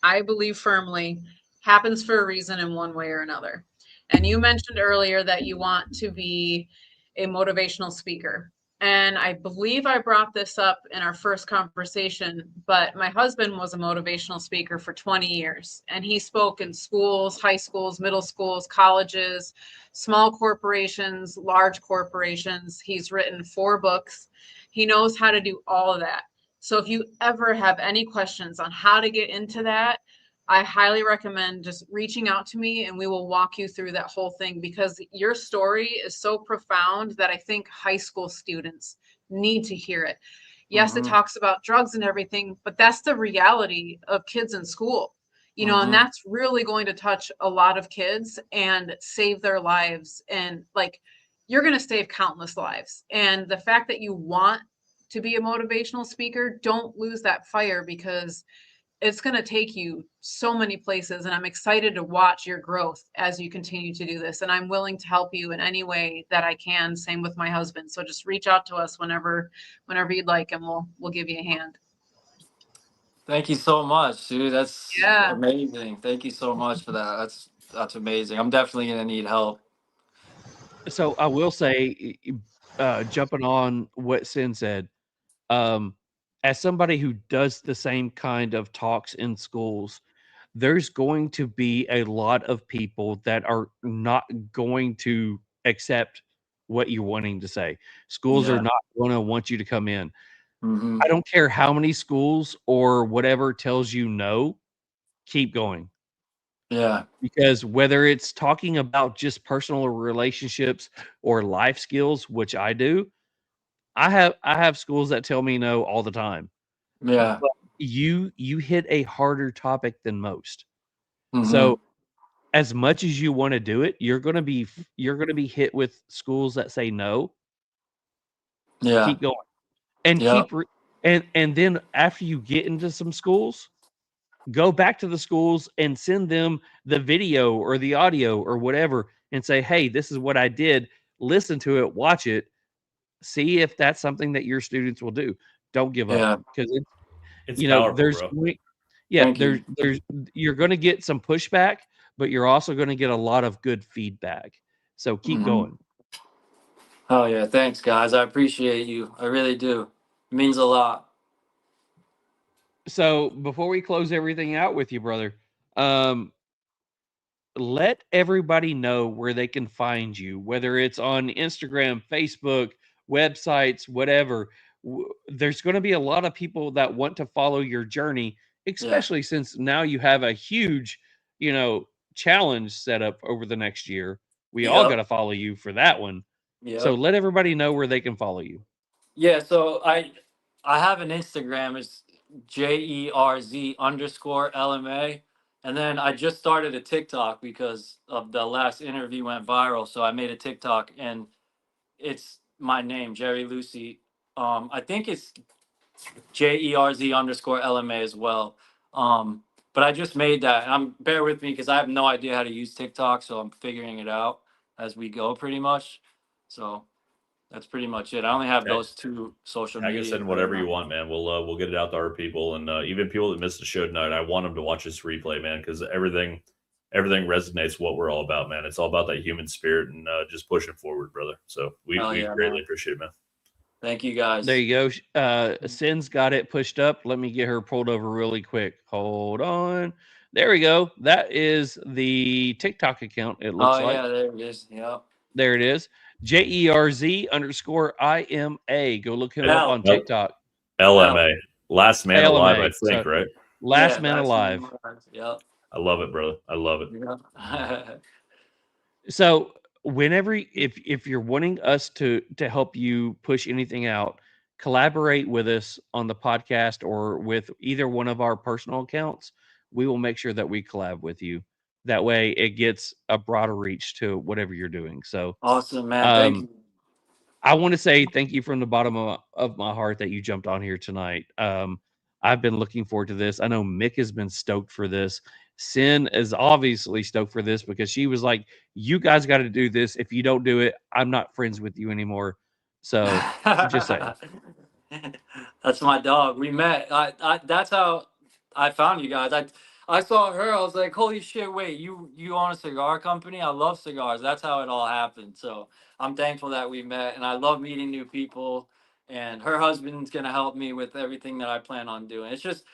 I believe firmly happens for a reason in one way or another. And you mentioned earlier that you want to be a motivational speaker. And I believe I brought this up in our first conversation, but my husband was a motivational speaker for 20 years. And he spoke in schools, high schools, middle schools, colleges, small corporations, large corporations. He's written 4 books. He knows how to do all of that. So if you ever have any questions on how to get into that, I highly recommend just reaching out to me and we will walk you through that whole thing, because your story is so profound that I think high school students need to hear it. Yes, It talks about drugs and everything, but that's the reality of kids in school, and that's really going to touch a lot of kids and save their lives. And you're going to save countless lives. And the fact that you want to be a motivational speaker, don't lose that fire, because it's going to take you so many places. And I'm excited to watch your growth as you continue to do this. And I'm willing to help you in any way that I can. Same with my husband. So just reach out to us whenever you'd like, and we'll give you a hand. Thank you so much, dude. That's amazing. Thank you so much for that. That's amazing. I'm definitely going to need help. So I will say, jumping on what Sin said, as somebody who does the same kind of talks in schools, there's going to be a lot of people that are not going to accept what you're wanting to say. Schools are not going to want you to come in. I don't care how many schools or whatever tells you no, keep going. Yeah. Because whether it's talking about just personal relationships or life skills, which I do, I have schools that tell me no all the time. Yeah. But you hit a harder topic than most. So as much as you want to do it, you're going to be hit with schools that say no. Yeah. Keep going. And and then after you get into some schools, go back to the schools and send them the video or the audio or whatever and say, "Hey, this is what I did. Listen to it, watch it. See if that's something that your students will do." Don't give up, because it's powerful, there's bro. you're going to get some pushback, but you're also going to get a lot of good feedback. So keep going. Oh yeah, thanks guys. I appreciate you. I really do. It means a lot. So before we close everything out with you, brother, let everybody know where they can find you, whether it's on Instagram, Facebook, websites, whatever. There's going to be a lot of people that want to follow your journey, especially since now you have a huge, challenge set up over the next year. We all got to follow you for that one. So let everybody know where they can follow you. Yeah, so I have an Instagram. It's JERZ_LMA. And then I just started a TikTok because of the last interview went viral. So I made a TikTok and it's my name, Jerry Lucey. I think it's JERZ_LMA as well. But I just made that. Bear with me because I have no idea how to use TikTok. So I'm figuring it out as we go pretty much. So that's pretty much it. I only have those two social media. I can send whatever you want, man. We'll get it out to our people, and even people that missed the show tonight. I want them to watch this replay, man, because everything resonates what we're all about, man. It's all about that human spirit and just pushing forward, brother. So we greatly appreciate it, man. Thank you, guys. There you go. Sin's got it pushed up. Let me get her pulled over really quick. Hold on. There we go. That is the TikTok account. It looks like. Yeah, there it is. Yep. There it is. JERZ_IMA. Go look him up on TikTok. LMA. Last Man Alive, I think, right? Last Man Alive. Yep. I love it, brother. I love it. Yep. So whenever, if you're wanting us to help you push anything out, collaborate with us on the podcast or with either one of our personal accounts. We will make sure that we collab with you. That way it gets a broader reach to whatever you're doing. So awesome, man. Thank you. I want to say thank you from the bottom of my heart that you jumped on here tonight. I've been looking forward to this. I know Mick has been stoked for this. Sin is obviously stoked for this because she was like, you guys got to do this. If you don't do it, I'm not friends with you anymore. So just saying. That's my dog. We met. That's how I found you guys. I saw her. I was like, holy shit, wait, you own a cigar company? I love cigars. That's how it all happened. So I'm thankful that we met, and I love meeting new people. And her husband's going to help me with everything that I plan on doing. It's just,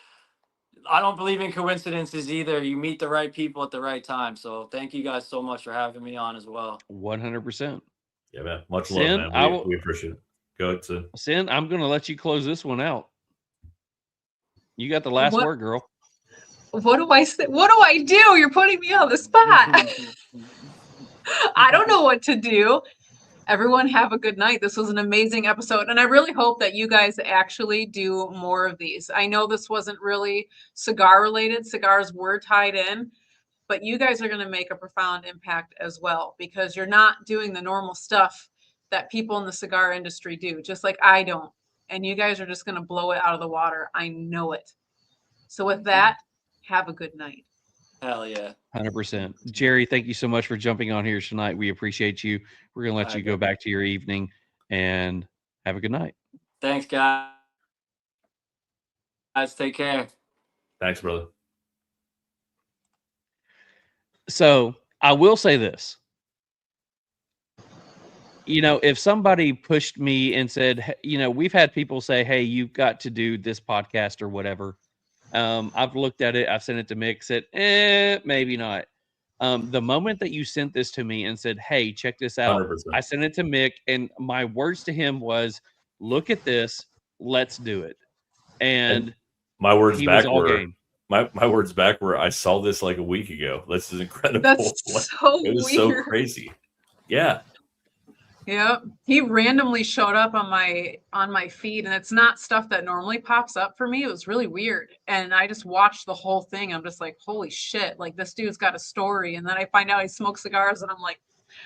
I don't believe in coincidences either. You meet the right people at the right time. So thank you guys so much for having me on as well. 100%. Yeah, man. Much love, man. We appreciate it. Go ahead, Sin. Sin, I'm going to let you close this one out. You got the last word, girl. What do I say? What do I do? You're putting me on the spot. I don't know what to do. Everyone have a good night. This was an amazing episode. And I really hope that you guys actually do more of these. I know this wasn't really cigar related. Cigars were tied in, but you guys are going to make a profound impact as well, because you're not doing the normal stuff that people in the cigar industry do, just like I don't. And you guys are just going to blow it out of the water. I know it. So with that, have a good night. Hell yeah. 100%. Jerry, thank you so much for jumping on here tonight. We appreciate you. We're going to let you go back to your evening and have a good night. Thanks, guys. Take care. Thanks, brother. So I will say this. You know, if somebody pushed me and said, you know, we've had people say, hey, you've got to do this podcast or whatever. I've looked at it. I've sent it to Mick, said, maybe not. The moment that you sent this to me and said, hey, check this out, 100%. I sent it to Mick, and my words to him was, look at this, let's do it. And my words back were, game. my words back were, I saw this like a week ago. This is incredible. That's so it was weird. so crazy. Yeah. Yeah, he randomly showed up on my feed, and it's not stuff that normally pops up for me. It was really weird, and I just watched the whole thing. I'm just like, holy shit, like this dude's got a story. And then I find out he smokes cigars, and I'm like,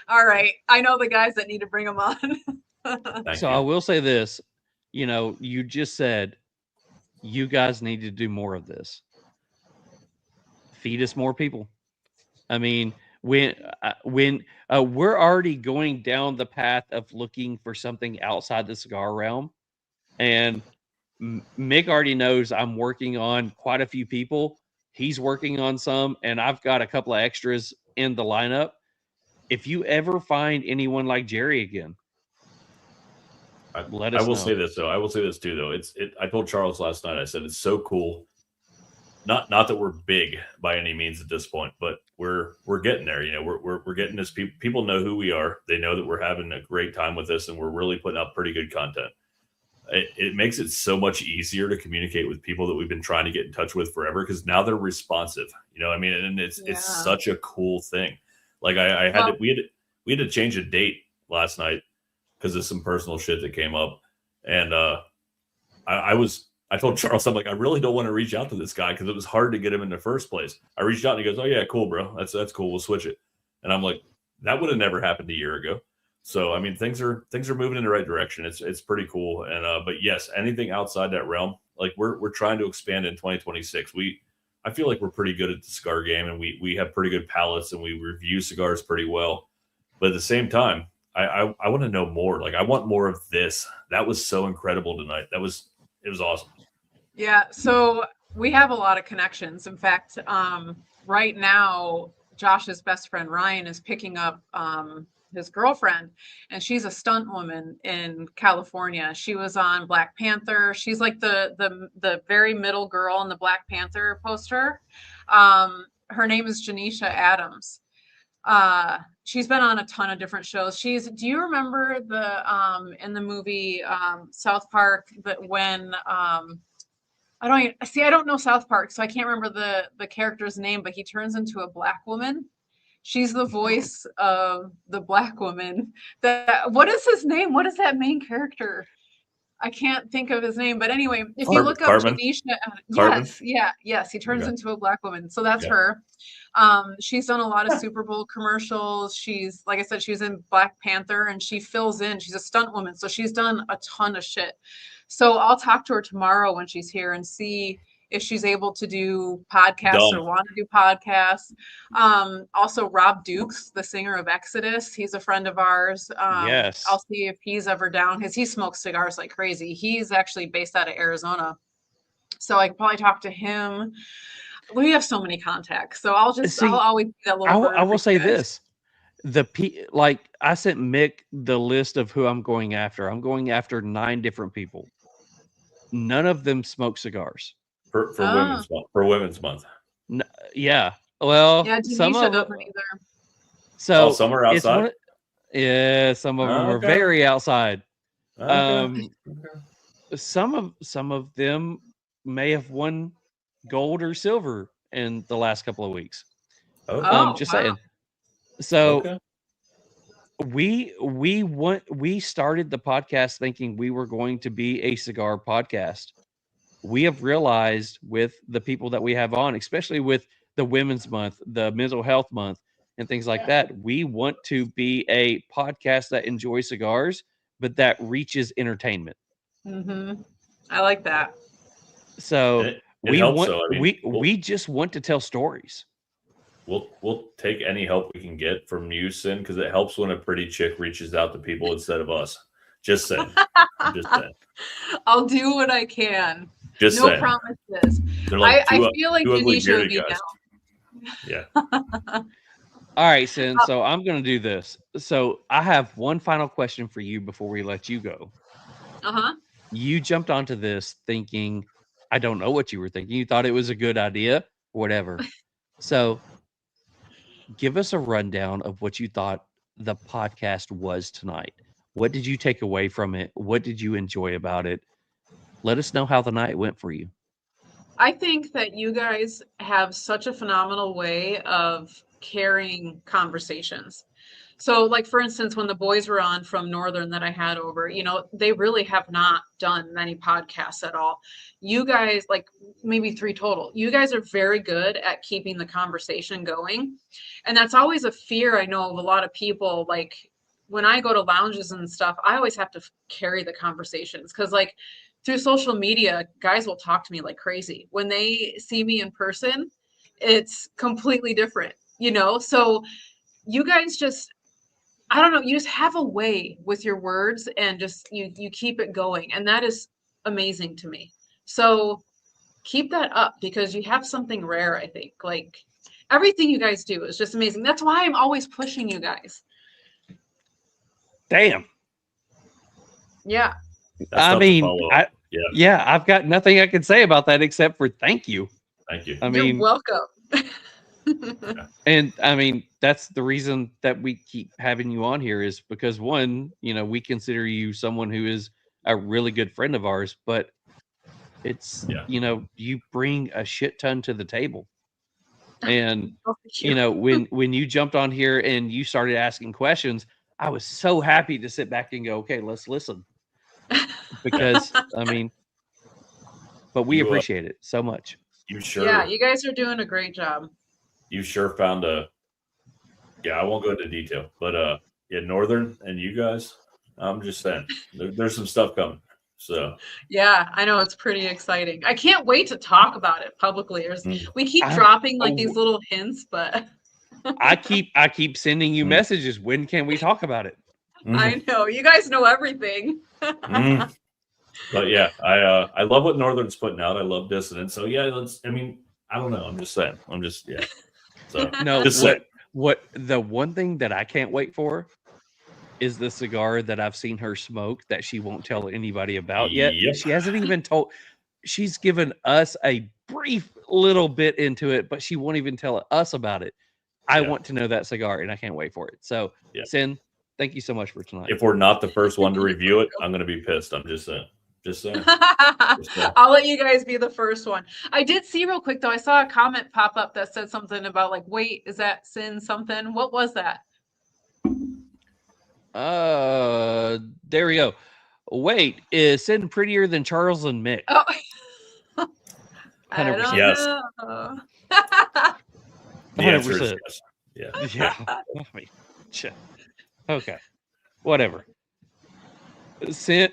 all right, I know the guys that need to bring him on. So I will say this, you know, you just said you guys need to do more of this. Feed us more people. I mean, when we're already going down the path of looking for something outside the cigar realm, and Mick already knows I'm working on quite a few people. He's working on some, and I've got a couple of extras in the lineup. If you ever find anyone like Jerry again, let us know. I will say this though. I will say this too, though. I told Charles last night. I said it's so cool. Not that we're big by any means at this point, but we're getting there. You know, we're getting this. People know who we are. They know that we're having a great time with this, and we're really putting out pretty good content. It makes it so much easier to communicate with people that we've been trying to get in touch with forever, because now they're responsive. You know what I mean? And it's such a cool thing. Like we had to change a date last night because of some personal shit that came up, and I was I told Charles, I'm like, I really don't want to reach out to this guy because it was hard to get him in the first place. I reached out and he goes, oh yeah, cool, bro. That's cool. We'll switch it. And I'm like, that would have never happened a year ago. So I mean, things are moving in the right direction. It's pretty cool. And but yes, anything outside that realm, like we're trying to expand in 2026. I feel like we're pretty good at the cigar game, and we have pretty good palates, and we review cigars pretty well. But at the same time, I want to know more. Like I want more of this. That was so incredible tonight. It was awesome. Yeah, so we have a lot of connections. In fact, right now, Josh's best friend Ryan is picking up his girlfriend, and she's a stunt woman in California. She was on Black Panther. She's like the very middle girl in the Black Panther poster. Her name is Janisha Adams. She's been on a ton of different shows. Do you remember in the movie South Park, that when I don't know South Park, so I can't remember the character's name, but he turns into a black woman. She's the voice of the black woman. What is his name? What is that main character? I can't think of his name, but anyway, if you look up Carmen. Janisha, yes, he turns into a black woman. So that's her. She's done a lot of Super Bowl commercials. She's, like I said, she was in Black Panther, and she fills in. She's a stunt woman, so she's done a ton of shit. So I'll talk to her tomorrow when she's here and see if she's able to do podcasts or want to do podcasts. Also, Rob Dukes, the singer of Exodus, he's a friend of ours. Yes. I'll see if he's ever down, because he smokes cigars like crazy. He's actually based out of Arizona. So I could probably talk to him. We have so many contacts. So I'll always be that little bird I will for say you guys. this. Like I sent Mick the list of who I'm going after. I'm going after 9 different people. None of them smoke cigars. For Women's Month. Yeah. Well, Yeah, some Janisha of them doesn't either. So some are outside. Some of them are very outside. Some of them may have won gold or silver in the last couple of weeks. Just saying. So we started the podcast thinking we were going to be a cigar podcast. We have realized with the people that we have on, especially with the Women's Month, the Mental Health Month, and things like that, we want to be a podcast that enjoys cigars, but that reaches entertainment. Mm-hmm. I like that. So we just want to tell stories. We'll take any help we can get from you, Sin, because it helps when a pretty chick reaches out to people instead of us. Just saying. Just saying. I'll do what I can. Just no saying. Promises. Like I feel like Janisha would be guys. down. Yeah. All right, Sin. So I'm going to do this. So I have one final question for you before we let you go. You jumped onto this thinking, I don't know what you were thinking. You thought it was a good idea, whatever. So give us a rundown of what you thought the podcast was tonight. What did you take away from it? What did you enjoy about it? Let us know how the night went for you. I think that you guys have such a phenomenal way of carrying conversations. So, like, for instance, when the boys were on from Northern that I had over, they really have not done many podcasts at all. You guys, like maybe 3 total, you guys are very good at keeping the conversation going. And that's always a fear I know of a lot of people. Like when I go to lounges and stuff, I always have to carry the conversations because, like, through social media, guys will talk to me like crazy. When they see me in person, it's completely different, So you guys just, I don't know, you just have a way with your words and just you keep it going. And that is amazing to me. So keep that up because you have something rare, I think. Like everything you guys do is just amazing. That's why I'm always pushing you guys. Damn. Yeah. I mean, I've got nothing I can say about that except for thank you. Thank you. You're welcome. And I mean, that's the reason that we keep having you on here is because one, we consider you someone who is a really good friend of ours, but it's, you bring a shit ton to the table. And, when you jumped on here and you started asking questions, I was so happy to sit back and go, okay, let's listen. Because, I mean, but we appreciate it so much. You sure? Yeah, you guys are doing a great job. You sure found a. Yeah, I won't go into detail, but yeah, Northern and you guys. I'm just saying, there's some stuff coming. So yeah, I know it's pretty exciting. I can't wait to talk about it publicly. We keep dropping like these little hints, but I keep sending you messages. When can we talk about it? I know you guys know everything. But yeah, I love what Northern's putting out. I love Dissonance. So yeah, I mean, I don't know. I'm just saying. Yeah. So no, what the one thing that I can't wait for is the cigar that I've seen her smoke that she won't tell anybody about yet. Yep. She hasn't even told. She's given us a brief little bit into it, but she won't even tell us about it. I want to know that cigar, and I can't wait for it. So, Sin, thank you so much for tonight. If we're not the first one to review it, I'm going to be pissed. I'm just saying. I'll let you guys be the first one. I did see real quick though. I saw a comment pop up that said something about like, wait, is that Sin something? What was that? There we go. Wait, is Sin prettier than Charles and Mick? Oh, 100%. Yes. 100%. Yes. Yeah. Okay. Whatever. Sin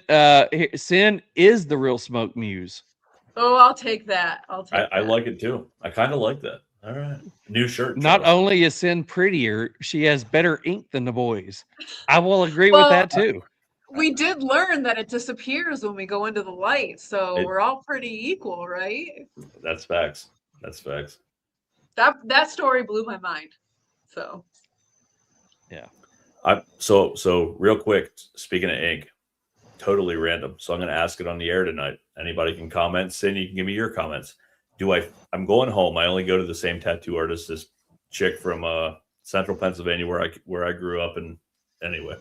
is the real smoke muse. Oh, I'll take that. I like it too. I kind of like that. All right. New shirt. Not only is Sin prettier, she has better ink than the boys. I will agree with that too. We did learn that it disappears when we go into the light, so we're all pretty equal, right? That's facts. That story blew my mind. So yeah. So real quick, speaking of ink, totally random. So I'm going to ask it on the air tonight. Anybody can comment. Sin, you can give me your comments. I'm going home. I only go to the same tattoo artist, this chick from Central Pennsylvania where I grew up. And anyway,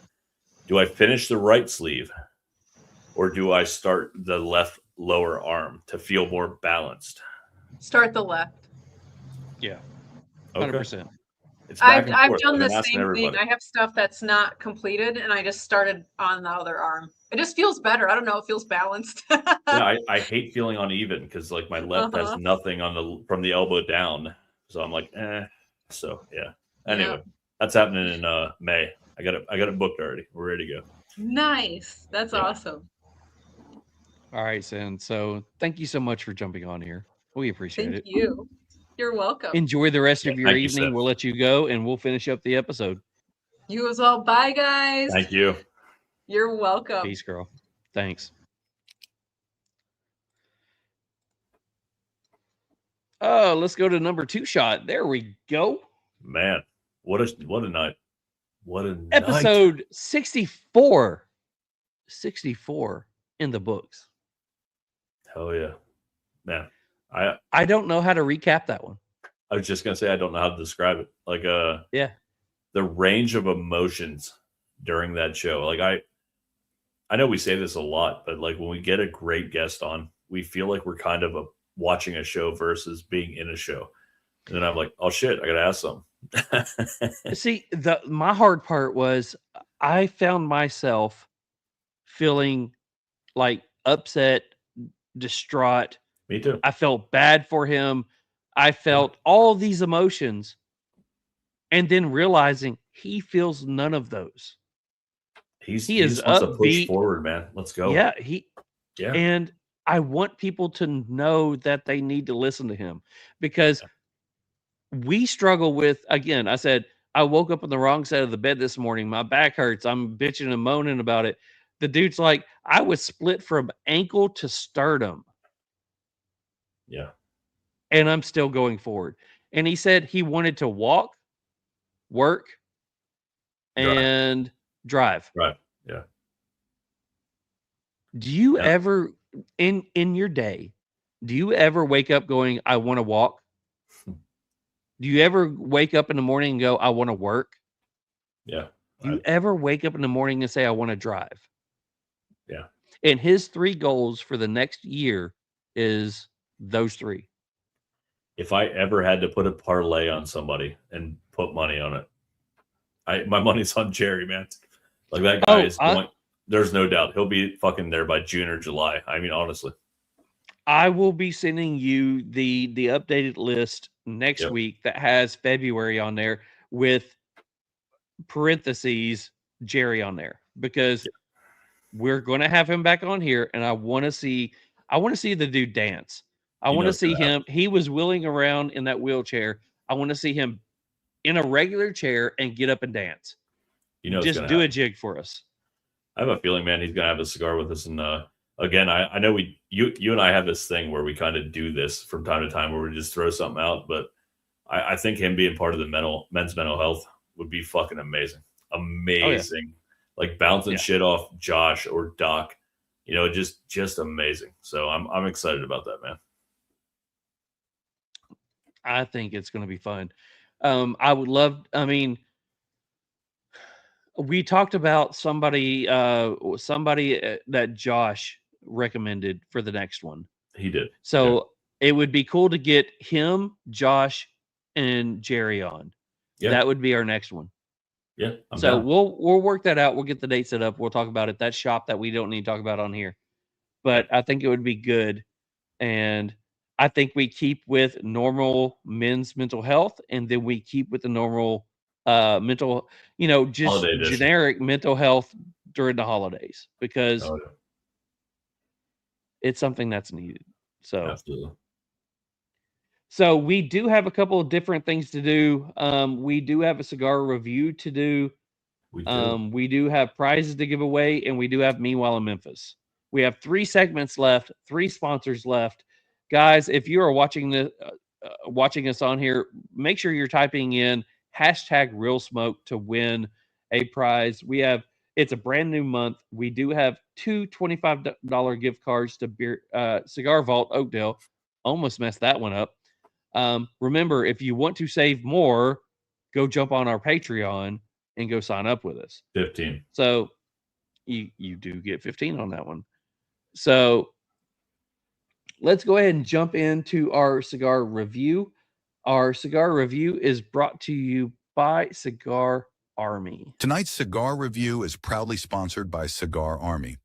do I finish the right sleeve or do I start the left lower arm to feel more balanced? Start the left. Yeah. 100%. Okay. I've done the same thing. I have stuff that's not completed and I just started on the other arm. It just feels better. I don't know. It feels balanced. Yeah, I hate feeling uneven because like my left has nothing from the elbow down. So I'm like, So yeah. Anyway, that's happening in May. I got it booked already. We're ready to go. Nice. That's awesome. All right, Sin. So thank you so much for jumping on here. We appreciate it. Thank you. You're welcome. Enjoy the rest of your evening. We'll let you go and we'll finish up the episode. You as well. Bye, guys. Thank you. You're welcome. Peace, girl. Thanks. Let's go to number 2 shot. There we go. Man, what a night. What a episode night. 64. 64 in the books. Hell yeah. Man. I don't know how to recap that one. I was just gonna say I don't know how to describe it. Like the range of emotions during that show. Like I know we say this a lot, but like when we get a great guest on, we feel like we're kind of watching a show versus being in a show. And then I'm like, oh shit, I gotta ask something. See, my hard part was I found myself feeling like upset, distraught. Me too. I felt bad for him. I felt all these emotions and then realizing he feels none of those. He is wants to push forward, man. Let's go. Yeah. Yeah. And I want people to know that they need to listen to him because we struggle with, again, I said, I woke up on the wrong side of the bed this morning. My back hurts. I'm bitching and moaning about it. The dude's like, I was split from ankle to sternum. Yeah. And I'm still going forward. And he said he wanted to walk, work, and drive. Right. Yeah. Do you ever in your day, do you ever wake up going, I want to walk? Do you ever wake up in the morning and go, I want to work? Yeah. Do you ever wake up in the morning and say, I want to drive? Yeah. And his 3 goals for the next year is those 3. If I ever had to put a parlay on somebody and put money on it, my money's on Jerry, man. Like that guy is going. There's no doubt he'll be fucking there by June or July. I mean, honestly, I will be sending you the updated list next week that has February on there with parentheses Jerry on there, because we're going to have him back on here, and I want to see the dude dance. I want to see him. He was wheeling around in that wheelchair. I want to see him in a regular chair and get up and dance. Just do a jig for us. I have a feeling, man, he's gonna have a cigar with us. And again, I know you and I have this thing where we kind of do this from time to time, where we just throw something out. But I think him being part of the men's mental health would be fucking amazing. Amazing. Like bouncing shit off Josh or Doc, just amazing. So I'm excited about that, man. I think it's going to be fun. I would love, we talked about somebody that Josh recommended for the next one. He did. So it would be cool to get him, Josh, and Jerry on. Yeah. That would be our next one. Yeah. So we'll work that out. We'll get the date set up. We'll talk about it. That shop that we don't need to talk about on here. But I think it would be good. And I think we keep with normal men's mental health, and then we keep with the normal mental, just generic mental health during the holidays, because it's something that's needed. So absolutely. So we do have a couple of different things to do. We do have a cigar review to do. We do have prizes to give away, and we do have Meanwhile in Memphis. We have 3 segments left, 3 sponsors left. Guys, if you are watching us on here, make sure you're typing in #RealSmoke to win a prize. It's a brand new month. We do have 2 $25 gift cards to Cigar Vault Oakdale. Almost messed that one up. Remember, if you want to save more, go jump on our Patreon and go sign up with us. 15. So you do get 15 on that one. So let's go ahead and jump into our cigar review. Our cigar review is brought to you by Cigar Army. Tonight's cigar review is proudly sponsored by Cigar Army.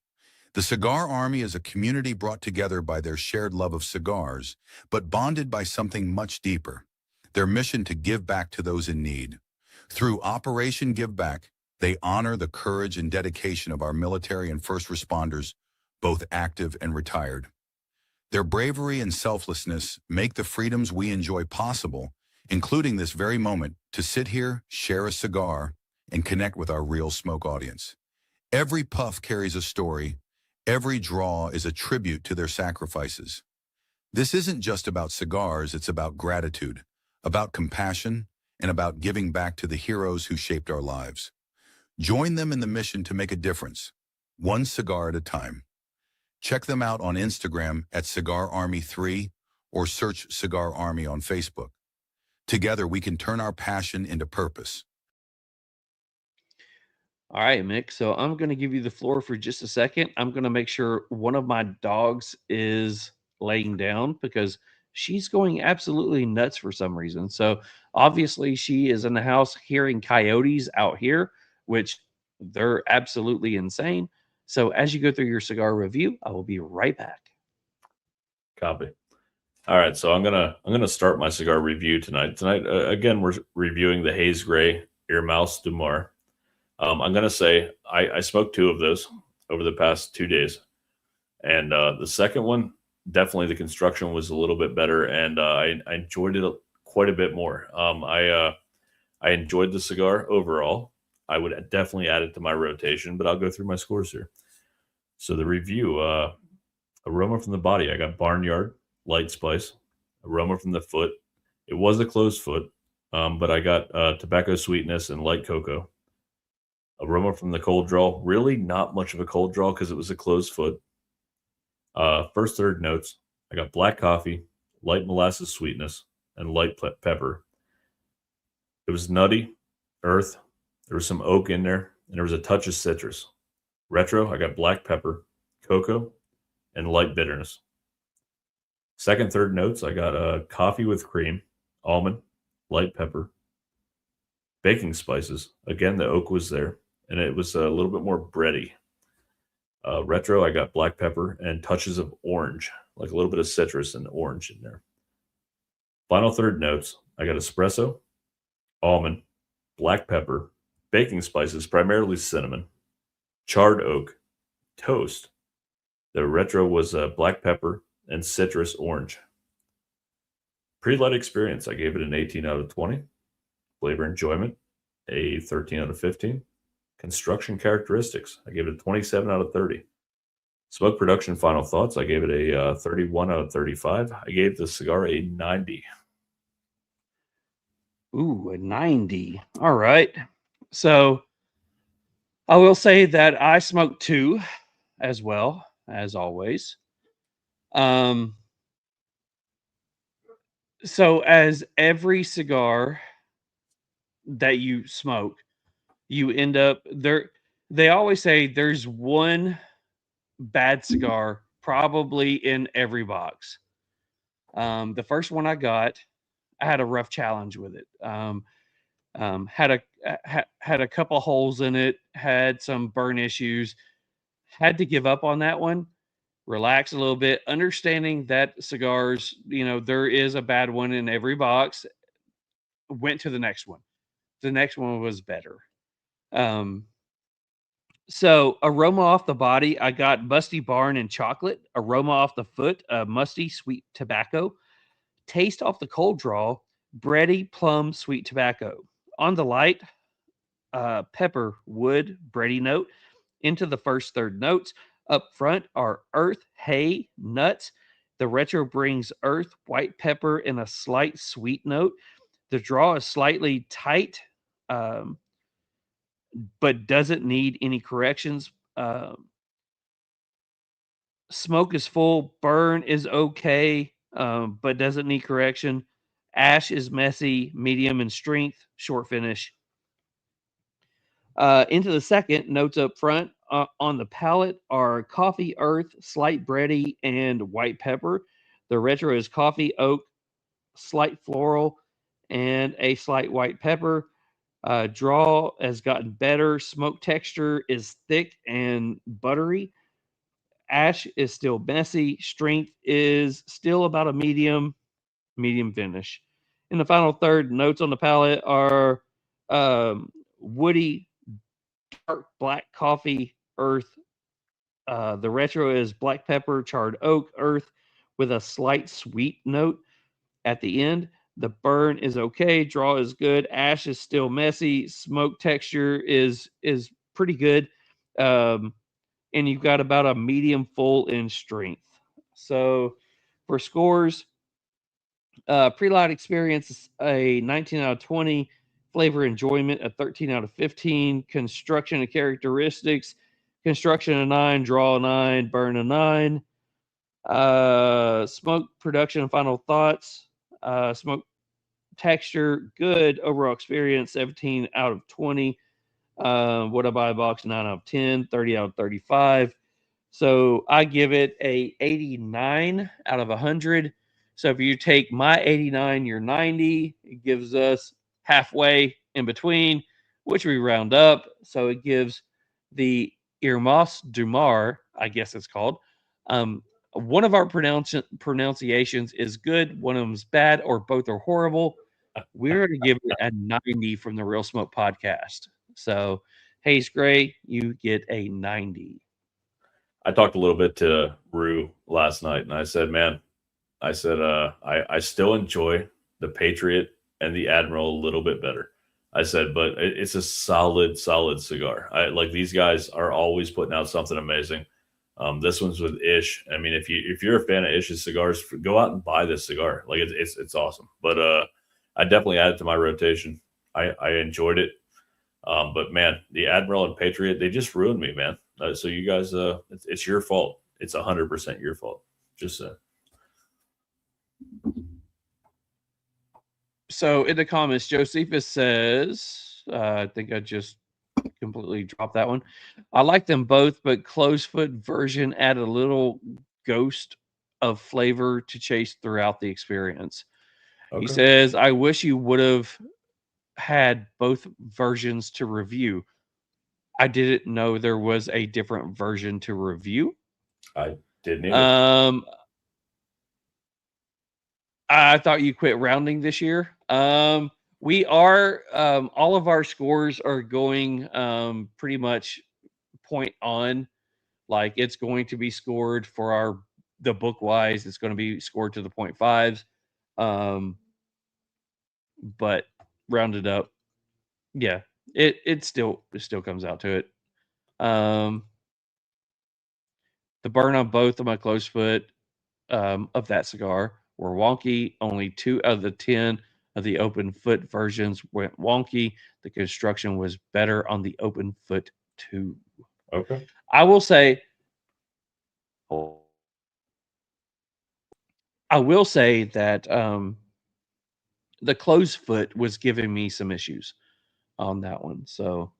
The Cigar Army is a community brought together by their shared love of cigars, but bonded by something much deeper, their mission to give back to those in need. Through Operation Give Back, they honor the courage and dedication of our military and first responders, both active and retired. Their bravery and selflessness make the freedoms we enjoy possible, including this very moment to sit here, share a cigar, and connect with our Real Smoke audience. Every puff carries a story. Every draw is a tribute to their sacrifices. This isn't just about cigars, it's about gratitude, about compassion, and about giving back to the heroes who shaped our lives. Join them in the mission to make a difference, one cigar at a time. Check them out on Instagram at Cigar Army 3 or search Cigar Army on Facebook. Together, we can turn our passion into purpose. All right, Mick. So I'm going to give you the floor for just a second. I'm going to make sure one of my dogs is laying down because she's going absolutely nuts for some reason. So obviously she is in the house hearing coyotes out here, which they're absolutely insane. So as you go through your cigar review, I will be right back. Copy. All right, so I'm gonna start my cigar review tonight. Again, we're reviewing the Haze Gray Earmouse du Mar. I'm gonna say I smoked 2 of those over the past 2 days, and the second one, definitely the construction was a little bit better, and I enjoyed it quite a bit more. I enjoyed the cigar overall. I would definitely add it to my rotation, but I'll go through my scores here. So the review, aroma from the body, I got Barnyard, light spice. Aroma from the foot, it was a closed foot, but I got tobacco sweetness and light cocoa. Aroma from the cold draw, really not much of a cold draw because it was a closed foot. First third notes, I got black coffee, light molasses sweetness, and light pepper. It was nutty, earth. There was some oak in there, and there was a touch of citrus. Retro, I got black pepper, cocoa, and light bitterness. Second, third notes, I got coffee with cream, almond, light pepper, baking spices. Again, the oak was there, and it was a little bit more bready. Retro, I got black pepper and touches of orange. like a little bit of citrus and orange in there. Final third notes, I got espresso, almond, black pepper, baking spices, primarily cinnamon, charred oak, toast. The retro was black pepper and citrus orange. Pretty light experience. I gave it an 18 out of 20. Flavor enjoyment, a 13 out of 15. Construction characteristics, I gave it a 27 out of 30. Smoke production final thoughts, I gave it a 31 out of 35. I gave the cigar a 90. Ooh, a 90. All right. So I will say that I smoked 2 as well, as always. So as every cigar that you smoke, you end up there. They always say there's one bad cigar probably in every box. The first one I got, I had a rough challenge with it. Had a couple holes in it, had some burn issues, had to give up on that one, relax a little bit, understanding that cigars, there is a bad one in every box. Went to the next one. The next one was better. So aroma off the body, I got musty barn and chocolate. Aroma off the foot, musty sweet tobacco. Taste off the cold draw, bready plum sweet tobacco. On the light, pepper, wood, bready note. Into the first third notes. Up front are earth, hay, nuts. The retro brings earth, white pepper, and a slight sweet note. The draw is slightly tight, but doesn't need any corrections. Smoke is full. Burn is okay, but doesn't need correction. Ash is messy, medium in strength, short finish. Into the second, notes up front. On the palate are coffee, earth, slight bready, and white pepper. The retro is coffee, oak, slight floral, and a slight white pepper. Draw has gotten better. Smoke texture is thick and buttery. Ash is still messy. Strength is still about a medium finish. In the final third, notes on the palate are woody, dark black coffee, earth. The retro is black pepper, charred oak, earth, with a slight sweet note at the end. The burn is okay. Draw is good. Ash is still messy. Smoke texture is pretty good. And you've got about a medium full in strength. So for scores, pre-light experience is a 19 out of 20. Flavor enjoyment, a 13 out of 15. Construction and characteristics, construction a 9, draw a 9, burn a 9. Smoke production and final thoughts. Smoke texture, good. Overall experience, 17 out of 20. What I buy a box, 9 out of 10, 30 out of 35. So I give it a 89 out of 100. So if you take my 89, your 90, it gives us halfway in between, which we round up. So it gives the Irmas du Mar, I guess it's called. One of our pronunciations is good, one of them is bad, or both are horrible. We're going to give it a 90 from the Real Smoke podcast. So, Hayes Gray, you get a 90. I talked a little bit to Rue last night, and I said, I still enjoy the Patriot and the Admiral a little bit better. I said, but it's a solid cigar. Like these guys are always putting out something amazing. This one's with Ish. I mean, if you're a fan of Ish's cigars, go out and buy this cigar. Like it's awesome. But I definitely added to my rotation. I enjoyed it. But man, the Admiral and Patriot, they just ruined me, man. So you guys, it's your fault. It's 100% your fault. Just So in the comments, Josephus says, I think I just completely dropped that one. I like them both, but closed foot version add a little ghost of flavor to chase throughout the experience. Okay. He says, I wish you would have had both versions to review. I didn't know there was a different version to review. I didn't either. I thought you quit rounding this year. We are all of our scores are going pretty much point on. Like it's going to be scored for the book wise. It's going to be scored to the 0.5s. But rounded up, yeah, it still comes out to it. The burn on both of my close foot of that cigar were wonky. Only 2 out of the 10 of the open foot versions went wonky. The construction was better on the open foot too. Okay. I will say that the closed foot was giving me some issues on that one. So,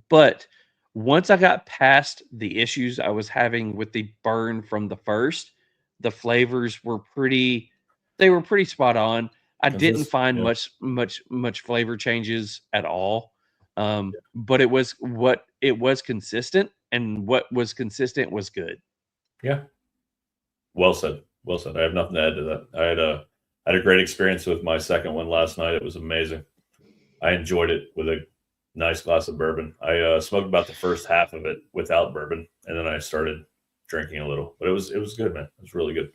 but once I got past the issues I was having with the burn from the first, the flavors were pretty spot on. I didn't find much flavor changes at all. But it was consistent, and what was consistent was good. Yeah. Well said. Well said. I have nothing to add to that. I had a great experience with my second one last night. It was amazing. I enjoyed it with a nice glass of bourbon. I smoked about the first half of it without bourbon, and then I started drinking a little. But it was good, man. It was really good.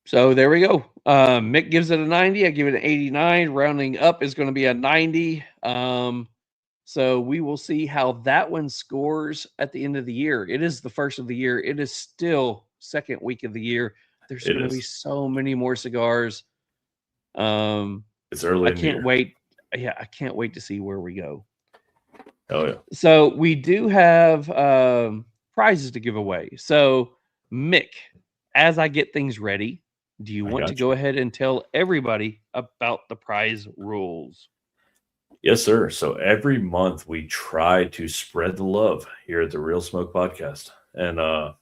So there we go. Mick gives it a 90. I give it an 89. Rounding up is going to be a 90. So we will see how that one scores at the end of the year. It is the first of the year. It is still second week of the year. There's going to be so many more cigars. It's early. I can't wait. Yeah, I can't wait to see where we go. Oh yeah. So we do have prizes to give away. So Mick, as I get things ready, do you want to go ahead and tell everybody about the prize rules? Yes, sir. So every month we try to spread the love here at the Real Smoke Podcast. And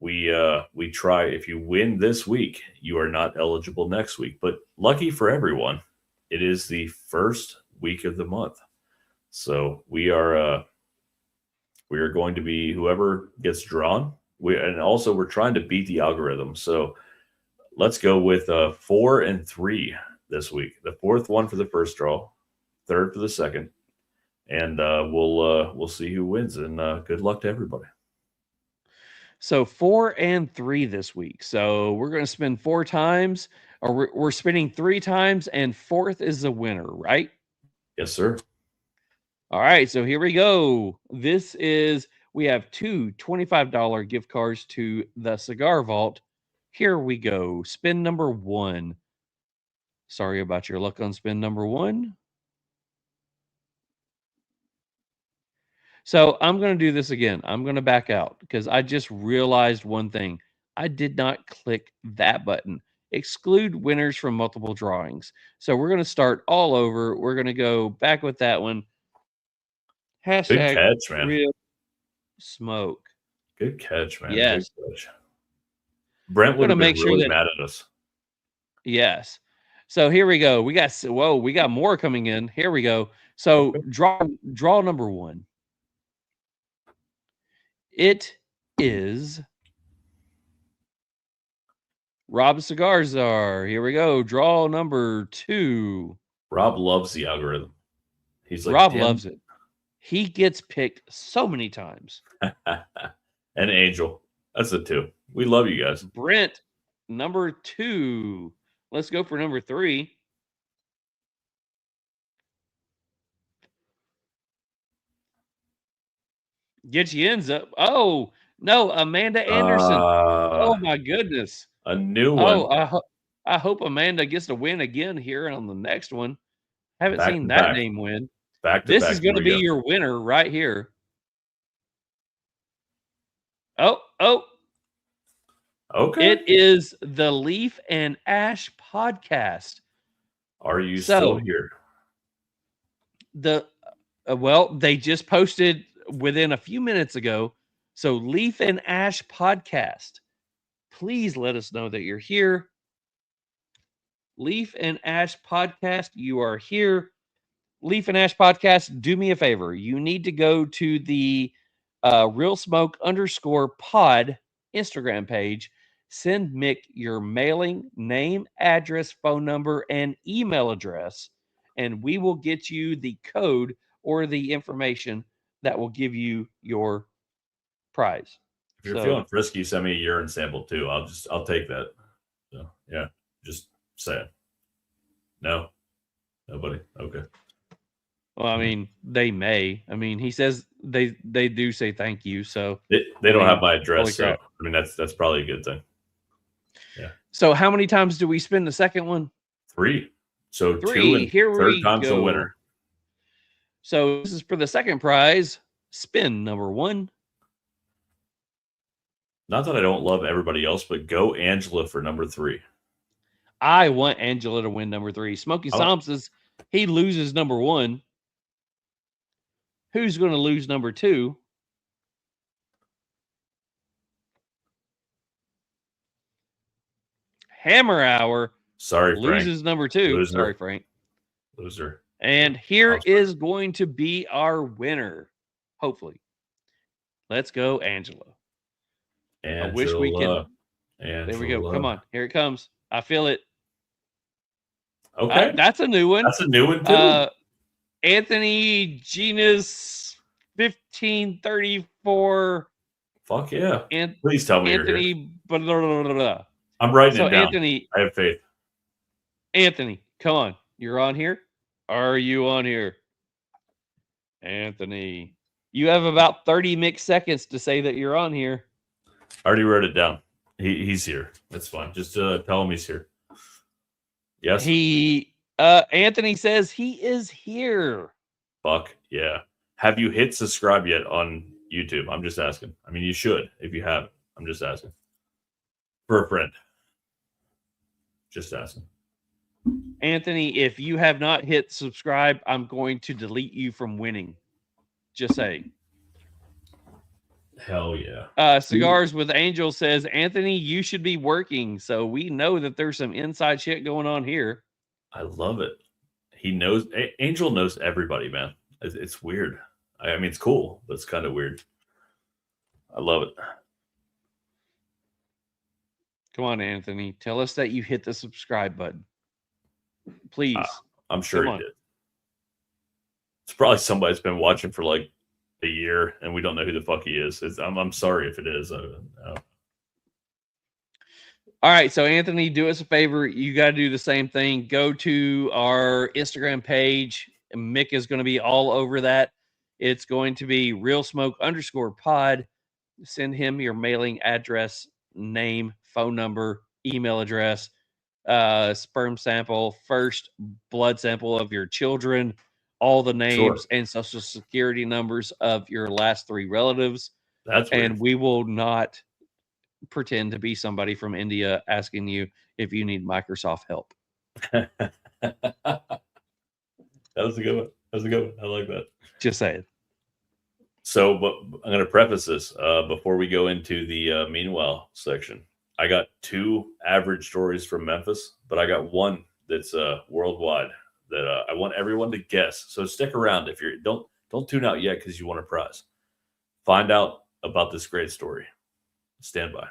we try, if you win this week, you are not eligible next week. But lucky for everyone, it is the first week of the month. So we are going to be whoever gets drawn. And also we're trying to beat the algorithm. So let's go with 4 and 3 this week. The fourth one for the first draw, third for the second, and we'll see who wins. And good luck to everybody. So 4 and 3 this week. So we're going to spin 4 times, or we're spinning 3 times, and fourth is the winner, right? Yes, sir. All right. So here we go. We have 2 $25 gift cards to the Cigar Vault. Here we go. Spin number 1. Sorry about your luck on spin number 1. So I'm going to do this again. I'm going to back out because I just realized one thing. I did not click that button. Exclude winners from multiple drawings. So we're going to start all over. We're going to go back with that one. Hashtag Good catch, man. Real Smoke. Good catch, man. Yes. Good catch. Brent would have been really mad at us. Yes. So here we go. We got more coming in. Here we go. So draw number 1. It is Rob Cigars. Here we go. Draw number 2. Rob loves the algorithm. He's like, Rob loves it. He gets picked so many times. And Angel. That's a 2. We love you guys. Brent, number 2. Let's go for number 3. Get you ends up. Oh, no, Amanda Anderson. Oh, my goodness. A new one. Oh, I hope Amanda gets to win again here on the next one. Haven't seen that name win. This is going to be your winner right here. Oh. Okay. It is the Leaf and Ash podcast. Are you still here? They just posted within a few minutes ago. So Leaf and Ash podcast. Please let us know that you're here. Leaf and Ash podcast, you are here. Leaf and Ash podcast, do me a favor. You need to go to the Real Smoke _pod Instagram page. send Mick your mailing, name, address, phone number, and email address, and we will get you the code or the information that will give you your prize. If you're feeling frisky, send me a urine sample too. I'll take that. So yeah, just say it. No, nobody. Okay. Well, I mean, they may. I mean, he says they do say thank you. So they don't have my address. So I mean, that's probably a good thing. Yeah. So how many times do we spin the second one? 3. So 3. 2 and Here third we time's go. the winner. So this is for the second prize. Spin number 1. Not that I don't love everybody else, but go Angela for number 3. I want Angela to win number 3. Smokey Psalm says he loses number 1. Who's going to lose number 2? Hammer Hour. Sorry, loses Frank. number 2. Loser. Sorry, Frank. Loser. And here is going to be our winner. Hopefully. Let's go, Angela. I wish we could. There we go. Come on. Here it comes. I feel it. Okay. That's a new one. That's a new one, too. Anthony Genus 1534. Fuck yeah. Please tell me Anthony, you're here. Blah, blah, blah, blah. I'm writing it down. Anthony, I have faith. Anthony, come on. You're on here? Are you on here? Anthony. You have about 30 mixed seconds to say that you're on here. I already wrote it down. He's here. That's fine. Just tell him he's here. Yes. Anthony says he is here. Fuck yeah. Have you hit subscribe yet on YouTube? I'm just asking. I mean, you should if you haven't. I'm just asking. For a friend. Just asking. Anthony, if you have not hit subscribe, I'm going to delete you from winning. Just saying. Hell yeah. Cigars with Angel says, Anthony, you should be working. So we know that there's some inside shit going on here. I love it. He knows. Angel knows everybody, man. It's weird. I mean, it's cool, but it's kind of weird. I love it. Come on, Anthony. Tell us that you hit the subscribe button. Please. I'm sure he did. It's probably somebody that's been watching for like a year and we don't know who the fuck he is. I'm sorry if it is. All right. So, Anthony, do us a favor. You got to do the same thing. Go to our Instagram page. Mick is going to be all over that. It's going to be realsmoke_pod. Send him your mailing address, name, phone number, email address, sperm sample, first blood sample of your children, all the names and social security numbers of your last 3 relatives. That's and weird. we will not pretend to be somebody from India asking you if you need Microsoft help. That was a good one. I like that. Just saying. So, but I'm going to preface this before we go into the meanwhile section. I got 2 average stories from Memphis, but I got one that's worldwide that I want everyone to guess. So stick around if you're don't tune out yet because you want a prize. Find out about this great story. Stand by.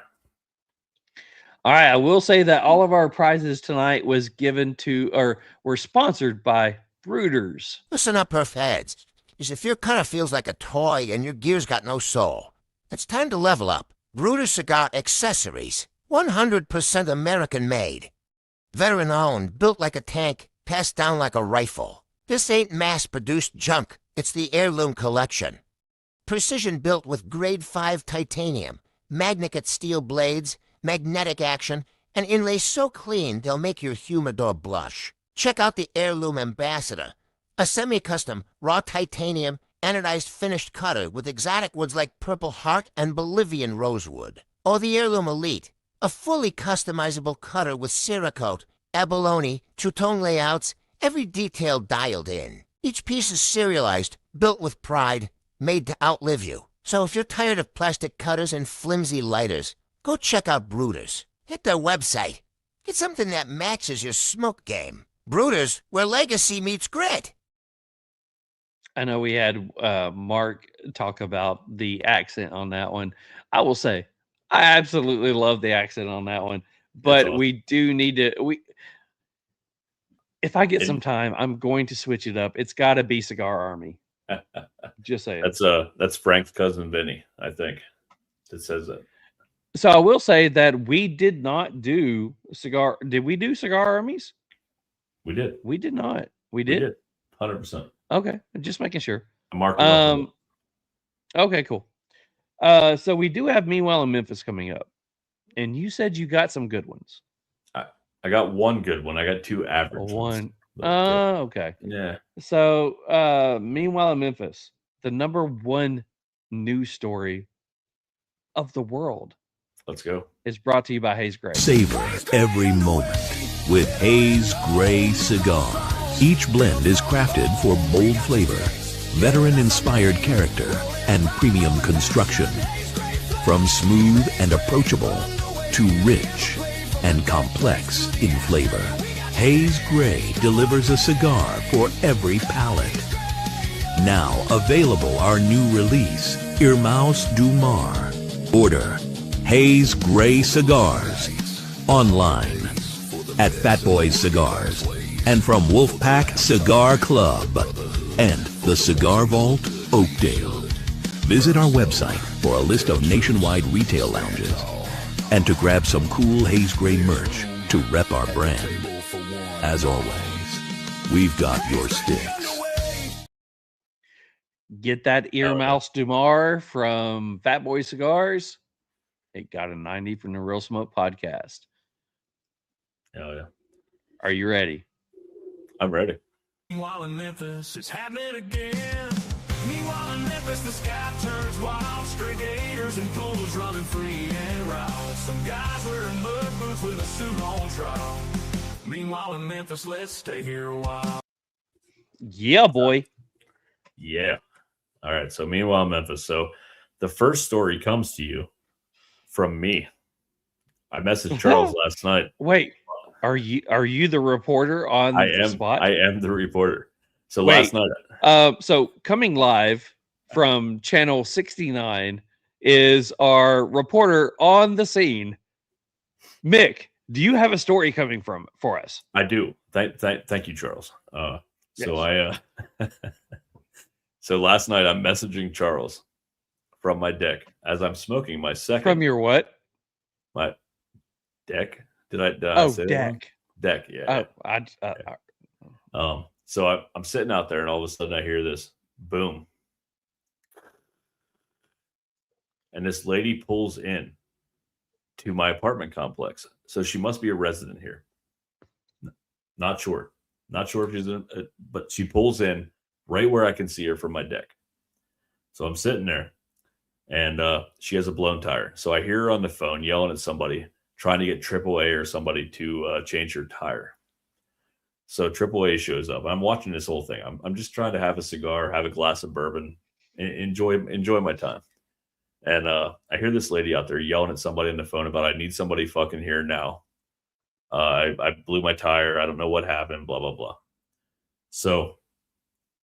All right, I will say that all of our prizes tonight was given to or were sponsored by Brooders. Listen up, Perf heads. Is if your cutter feels like a toy and your gear's got no soul, it's time to level up. Brooders Cigar Accessories, 100% American made. Veteran owned, built like a tank, passed down like a rifle. This ain't mass-produced junk. It's the heirloom collection. Precision built with grade 5 titanium, magnetic steel blades, magnetic action, and inlays so clean they'll make your humidor blush. Check out the Heirloom Ambassador, a semi-custom raw titanium anodized finished cutter with exotic woods like Purple Heart and Bolivian rosewood. Or the Heirloom Elite, a fully customizable cutter with Cerakote, abalone, two-tone layouts, every detail dialed in. Each piece is serialized, built with pride, made to outlive you. So if you're tired of plastic cutters and flimsy lighters, go check out Brooders. Hit their website. Get something that matches your smoke game. Brooders, where legacy meets grit. I know we had Mark talk about the accent on that one. I will say, I absolutely love the accent on that one. But awesome. we do need to if I get And- some time, I'm going to switch it up. It's got to be Cigar Army. Just saying. That's Frank's cousin Vinny, I think, that says that. So I will say that we did not do cigar. Did we do Cigar Armies? We did. We did not. We We did. did. 100%. Okay, just making sure. I marked it up. Okay, cool. So we do have Meanwhile in Memphis coming up, and you said you got some good ones. I got one good one. I got two average ones. One. But, yeah. Okay. Yeah. So, Meanwhile in Memphis, the number one news story of the world Let's go. is brought to you by Hayes Gray. Savor every moment with Hayes Gray Cigar. Each blend is crafted for bold flavor, veteran-inspired character, and premium construction. From smooth and approachable to rich and complex in flavor, Hayes Gray delivers a cigar for every palate. Now available our new release, Irmaus du Mar. Order Hayes Gray Cigars online at Fat Boys Cigars and from Wolfpack Cigar Club and the Cigar Vault, Oakdale. Visit our website for a list of nationwide retail lounges and to grab some cool Hayes Gray merch to rep our brand. As always, we've got your sticks. Get that Earmouse Dumar from Fat Boy Cigars. It got a 90 from the Real Smoke Podcast. Hell yeah. Are you ready? I'm ready. Meanwhile in Memphis, it's happening again. Meanwhile in Memphis, the sky turns wild. Stray gators and polos running free and wild. Some guys wearing mud boots with a suit on trial. Meanwhile in Memphis, let's stay here a while. Yeah, boy. Yeah. All right. So Meanwhile in Memphis. So the first story comes to you from me. I messaged Charles last night. Wait, are you the reporter on the spot? I am the reporter. So Wait, last night. So coming live from channel 69 is our reporter on the scene, Mick. Do you have a story coming for us? I do. Thank you, Charles. Yes. So last night I'm messaging Charles from my deck as I'm smoking my second. From your what? My deck. Did I say that deck. wrong? Deck. Yeah. So I'm sitting out there, and all of a sudden I hear this boom, and this lady pulls in to my apartment complex. So she must be a resident here. Not sure if she's but she pulls in right where I can see her from my deck. So I'm sitting there, and she has a blown tire. So I hear her on the phone yelling at somebody, trying to get AAA or somebody to change her tire. So AAA shows up. I'm watching this whole thing. I'm just trying to have a cigar, have a glass of bourbon, enjoy my time. And I hear this lady out there yelling at somebody on the phone about, I need somebody fucking here now. I blew my tire. I don't know what happened, blah, blah, blah. So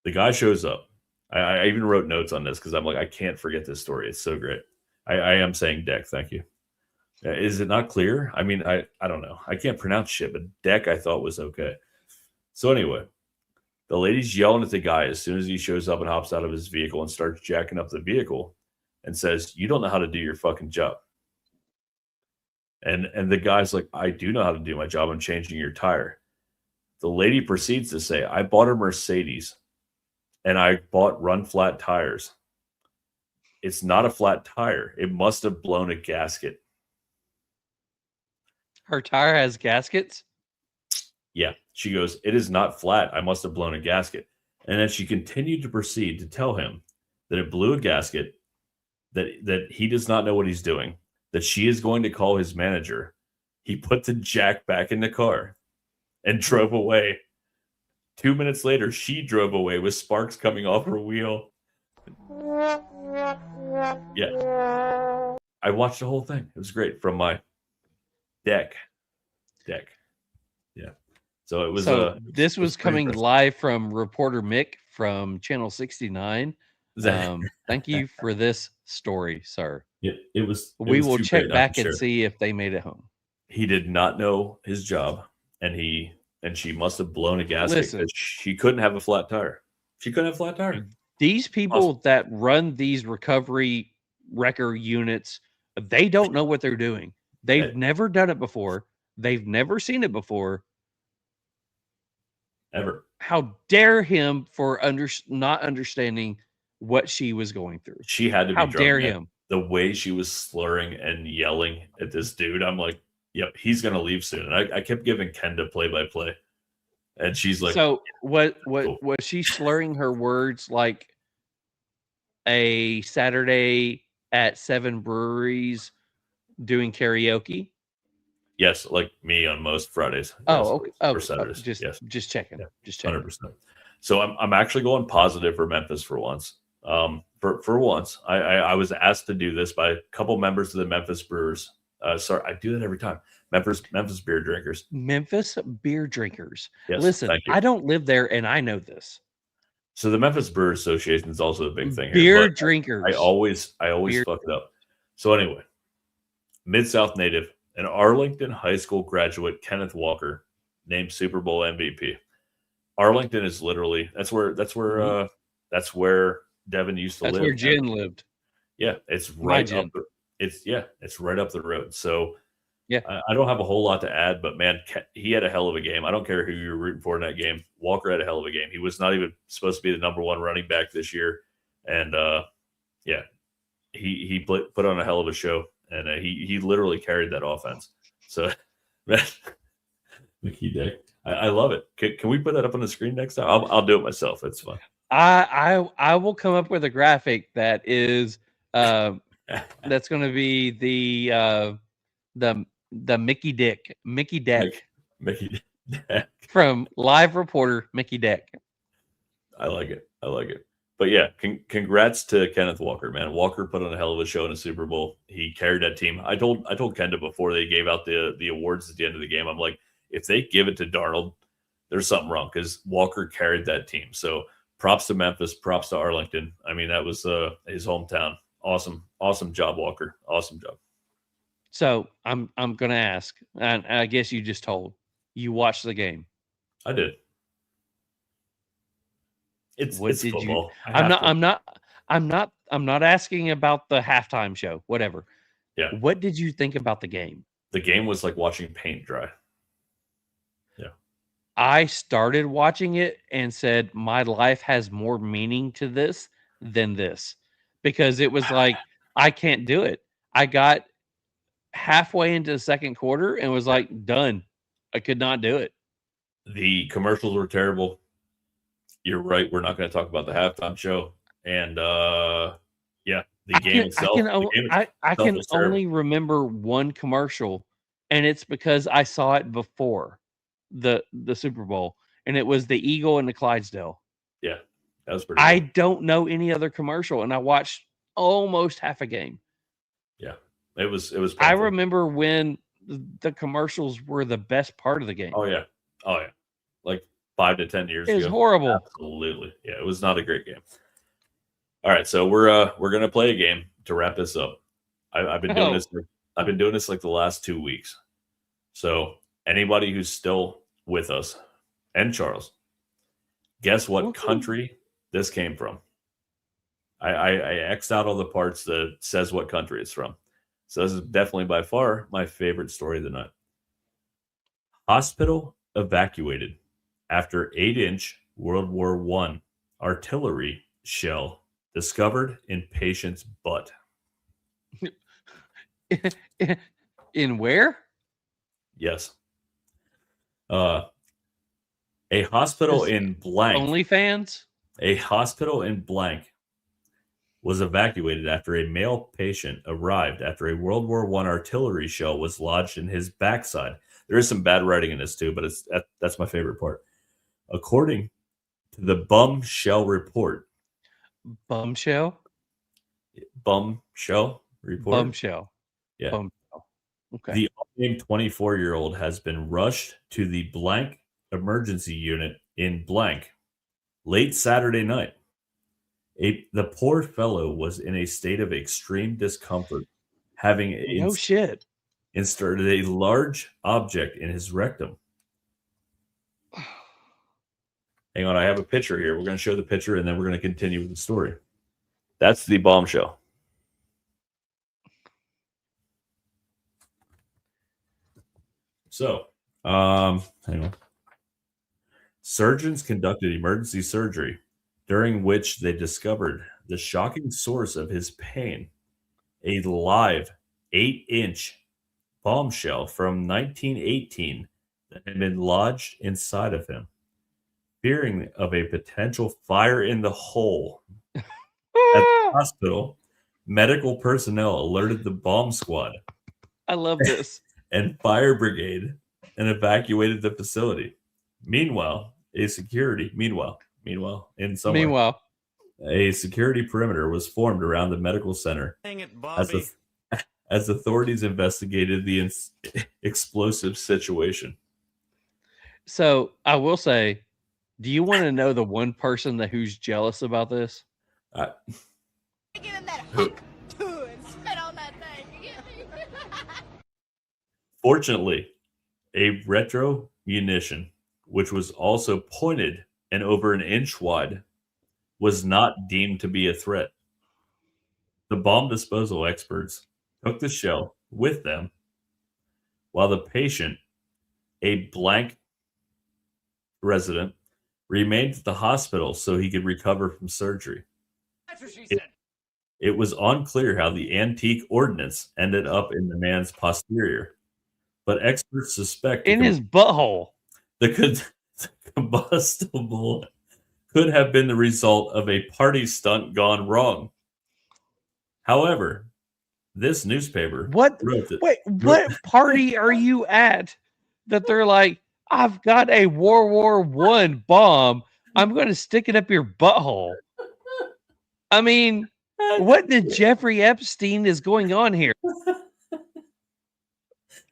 the guy shows up. I even wrote notes on this because I'm like, I can't forget this story. It's so great. I am saying deck. Thank you. Is it not clear? I mean, I don't know. I can't pronounce shit, but deck I thought was okay. So anyway, the lady's yelling at the guy as soon as he shows up and hops out of his vehicle and starts jacking up the vehicle and says, you don't know how to do your fucking job. And the guy's like, I do know how to do my job. I'm changing your tire. The lady proceeds to say, I bought a Mercedes and I bought run flat tires. It's not a flat tire. It must have blown a gasket. Her tire has gaskets? Yeah. She goes, it is not flat. I must have blown a gasket. And then she continued to proceed to tell him that it blew a gasket, that he does not know what he's doing, that she is going to call his manager. He put the jack back in the car and drove away. 2 minutes later, she drove away with sparks coming off her wheel. Yeah. I watched the whole thing. It was great from my deck. Yeah. So it was. This was coming live from reporter Mick from channel 69 Thank you for this story, sir. It was. We will too check great not back to and share. see if they made it home. He did not know his job, and she must have blown a gasket Listen. because she couldn't have a flat tire. She couldn't have a flat tire. These people that run these recovery wrecker units, they don't know what they're doing. They've never done it before. They've never seen it before. Ever. How dare him for not understanding what she was going through. She had to be How drunk, dare man. him. The way she was slurring and yelling at this dude, I'm like, yep, he's going to leave soon. And I kept giving Kenda play-by-play. And she's like... So was she slurring her words like a Saturday at 7 breweries doing karaoke? Yes, like me on most Fridays. Oh, okay. Or Saturdays. Just checking. Yeah, just checking. 100%. So I'm actually going positive for Memphis for once. For once, I was asked to do this by a couple members of the Memphis Brewers. Sorry, I do that every time. Memphis beer drinkers. Memphis beer drinkers. Yes, listen, thank you. I don't live there, and I know this. So the Memphis Brewers Association is also a big thing. Beer here, but drinkers. I always fuck it up. So anyway, Mid-South native and Arlington High School graduate Kenneth Walker named Super Bowl MVP. Arlington is literally that's where Devin used to live. That's where Jen lived. Yeah, it's right up. It's right up the road. So yeah, I don't have a whole lot to add, but man, he had a hell of a game. I don't care who you're rooting for in that game. Walker had a hell of a game. He was not even supposed to be the number one running back this year, and he put on a hell of a show, and he literally carried that offense. So, man, Mickey Dick, I love it. Can we put that up on the screen next time? I'll do it myself. It's fun. I will come up with a graphic that is that's going to be the Mickey Dick from live reporter Mickey Dick. I like it. But yeah, congrats to Kenneth Walker, man. Walker put on a hell of a show in a Super Bowl. He carried that team. I told Kenda before they gave out the awards at the end of the game, I'm like, if they give it to Darnold, there's something wrong because Walker carried that team. So props to Memphis, props to Arlington. I mean, that was his hometown. Awesome job, Walker. Awesome job. So I'm gonna ask, and I guess you just told you watched the game. I did. It's football. I'm not asking about the halftime show. Whatever. Yeah. What did you think about the game? The game was like watching paint dry. Yeah. I started watching it and said, my life has more meaning to this than this, because it was like, I can't do it. I got halfway into the second quarter and was like, done. I could not do it. The commercials were terrible. You're right. We're not going to talk about the halftime show. And the game itself. I can only remember one commercial, and it's because I saw it before the Super Bowl, and it was the Eagle and the Clydesdale. Yeah, that was pretty I good. don't know any other commercial, and I watched almost half a game. Yeah, it was painful. I remember when the commercials were the best part of the game. Oh yeah. Like 5 to 10 years ago. It was horrible. Absolutely. Yeah, it was not a great game. All right, so we're gonna play a game to wrap this up. I've been doing this. I've been doing this like the last 2 weeks. So anybody who's still with us, and Charles, guess what country this came from? I X'd out all the parts that says what country it's from. So this is definitely by far my favorite story of the night. Hospital evacuated after 8-inch World War I artillery shell discovered in patient's butt. In where? Yes. A hospital in blank. OnlyFans? A hospital in blank was evacuated after a male patient arrived after a World War I artillery shell was lodged in his backside. There is some bad writing in this too, but that's my favorite part. According to the Bum Shell report. Bum Shell? Bum Shell report? Bum Shell. Yeah. Bum Shell. Okay. The unnamed 24-year-old has been rushed to the blank emergency unit in blank late Saturday night. The poor fellow was in a state of extreme discomfort, having inserted a large object in his rectum. Hang on, I have a picture here. We're going to show the picture, and then we're going to continue with the story. That's the bombshell. So, hang on. Surgeons conducted emergency surgery, during which they discovered the shocking source of his pain, a live 8-inch bombshell from 1918 that had been lodged inside of him. Fearing of a potential fire in the hole at the hospital, medical personnel alerted the bomb squad. I love this. And fire brigade and evacuated the facility. Meanwhile, a security perimeter was formed around the medical center. Dang it, Bobby. As authorities investigated the explosive situation. So I will say, do you want to know the one person who's jealous about this? Fortunately, a retro munition, which was also pointed and over an inch wide, was not deemed to be a threat. The bomb disposal experts took the shell with them, while the patient, a blank resident, remained at the hospital so he could recover from surgery. That's what she said. It was unclear how the antique ordnance ended up in the man's posterior, but experts suspect in his butthole. The combustible could have been the result of a party stunt gone wrong. However, this newspaper what party are you at that they're like, I've got a World War I bomb, I'm going to stick it up your butthole? I mean, what did Jeffrey Epstein is going on here?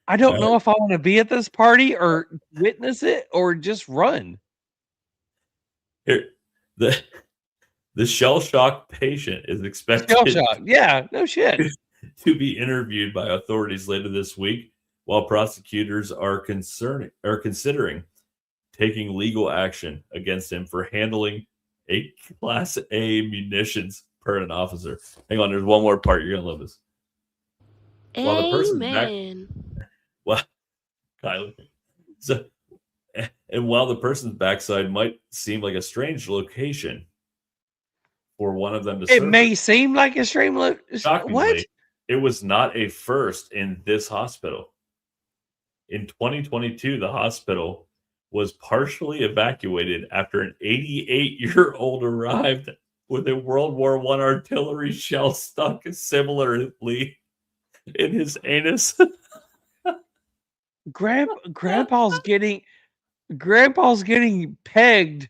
I don't know if I want to be at this party or witness it or just run. Here, the shell-shocked patient is expected no shit. to be interviewed by authorities later this week, while prosecutors are considering taking legal action against him for handling a Class A munitions per an officer. Hang on, there's one more part. You're going to love this. While the person's Kylie. So, and while the person's backside might seem like a strange location for one of them to it may seem like a strange location. What? It was not a first in this hospital. In 2022, the hospital was partially evacuated after an 88-year-old arrived with a World War I artillery shell stuck similarly in his anus. Grandpa's getting pegged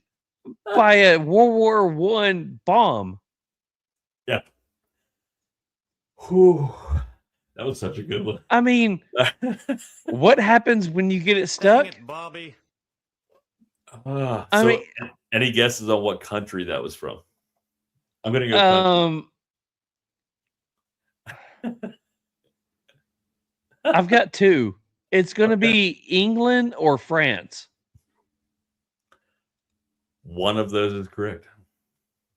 by a World War I bomb. Yeah. Whew. That was such a good one. I mean, what happens when you get it stuck? Dang it, Bobby. I mean, any guesses on what country that was from? I'm gonna go. I've got two. It's going to be England or France. One of those is correct.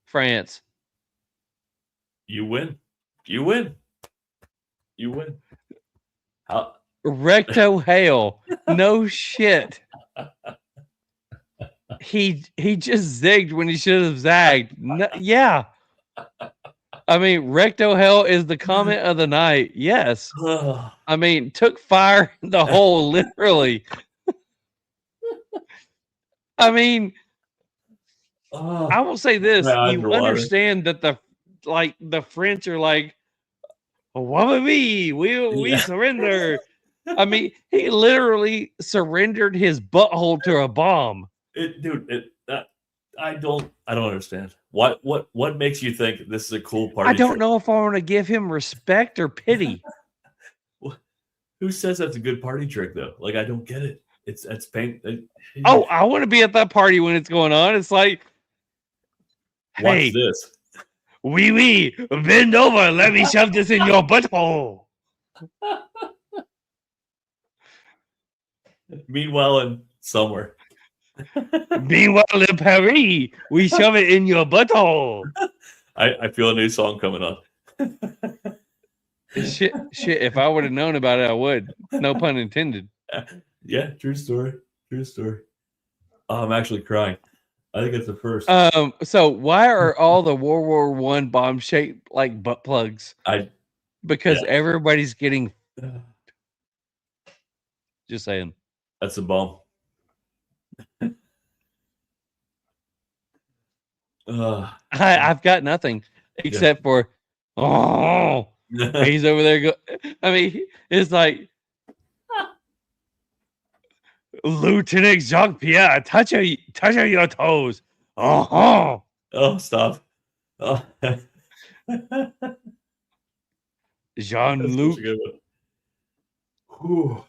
France. You win. You win. You win. How? Recto hail. No shit. He just zigged when he should have zagged. No, yeah. I mean, recto hell is the comment of the night. Yes. I mean, took fire in the hole, literally. I mean, I will say this. You understand that the French are like, we surrender. I mean, he literally surrendered his butthole to a bomb. I don't understand. What makes you think this is a cool party? I don't know if I want to give him respect or pity. Who says that's a good party trick though? Like, I don't get it. It's pain. Oh, I want to be at that party when it's going on. It's like, watch this. wee, bend over. Let me shove this in your butthole. Meanwhile, in somewhere. Meanwhile, in Paris, we shove it in your butthole. I feel a new song coming on. Shit. If I would have known about it, I would. No pun intended. Yeah, true story. Oh, I'm actually crying. I think it's the first. So why are all the World War I bomb shaped like butt plugs? Because everybody's getting. Just saying. That's a bomb. I've got nothing except for he's over there. I mean, it's like Lieutenant Jean Pierre, touch your toes. Oh, stop. Oh. Jean Luc. All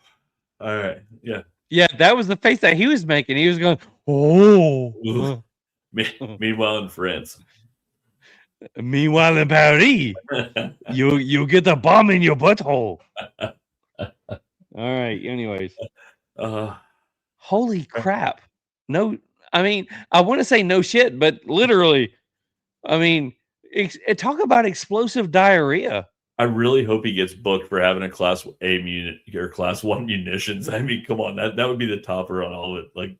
right. Yeah. Yeah, that was the face that he was making. He was going, oh. Meanwhile, in France. Meanwhile, in Paris, you get the bomb in your butthole. All right. Anyways, holy crap! No, I mean, I want to say no shit, but literally, I mean, talk about explosive diarrhea. I really hope he gets booked for having a Class A or Class 1 munitions. I mean, come on, that would be the topper on all of it. Like,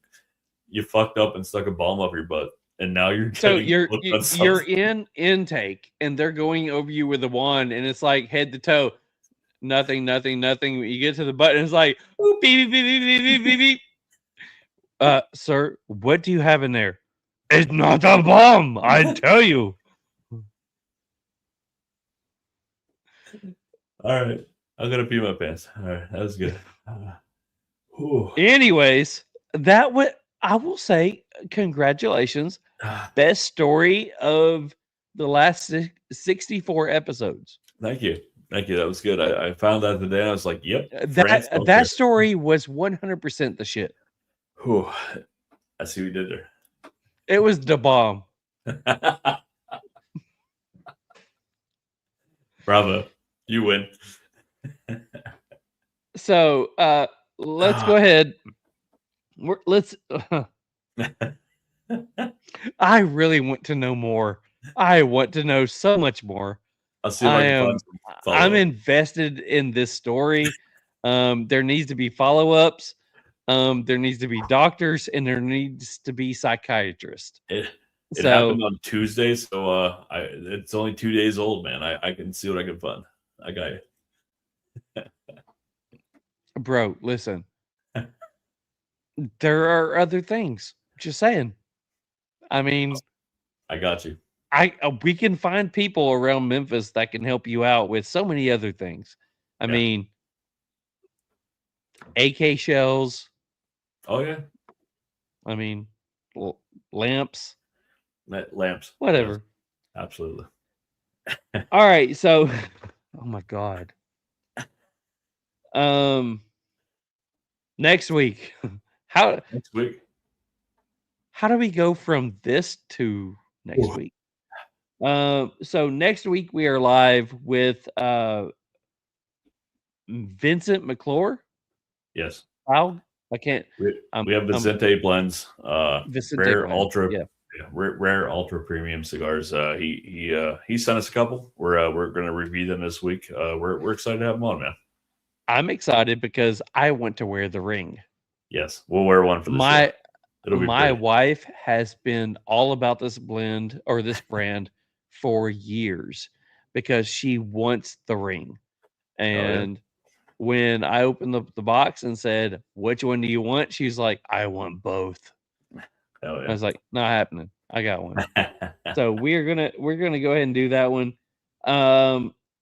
you fucked up and stuck a bomb up your butt, and now you're you're in intake, and they're going over you with a wand, and it's like head to toe, nothing. You get to the button, it's like beep beep beep beep beep beep beep. Sir, what do you have in there? It's not a bomb, I tell you. All right, I'm gonna pee my pants. All right, that was good. Anyways, I will say congratulations. Best story of the last 64 episodes. Thank you. That was good. I found out today. And I was like, "Yep." That story was 100% the shit. Whew. I see what you did there. It was the bomb. Bravo. You win. So let's go ahead. I really want to know more. I want to know so much more. I'll see if I can find some follow-up. I'm invested in this story. There needs to be follow-ups. There needs to be doctors, and there needs to be psychiatrists. It happened on Tuesday, so it's only 2 days old, man. I can see what I can find. I got you. Bro, listen. There are other things. Just saying. I mean, I got you. We can find people around Memphis that can help you out with so many other things. I mean, AK shells. Oh yeah. I mean, lamps. Lamps. Whatever. Yes. Absolutely. All right, so oh my god. Next week. Next week? How do we go from this to next week? So next week we are live with Vincent McClure. Yes. Wow. I can't. We have Vicente blends, rare ultra, yeah. Rare ultra premium cigars. He sent us a couple. We're going to review them this week. We're excited to have them on, man. I'm excited because I want to wear the ring. Yes, we'll wear one for the show. It'll be my pretty. wife has been all about this blend or this brand for years because she wants the ring. And when I opened up the box and said, "Which one do you want?" she's like, "I want both." Hell yeah. I was like, "Not happening. I got one." So we're gonna go ahead and do that one.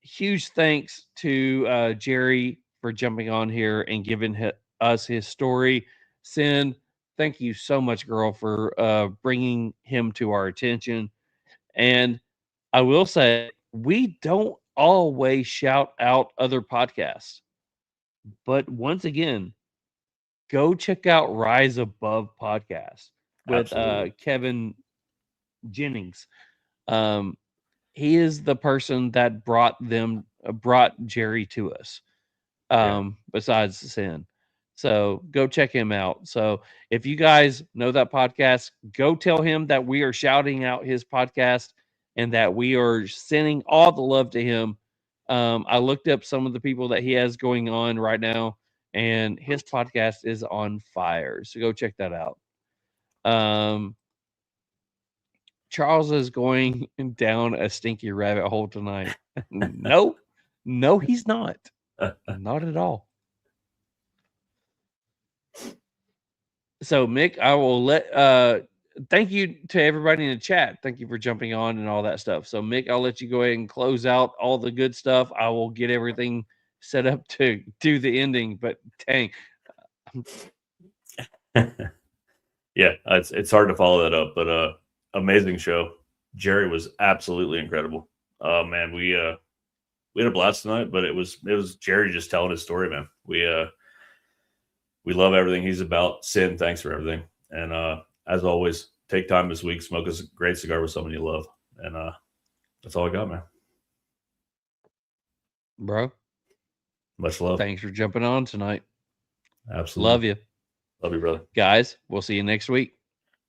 Huge thanks to Jerry for jumping on here and giving us his story. Sin, thank you so much, girl, for bringing him to our attention. And I will say, we don't always shout out other podcasts. But once again, go check out Rise Above Podcast with Kevin Jennings. he is the person that brought Jerry to us. Besides Sin. So go check him out. So if you guys know that podcast, go tell him that we are shouting out his podcast and that we are sending all the love to him. I looked up some of the people that he has going on right now, and his podcast is on fire. So go check that out. Charles is going down a stinky rabbit hole tonight. No, he's not. Not at all. So, Mick, I will thank you to everybody in the chat. Thank you for jumping on and all that stuff. So, Mick, I'll let you go ahead and close out all the good stuff. I will get everything set up to do the ending, but dang. Yeah, it's hard to follow that up, but amazing show. Jerry was absolutely incredible. Man, we had a blast tonight, but it was Jerry just telling his story, man. We love everything he's about. Sin, thanks for everything. And as always, take time this week, smoke a great cigar with someone you love. And that's all I got, man. Bro. Much love. Thanks for jumping on tonight. Absolutely. Love you. Love you, brother. Guys, we'll see you next week.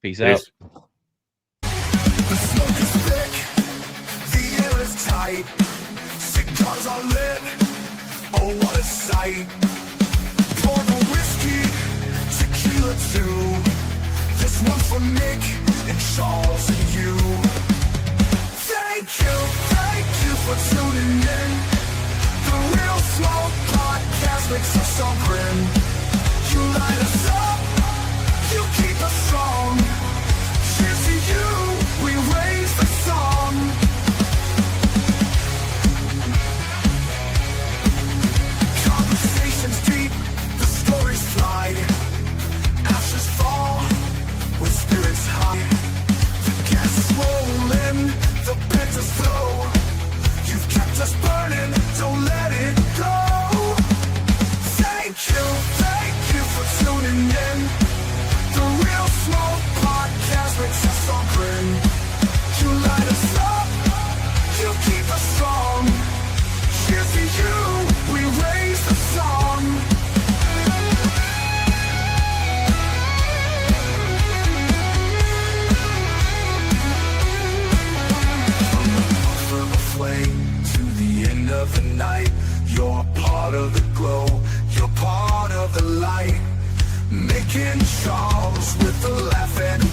Peace out. The smoke is thick, the air is tight, cigars are lit, oh what a sight. Pour the whiskey, tequila too, this one's for Mick and Charles and you. Thank you for tuning in. The Real Smoke Podcast makes us all grin. You light us up, you keep us strong. Cheers to you, we raise the song. Conversations deep, the stories fly. Ashes fall, with spirits high. The gas is rolling, the bent is slow. You've kept us burning, don't let it go. Thank you for tuning in. The Real Smoke Podcast makes us all grin. You light us up, you keep us strong. Cheers to you, we raise the song. From the puff of a flame to the end of the night, you're part of the glow, you're part of the light. Mick and Charles with a laugh and